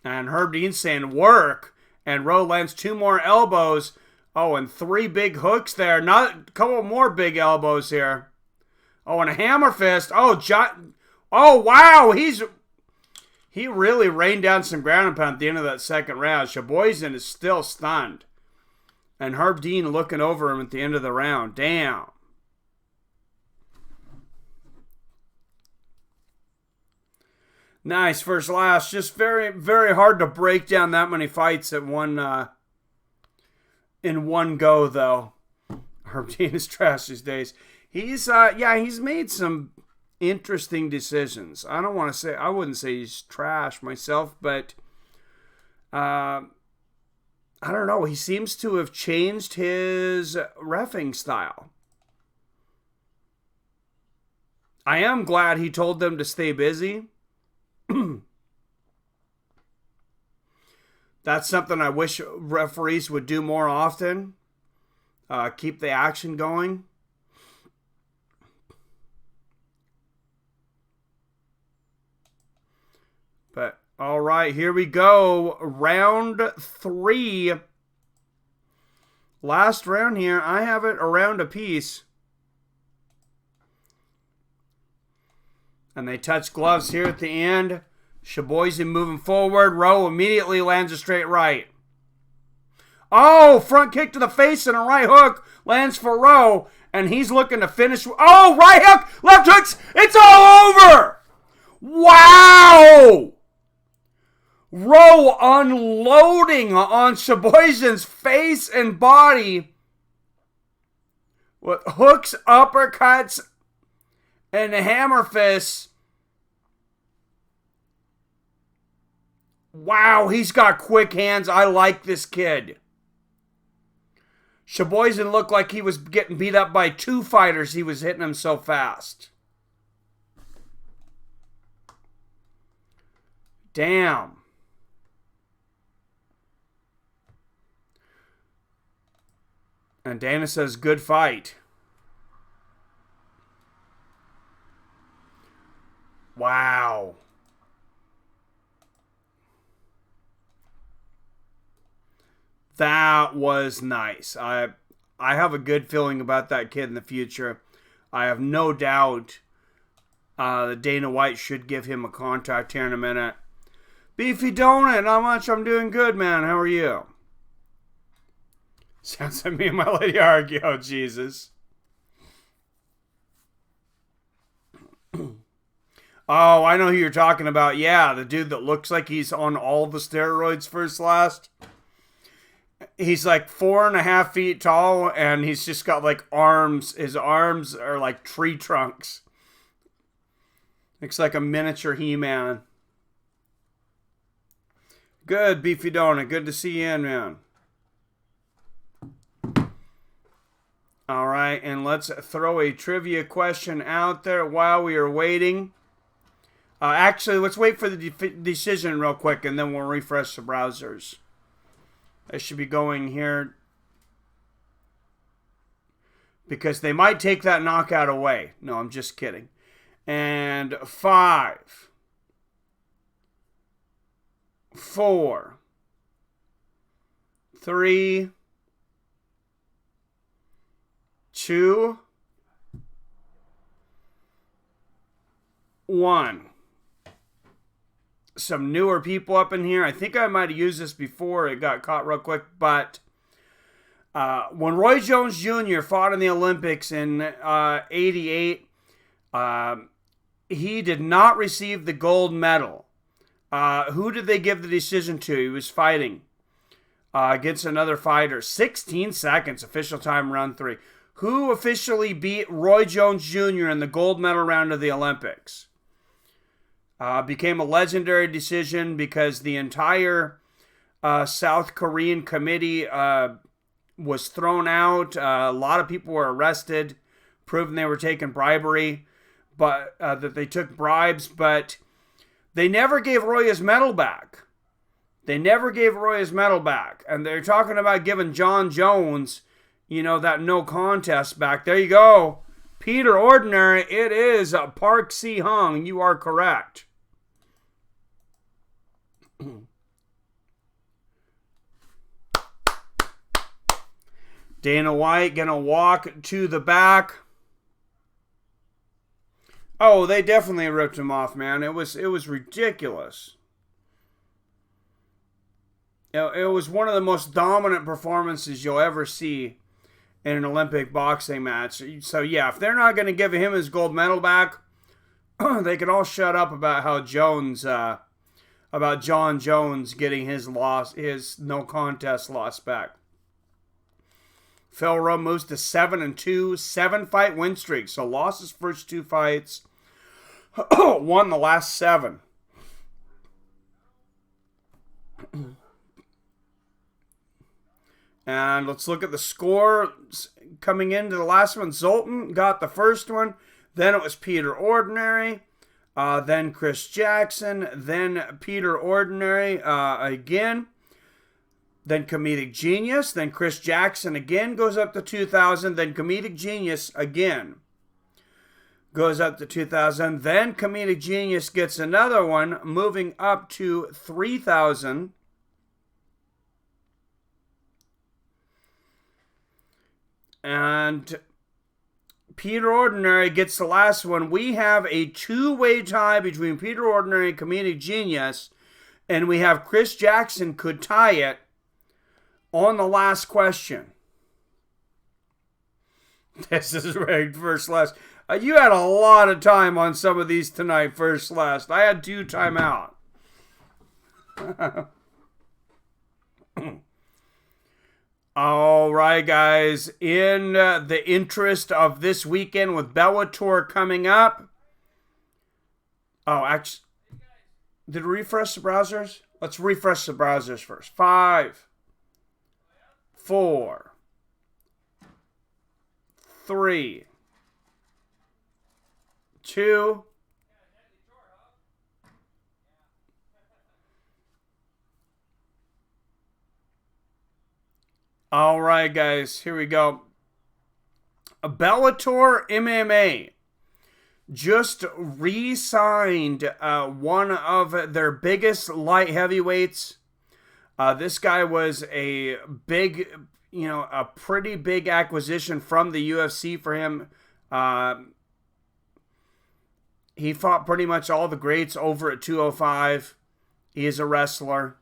And Herb Dean's saying work. And Rowe lands 2 more elbows. Oh, and 3 big hooks there. Not a couple more big elbows here. Oh, and a hammer fist. Oh, oh, wow. He really rained down some ground and pound at the end of that second round. Sheboygan is still stunned. And Herb Dean looking over him at the end of the round. Damn. Nice first last. Just very, very hard to break down that many fights at in one go, though. Herb Dean is trash these days. He's made some interesting decisions. I wouldn't say he's trash myself, but I don't know. He seems to have changed his reffing style. I am glad he told them to stay busy. That's something I wish referees would do more often. Keep the action going. But, all right, here we go. Round 3. Last round here. I have it a round apiece. And they touch gloves here at the end. Sheboygan moving forward. Rowe immediately lands a straight right. Oh, front kick to the face and a right hook lands for Rowe. And he's looking to finish. Oh, right hook, left hooks. It's all over. Wow. Rowe unloading on Sheboygan's face and body with hooks, uppercuts, and hammer fists. Wow, he's got quick hands. I like this kid. Sheboygan looked like he was getting beat up by 2 fighters. He was hitting him so fast. Damn. And Dana says, good fight. Wow. That was nice. I have a good feeling about that kid in the future. I have no doubt that Dana White should give him a contract here in a minute. Beefy Donut, not much. I'm doing good, man. How are you? Sounds like me and my lady argue. Oh, Jesus. Oh, I know who you're talking about. Yeah, the dude that looks like he's on all the steroids first last. He's like 4.5 feet tall, and he's just got like arms. His arms are like tree trunks. Looks like a miniature He-Man. Good, Beefy Donut. Good to see you in, man. All right, and let's throw a trivia question out there while we are waiting. Actually, let's wait for the decision real quick, and then we'll refresh the browsers. I should be going here because they might take that knockout away. No, I'm just kidding. And 5, 4, 3, 2, 1. Some newer people up in here. I think I might have used this before. It got caught real quick. But when Roy Jones Jr. fought in the Olympics in 88, he did not receive the gold medal. Who did they give the decision to? He was fighting against another fighter. 16 seconds, official time, round 3. Who officially beat Roy Jones Jr. in the gold medal round of the Olympics? Became a legendary decision because the entire South Korean committee was thrown out. A lot of people were arrested, proving they were taking bribery, but that they took bribes. But they never gave Roy his medal back. They never gave Roy his medal back. And they're talking about giving John Jones, you know, that no contest back. There you go. Peter Ordinary, it is Park Si-hung. You are correct. Dana White gonna walk to the back. Oh, they definitely ripped him off, man. It was ridiculous. It was one of the most dominant performances you'll ever see in an Olympic boxing match. So yeah, if they're not going to give him his gold medal back, they can all shut up about how about John Jones getting his no contest loss back. Phil Rowe moves to 7-2, 7-fight win streak. So lost his first 2 fights, won the last 7. And let's look at the score coming into the last one. Zoltan got the first one. Then it was Peter Ordinary. Then Chris Jackson. Then Peter Ordinary again. Then Comedic Genius. Then Chris Jackson again goes up to 2,000. Then Comedic Genius again goes up to 2,000. Then Comedic Genius gets another one, moving up to 3,000. And Peter Ordinary gets the last one. We have a 2-way tie between Peter Ordinary and Comedic Genius. And we have Chris Jackson could tie it on the last question. This is rigged, first last. You had a lot of time on some of these tonight, first last. I had 2 timeout. All right, guys. In the interest of this weekend with Bellator coming up. Oh, actually, did we refresh the browsers? Let's refresh the browsers first. 5, 4, 3, 2. All right, guys, here we go. Bellator MMA just re-signed one of their biggest light heavyweights. This guy was a big, a pretty big acquisition from the UFC for him. He fought pretty much all the greats over at 205. He is a wrestler.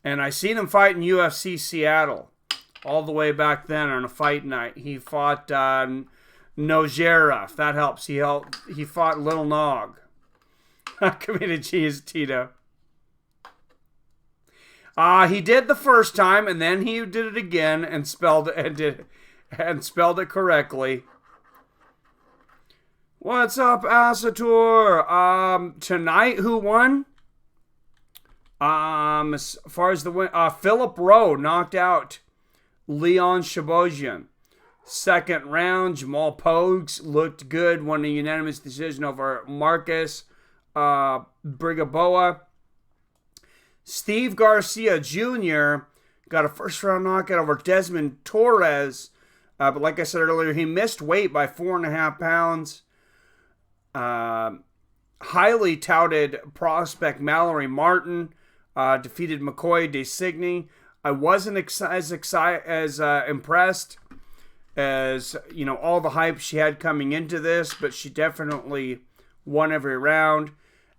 And I seen him fight in UFC Seattle all the way back then on a fight night. He fought Nojera, if that helps. He fought Little Nog. Committed cheese, Tito. He did the first time, and then he did it again and spelled it correctly. What's up, Asator? Tonight, who won? As far as the win, Philip Rowe knocked out Leon Shabozian. Second round, Jamal Pogues looked good, won a unanimous decision over Marcus Brigaboa. Steve Garcia Jr. got a first round knockout over Desmond Torres. But like I said earlier, he missed weight by 4.5 pounds. Highly touted prospect Mallory Martin defeated McCoy DeCigny. I wasn't as impressed as, all the hype she had coming into this, but she definitely won every round.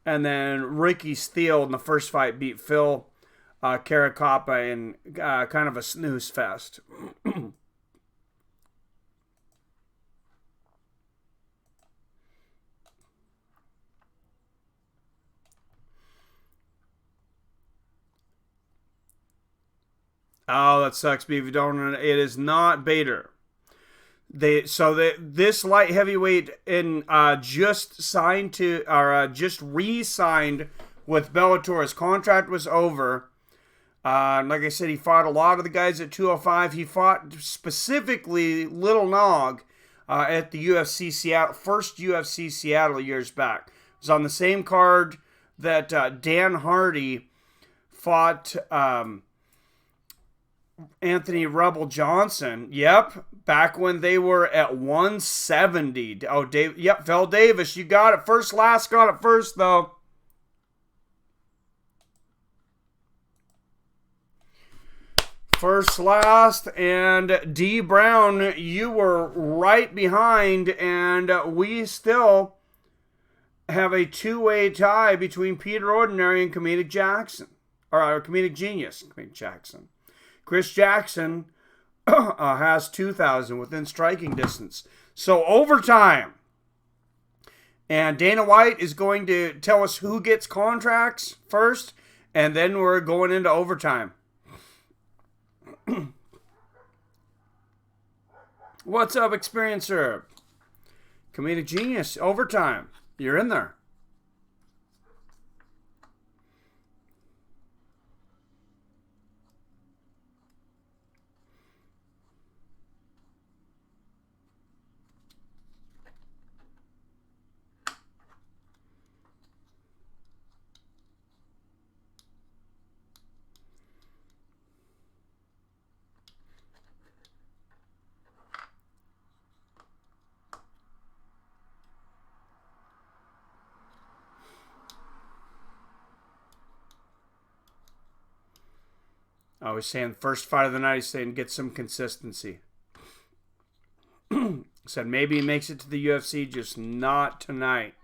And then Ricky Steele in the first fight beat Phil Caracappa in kind of a snooze fest. Oh, that sucks, Beef. It is not Bader. This light heavyweight just re-signed with Bellator. His contract was over. Like I said, he fought a lot of the guys at 205. He fought specifically Little Nog at the UFC Seattle, first UFC Seattle years back. It was on the same card that Dan Hardy fought Anthony Rebel Johnson. Yep, back when they were at 170. Oh, Dave. Yep, Phil Davis. You got it. First, last. Got it first, though. First, last, and D. Brown, you were right behind, and we still have a two-way tie between Peter Ordinary and Comedic Jackson. Or Comedic Genius, Comedic Jackson. Chris Jackson has 2,000 within striking distance. So overtime. And Dana White is going to tell us who gets contracts first, and then we're going into overtime. What's up, Experiencer? Comedic Genius, overtime. You're in there. I was saying first fight of the night, he's saying get some consistency. Said maybe he makes it to the UFC, just not tonight.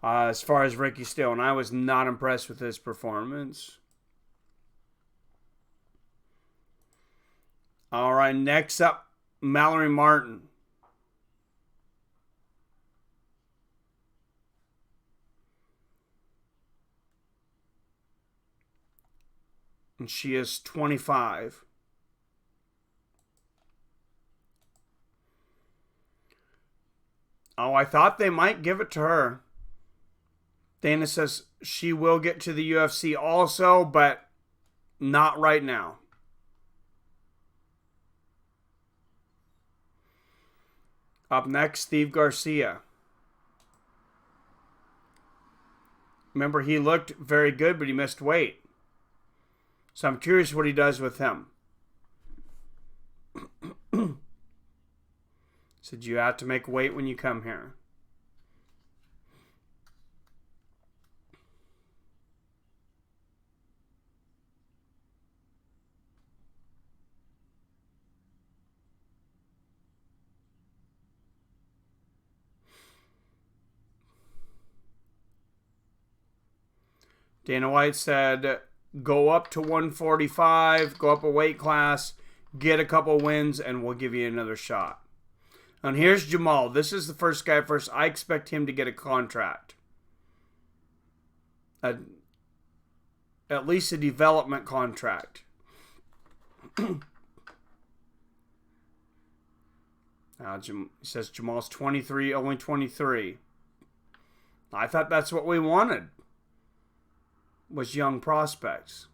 As far as Ricky Steele, and I was not impressed with his performance. All right, next up, Mallory Martin. And she is 25. Oh, I thought they might give it to her. Dana says she will get to the UFC also, but not right now. Up next, Steve Garcia. Remember, he looked very good, but he missed weight. So I'm curious what he does with him. Said you have to make weight when you come here. Dana White said, go up to 145, go up a weight class, get a couple wins, and we'll give you another shot. And here's Jamal. This is the first guy first. I expect him to get a contract. at least a development contract. He says Jamal's 23, only 23. I thought that's what we wanted, was young prospects.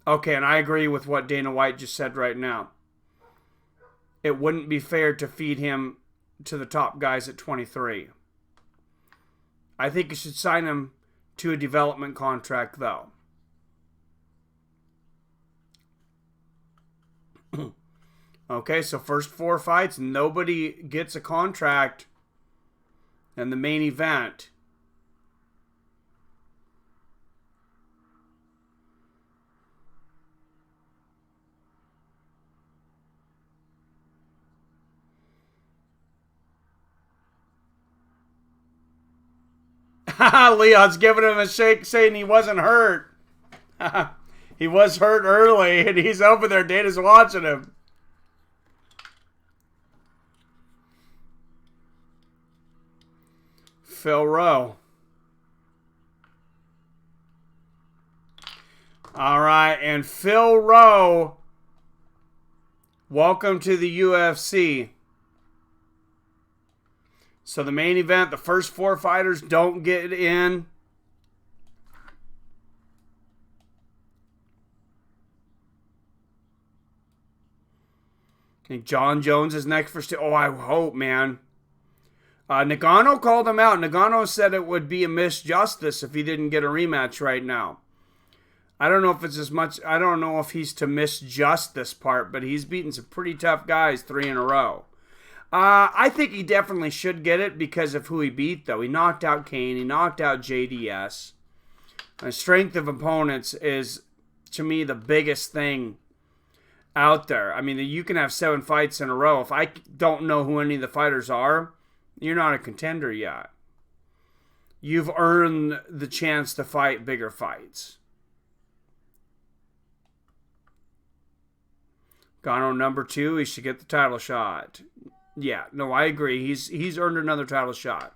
Okay, and I agree with what Dana White just said right now. It wouldn't be fair to feed him to the top guys at 23. I think you should sign him to a development contract, though. Okay, so first 4 fights, nobody gets a contract in the main event. Leon's giving him a shake saying he wasn't hurt. He was hurt early, and he's over there. Dana's watching him. Phil Rowe. All right, and Phil Rowe, welcome to the UFC. So the main event, the first 4 fighters don't get in. I think John Jones is next for still. Oh, I hope, man. Nagano called him out. Nagano said it would be a misjustice if he didn't get a rematch right now. I don't know if it's as much. I don't know if he's to misjust this part, but he's beaten some pretty tough guys 3 in a row. I think he definitely should get it because of who he beat, though. He knocked out Kane. He knocked out JDS. Strength of opponents is, to me, the biggest thing out there. I mean, you can have 7 fights in a row. If I don't know who any of the fighters are, you're not a contender yet. You've earned the chance to fight bigger fights. Gano number 2, he should get the title shot. Yeah, no, I agree. He's earned another title shot.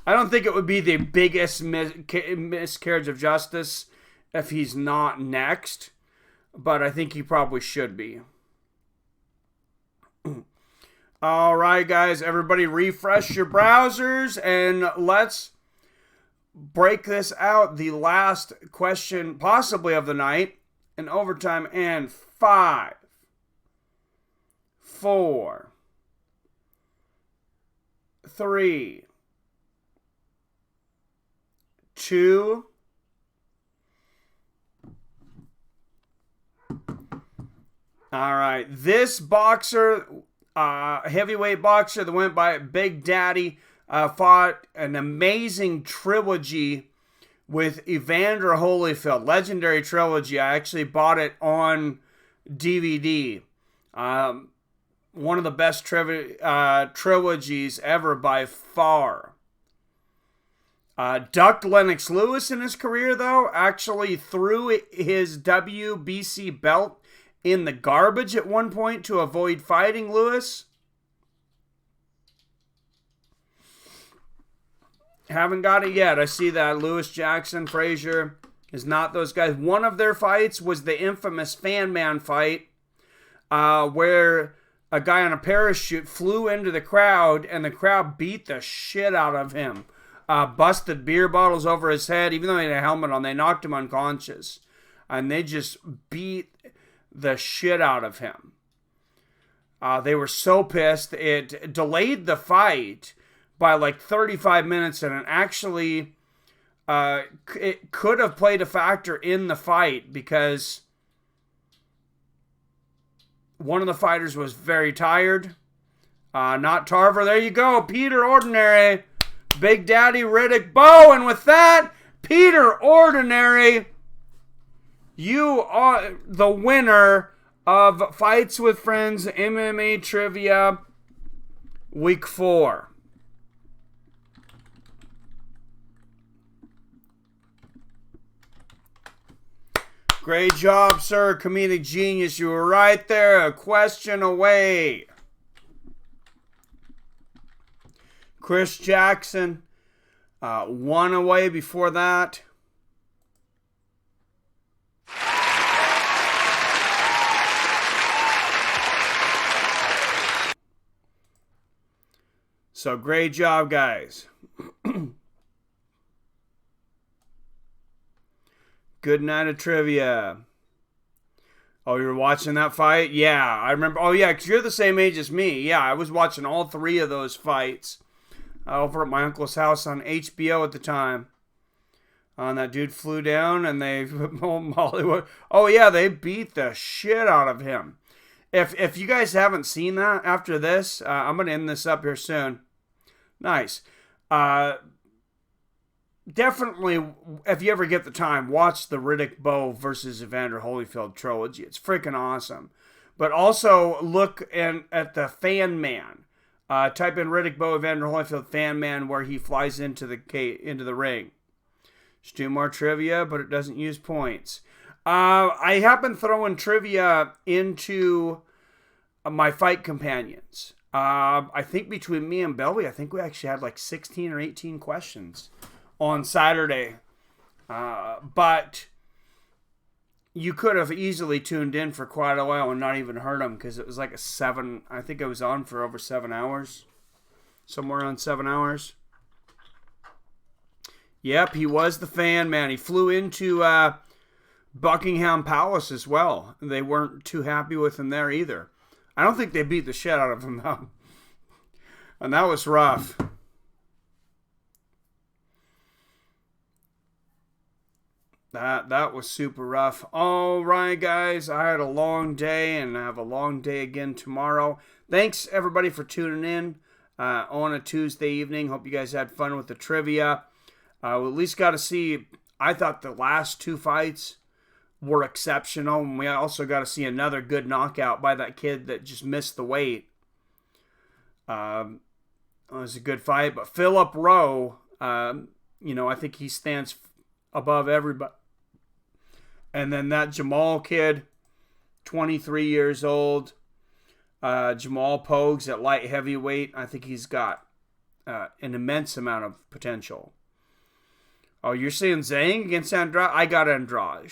I don't think it would be the biggest miscarriage of justice if he's not next, but I think he probably should be. All right, guys, everybody refresh your browsers and let's break this out. The last question possibly of the night in overtime, and 5, 4, 3, 2, all right. This boxer, heavyweight boxer that went by Big Daddy, fought an amazing trilogy with Evander Holyfield. Legendary trilogy. I actually bought it on DVD. One of the best trilogies ever by far. Ducked Lennox Lewis in his career, though. Actually threw his WBC belt in the garbage at one point to avoid fighting Lewis. Haven't got it yet. I see that. Lewis, Jackson, Frazier is not those guys. One of their fights was the infamous Fan Man fight, where a guy on a parachute flew into the crowd, and the crowd beat the shit out of him. Busted beer bottles over his head. Even though he had a helmet on, they knocked him unconscious. And they just beat the shit out of him. They were so pissed. It delayed the fight by like 35 minutes, and it actually it could have played a factor in the fight because one of the fighters was very tired. Not Tarver. There you go. Peter Ordinary. Big Daddy Riddick Bowe. And with that, Peter Ordinary, you are the winner of Fights with Friends MMA Trivia Week 4. Great job, sir. Comedic genius. You were right there. A question away. Chris Jackson. One away before that. So great job, guys. Good night of trivia. Oh, you were watching that fight? Yeah, I remember. Oh, yeah, because you're the same age as me. Yeah, I was watching all three of those fights over at my uncle's house on HBO at the time. And that dude flew down and they Hollywood. Oh, yeah, they beat the shit out of him. If you guys haven't seen that after this, I'm going to end this up here soon. Nice. Definitely, if you ever get the time, watch the Riddick Bowe versus Evander Holyfield trilogy. It's freaking awesome. But also look at the Fan Man. Type in Riddick Bowe Evander Holyfield Fan Man where he flies into the ring. Just do more trivia, but it doesn't use points. I have been throwing trivia into my fight companions. I think between me and Belby, I think we actually had like 16 or 18 questions on Saturday. But you could have easily tuned in for quite a while and not even heard them because it was like I think it was on for over 7 hours. Somewhere around 7 hours. Yep, he was the Fan Man. He flew into Buckingham Palace as well. They weren't too happy with him there either. I don't think they beat the shit out of him, though. And that was rough. That was super rough. All right, guys. I had a long day, and I have a long day again tomorrow. Thanks, everybody, for tuning in on a Tuesday evening. Hope you guys had fun with the trivia. We at least got to see, I thought the last two fights were exceptional. And we also got to see another good knockout by that kid that just missed the weight. It was a good fight. But Philip Rowe, I think he stands above everybody. And then that Jamal kid, 23 years old. Jamal Pogues at light heavyweight. I think he's got an immense amount of potential. Oh, you're saying Zhang against Andrade? I got Andrade.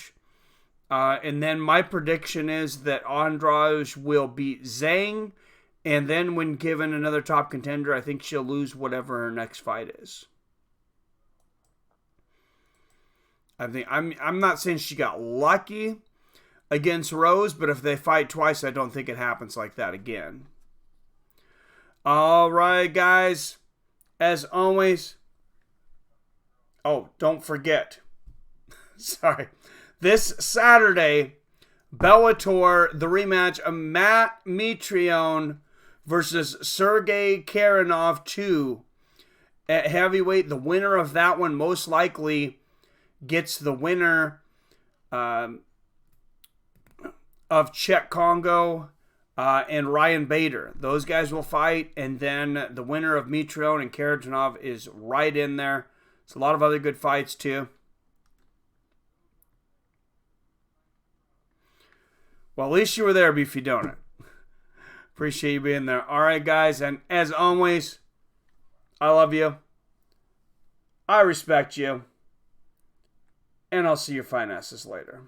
And then my prediction is that Andrade will beat Zhang. And then when given another top contender, I think she'll lose whatever her next fight is. I'm not saying she got lucky against Rose, but if they fight twice, I don't think it happens like that again. All right, guys. As always... Oh, don't forget. Sorry. This Saturday, Bellator, the rematch of Matt Mitrione versus Sergey Karanov 2 at heavyweight. The winner of that one most likely gets the winner of Czech Congo and Ryan Bader. Those guys will fight, and then the winner of Mitrione and Karanov is right in there. It's a lot of other good fights, too. Well, at least you were there, Beefy Donut. Appreciate you being there. All right, guys, and as always, I love you. I respect you. And I'll see your fine asses later.